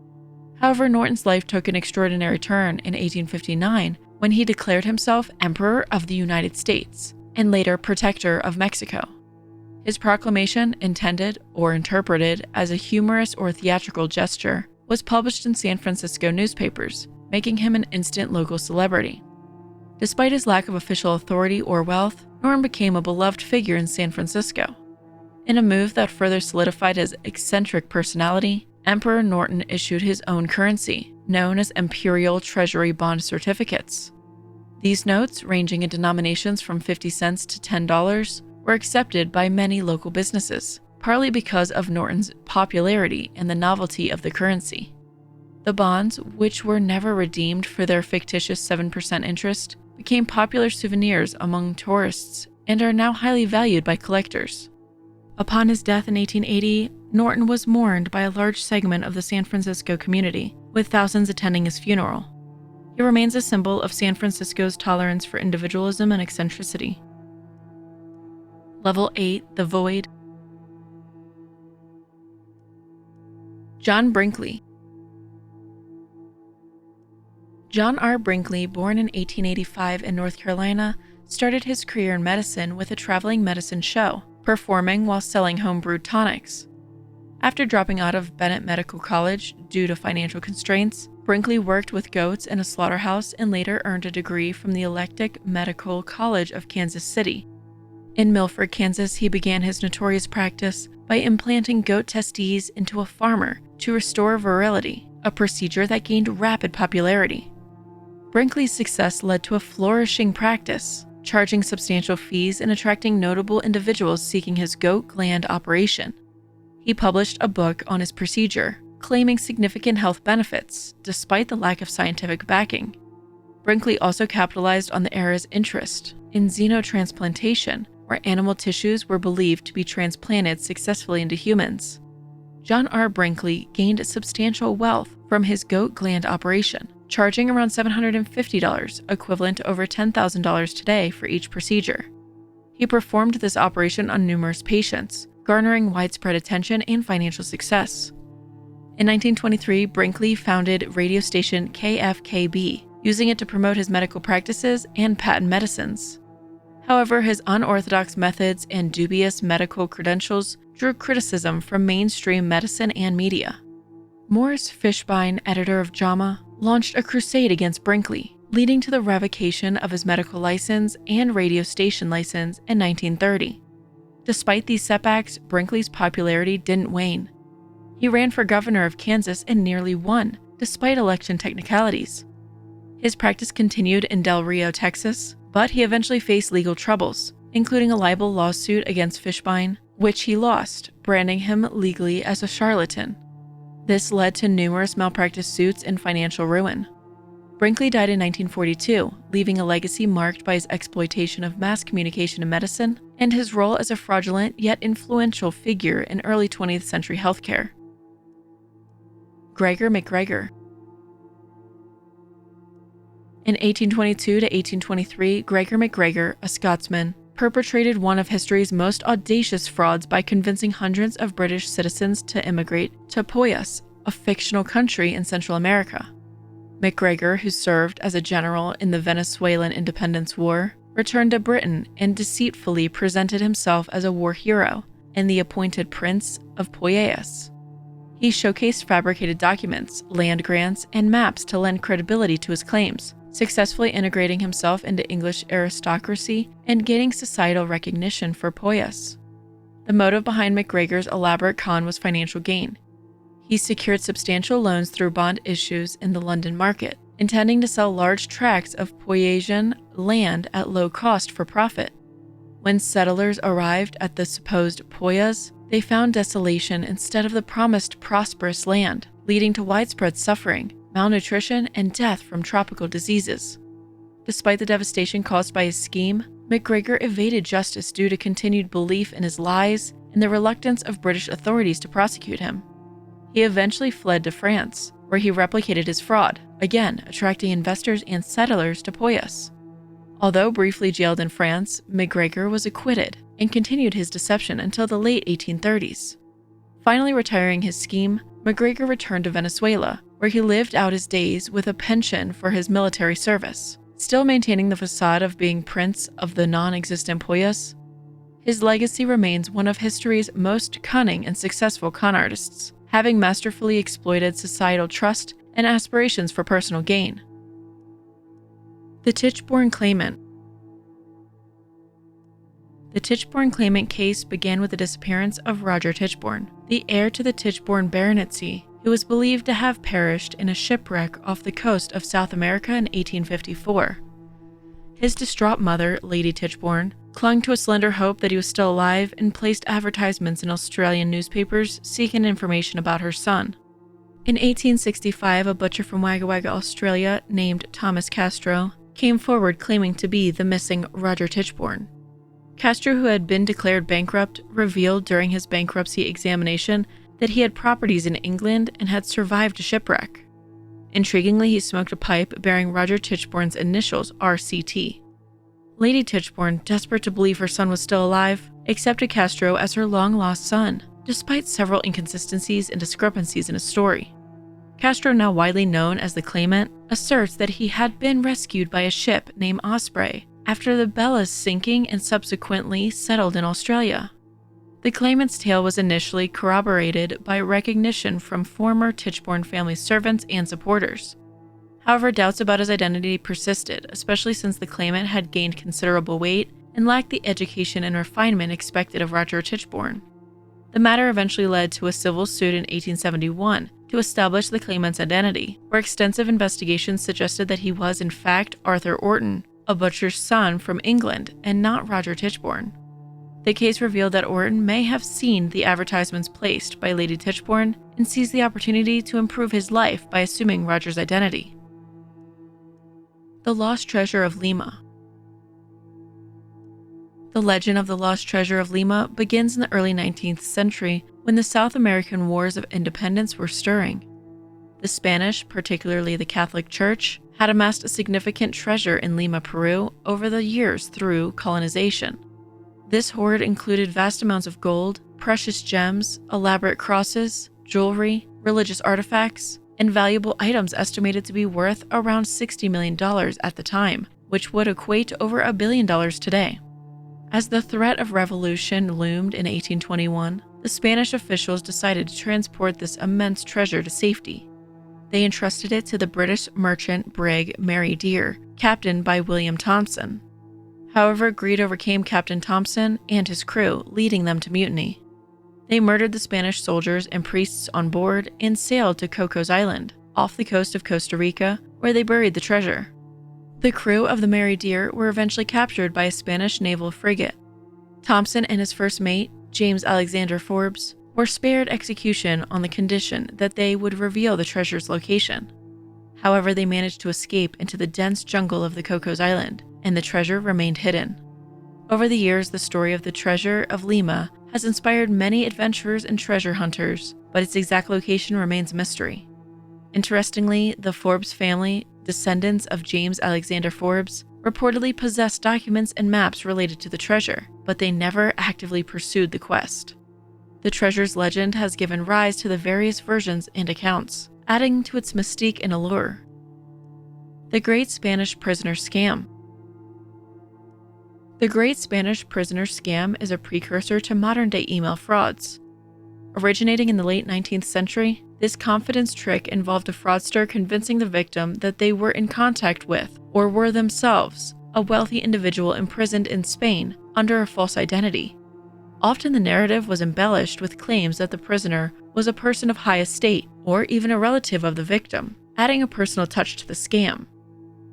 However, Norton's life took an extraordinary turn in 1859 when he declared himself Emperor of the United States and later Protector of Mexico. His proclamation, intended or interpreted as a humorous or theatrical gesture, was published in San Francisco newspapers, making him an instant local celebrity. Despite his lack of official authority or wealth, Norton became a beloved figure in San Francisco. In a move that further solidified his eccentric personality, Emperor Norton issued his own currency, known as Imperial Treasury Bond Certificates. These notes, ranging in denominations from 50 cents to $10, were accepted by many local businesses, partly because of Norton's popularity and the novelty of the currency. The bonds, which were never redeemed for their fictitious 7% interest, became popular souvenirs among tourists and are now highly valued by collectors. Upon his death in 1880, Norton was mourned by a large segment of the San Francisco community, with thousands attending his funeral. He remains a symbol of San Francisco's tolerance for individualism and eccentricity. Level 8, The Void. John Brinkley. John R. Brinkley, born in 1885 in North Carolina, started his career in medicine with a traveling medicine show, performing while selling home-brewed tonics. After dropping out of Bennett Medical College due to financial constraints, Brinkley worked with goats in a slaughterhouse and later earned a degree from the Elective Medical College of Kansas City. In Milford, Kansas, he began his notorious practice by implanting goat testes into a farmer to restore virility, a procedure that gained rapid popularity. Brinkley's success led to a flourishing practice, charging substantial fees and attracting notable individuals seeking his goat gland operation. He published a book on his procedure, claiming significant health benefits, despite the lack of scientific backing. Brinkley also capitalized on the era's interest in xenotransplantation, where animal tissues were believed to be transplanted successfully into humans. John R. Brinkley gained substantial wealth from his goat gland operation, charging around $750, equivalent to over $10,000 today for each procedure. He performed this operation on numerous patients, garnering widespread attention and financial success. In 1923, Brinkley founded radio station KFKB, using it to promote his medical practices and patent medicines. However, his unorthodox methods and dubious medical credentials drew criticism from mainstream medicine and media. Morris Fishbein, editor of JAMA, launched a crusade against Brinkley, leading to the revocation of his medical license and radio station license in 1930. Despite these setbacks, Brinkley's popularity didn't wane. He ran for governor of Kansas and nearly won, despite election technicalities. His practice continued in Del Rio, Texas, but he eventually faced legal troubles, including a libel lawsuit against Fishbein, which he lost, branding him legally as a charlatan. This led to numerous malpractice suits and financial ruin. Brinkley died in 1942, leaving a legacy marked by his exploitation of mass communication in medicine and his role as a fraudulent yet influential figure in early 20th century healthcare. Gregor McGregor. In 1822 to 1823, Gregor McGregor, a Scotsman, perpetrated one of history's most audacious frauds by convincing hundreds of British citizens to immigrate to Poyas, a fictional country in Central America. McGregor, who served as a general in the Venezuelan Independence War, returned to Britain and deceitfully presented himself as a war hero and the appointed Prince of Poyas. He showcased fabricated documents, land grants, and maps to lend credibility to his claims, successfully integrating himself into English aristocracy and gaining societal recognition for Poyas. The motive behind McGregor's elaborate con was financial gain. He secured substantial loans through bond issues in the London market, intending to sell large tracts of Poyasian land at low cost for profit. When settlers arrived at the supposed Poyas, they found desolation instead of the promised prosperous land, leading to widespread suffering, malnutrition, and death from tropical diseases. Despite the devastation caused by his scheme, McGregor evaded justice due to continued belief in his lies and the reluctance of British authorities to prosecute him. He eventually fled to France, where he replicated his fraud, again attracting investors and settlers to Poyas. Although briefly jailed in France, McGregor was acquitted and continued his deception until the late 1830s. Finally retiring his scheme, McGregor returned to Venezuela, where he lived out his days with a pension for his military service, still maintaining the facade of being prince of the non-existent Poyas. His legacy remains one of history's most cunning and successful con artists, having masterfully exploited societal trust and aspirations for personal gain. The Tichborne Claimant. The Tichborne Claimant case began with the disappearance of Roger Tichborne, the heir to the Tichborne baronetcy, who was believed to have perished in a shipwreck off the coast of South America in 1854. His distraught mother, Lady Tichborne, clung to a slender hope that he was still alive and placed advertisements in Australian newspapers seeking information about her son. In 1865, a butcher from Wagga Wagga, Australia, named Thomas Castro, came forward claiming to be the missing Roger Tichborne. Castro, who had been declared bankrupt, revealed during his bankruptcy examination that he had properties in England and had survived a shipwreck. Intriguingly, he smoked a pipe bearing Roger Tichborne's initials, RCT. Lady Tichborne, desperate to believe her son was still alive, accepted Castro as her long-lost son, despite several inconsistencies and discrepancies in his story. Castro, now widely known as the Claimant, asserts that he had been rescued by a ship named Osprey after the Bella's sinking and subsequently settled in Australia. The Claimant's tale was initially corroborated by recognition from former Tichborne family servants and supporters. However, doubts about his identity persisted, especially since the Claimant had gained considerable weight and lacked the education and refinement expected of Roger Tichborne. The matter eventually led to a civil suit in 1871 to establish the Claimant's identity, where extensive investigations suggested that he was in fact Arthur Orton, a butcher's son from England, and not Roger Tichborne. The case revealed that Orton may have seen the advertisements placed by Lady Tichborne and seized the opportunity to improve his life by assuming Roger's identity. The Lost Treasure of Lima. The legend of the Lost Treasure of Lima begins in the early 19th century when the South American Wars of Independence were stirring. The Spanish, particularly the Catholic Church, had amassed a significant treasure in Lima, Peru over the years through colonization. This hoard included vast amounts of gold, precious gems, elaborate crosses, jewelry, religious artifacts, and valuable items estimated to be worth around $60 million at the time, which would equate to over $1 billion today. As the threat of revolution loomed in 1821, the Spanish officials decided to transport this immense treasure to safety. They entrusted it to the British merchant brig Mary Dear, captained by William Thompson. However, greed overcame Captain Thompson and his crew, leading them to mutiny. They murdered the Spanish soldiers and priests on board and sailed to Cocos Island, off the coast of Costa Rica, where they buried the treasure. The crew of the Mary Dear were eventually captured by a Spanish naval frigate. Thompson and his first mate, James Alexander Forbes, were spared execution on the condition that they would reveal the treasure's location. However, they managed to escape into the dense jungle of the Cocos Island, and the treasure remained hidden. Over the years, the story of the treasure of Lima has inspired many adventurers and treasure hunters, but its exact location remains a mystery. Interestingly, the Forbes family, descendants of James Alexander Forbes, reportedly possessed documents and maps related to the treasure, but they never actively pursued the quest. The treasure's legend has given rise to the various versions and accounts, adding to its mystique and allure. The Great Spanish Prisoner Scam. The Great Spanish Prisoner Scam is a precursor to modern-day email frauds. Originating in the late 19th century, this confidence trick involved a fraudster convincing the victim that they were in contact with, or were themselves, a wealthy individual imprisoned in Spain under a false identity. Often the narrative was embellished with claims that the prisoner was a person of high estate, or even a relative of the victim, adding a personal touch to the scam.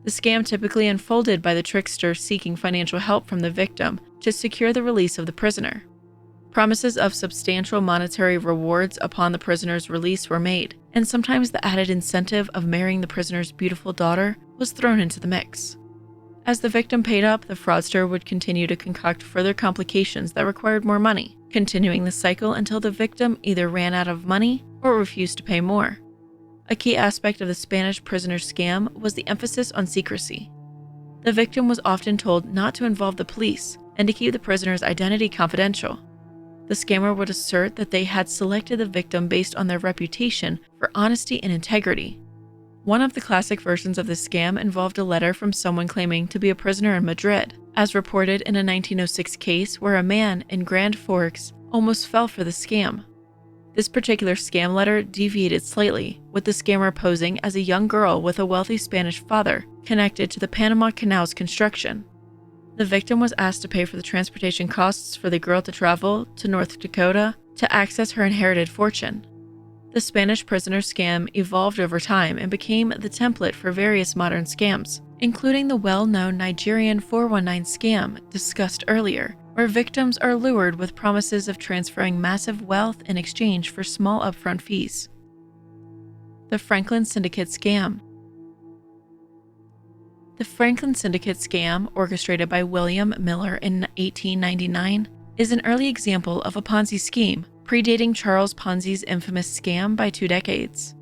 The scam typically unfolded by the trickster seeking financial help from the victim to secure the release of the prisoner. Promises of substantial monetary rewards upon the prisoner's release were made, and sometimes the added incentive of marrying the prisoner's beautiful daughter was thrown into the mix. As the victim paid up, the fraudster would continue to concoct further complications that required more money, continuing the cycle until the victim either ran out of money or refused to pay more. A key aspect of the Spanish prisoner scam was the emphasis on secrecy. The victim was often told not to involve the police and to keep the prisoner's identity confidential. The scammer would assert that they had selected the victim based on their reputation for honesty and integrity. One of the classic versions of this scam involved a letter from someone claiming to be a prisoner in Madrid, as reported in a 1906 case where a man in Grand Forks almost fell for the scam. This particular scam letter deviated slightly, with the scammer posing as a young girl with a wealthy Spanish father connected to the Panama Canal's construction. The victim was asked to pay for the transportation costs for the girl to travel to North Dakota to access her inherited fortune. The Spanish prisoner scam evolved over time and became the template for various modern scams, including the well-known Nigerian 419 scam discussed earlier, where victims are lured with promises of transferring massive wealth in exchange for small upfront fees. The Franklin Syndicate scam. The Franklin Syndicate scam, orchestrated by William Miller in 1899, is an early example of a Ponzi scheme, predating Charles Ponzi's infamous scam by 2 decades.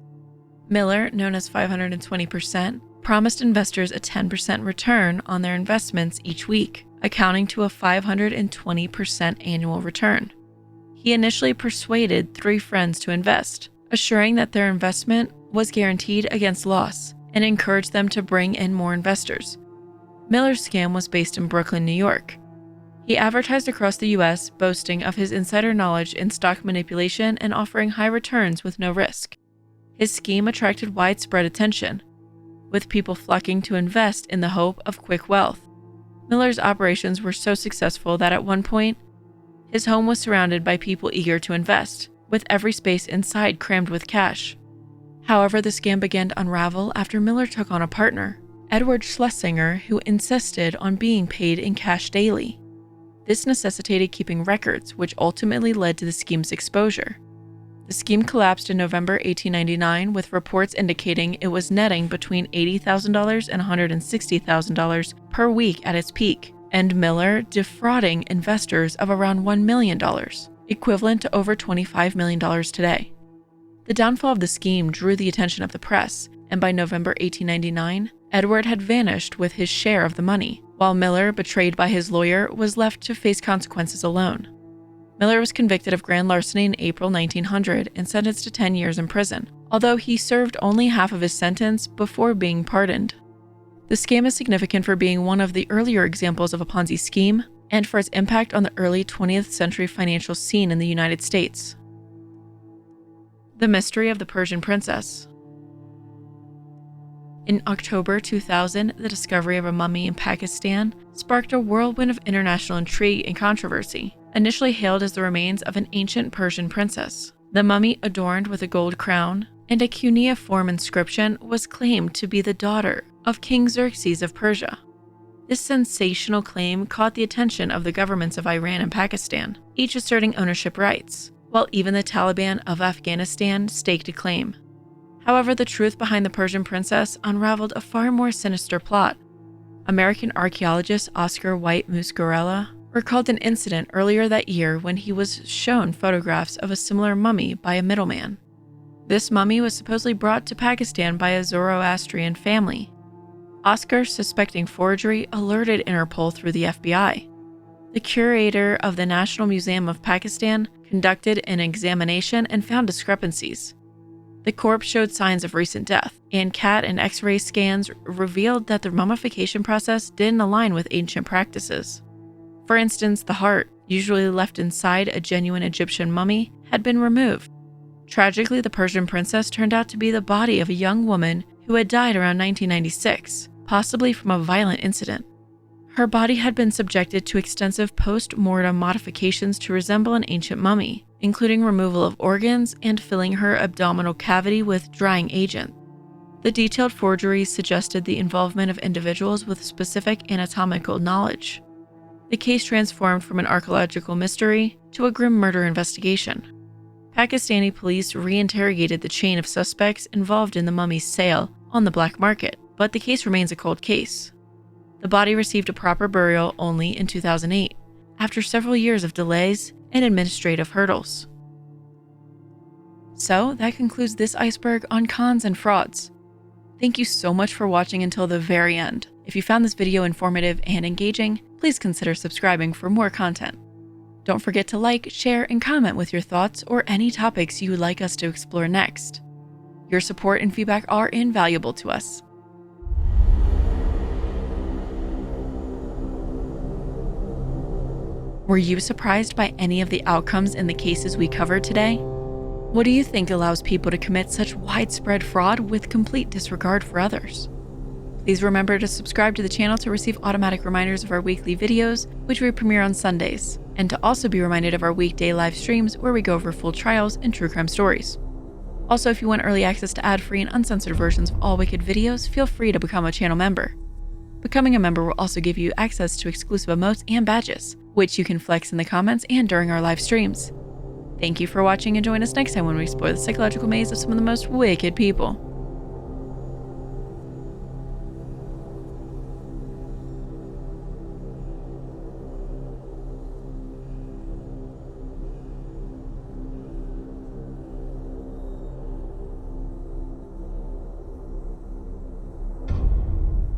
Miller, known as 520%, promised investors a 10% return on their investments each week, accounting to a 520% annual return. He initially persuaded 3 friends to invest, assuring that their investment was guaranteed against loss, and encouraged them to bring in more investors. Miller's scam was based in Brooklyn, New York. He advertised across the U.S., boasting of his insider knowledge in stock manipulation and offering high returns with no risk. His scheme attracted widespread attention, with people flocking to invest in the hope of quick wealth. Miller's operations were so successful that at one point, his home was surrounded by people eager to invest, with every space inside crammed with cash. However, the scam began to unravel after Miller took on a partner, Edward Schlesinger, who insisted on being paid in cash daily. This necessitated keeping records, which ultimately led to the scheme's exposure. The scheme collapsed in November 1899, with reports indicating it was netting between $80,000 and $160,000 per week at its peak, and Miller defrauding investors of around $1 million, equivalent to over $25 million today. The downfall of the scheme drew the attention of the press, and by November 1899, Edward had vanished with his share of the money, while Miller, betrayed by his lawyer, was left to face consequences alone. Miller was convicted of grand larceny in April 1900 and sentenced to 10 years in prison, although he served only half of his sentence before being pardoned. The scam is significant for being one of the earlier examples of a Ponzi scheme and for its impact on the early 20th century financial scene in the United States. The Mystery of the Persian Princess. In October 2000, the discovery of a mummy in Pakistan sparked a whirlwind of international intrigue and controversy. Initially hailed as the remains of an ancient Persian princess, the mummy, adorned with a gold crown and a cuneiform inscription, was claimed to be the daughter of King Xerxes of Persia. This sensational claim caught the attention of the governments of Iran and Pakistan, each asserting ownership rights, while even the Taliban of Afghanistan staked a claim. However, the truth behind the Persian princess unraveled a far more sinister plot. American archaeologist Oscar White Muscarella recalled an incident earlier that year when he was shown photographs of a similar mummy by a middleman. This mummy was supposedly brought to Pakistan by a Zoroastrian family. Oscar, suspecting forgery, alerted Interpol through the FBI. The curator of the National Museum of Pakistan conducted an examination and found discrepancies. The corpse showed signs of recent death, and CAT and X-ray scans revealed that the mummification process didn't align with ancient practices. For instance, the heart, usually left inside a genuine Egyptian mummy, had been removed. Tragically, the Persian princess turned out to be the body of a young woman who had died around 1996, possibly from a violent incident. Her body had been subjected to extensive post-mortem modifications to resemble an ancient mummy, including removal of organs and filling her abdominal cavity with drying agent. The detailed forgeries suggested the involvement of individuals with specific anatomical knowledge. The case transformed from an archaeological mystery to a grim murder investigation. Pakistani police reinterrogated the chain of suspects involved in the mummy's sale on the black market, but the case remains a cold case. The body received a proper burial only in 2008, after several years of delays and administrative hurdles. So that concludes this iceberg on cons and frauds. Thank you so much for watching until the very end. If you found this video informative and engaging, please consider subscribing for more content. Don't forget to like, share, and comment with your thoughts or any topics you would like us to explore next. Your support and feedback are invaluable to us. Were you surprised by any of the outcomes in the cases we covered today? What do you think allows people to commit such widespread fraud with complete disregard for others? Please remember to subscribe to the channel to receive automatic reminders of our weekly videos, which we premiere on Sundays, and to also be reminded of our weekday live streams where we go over full trials and true crime stories. Also, if you want early access to ad-free and uncensored versions of all Wicked videos, feel free to become a channel member. Becoming a member will also give you access to exclusive emotes and badges, which you can flex in the comments and during our live streams. Thank you for watching, and join us next time when we explore the psychological maze of some of the most wicked people.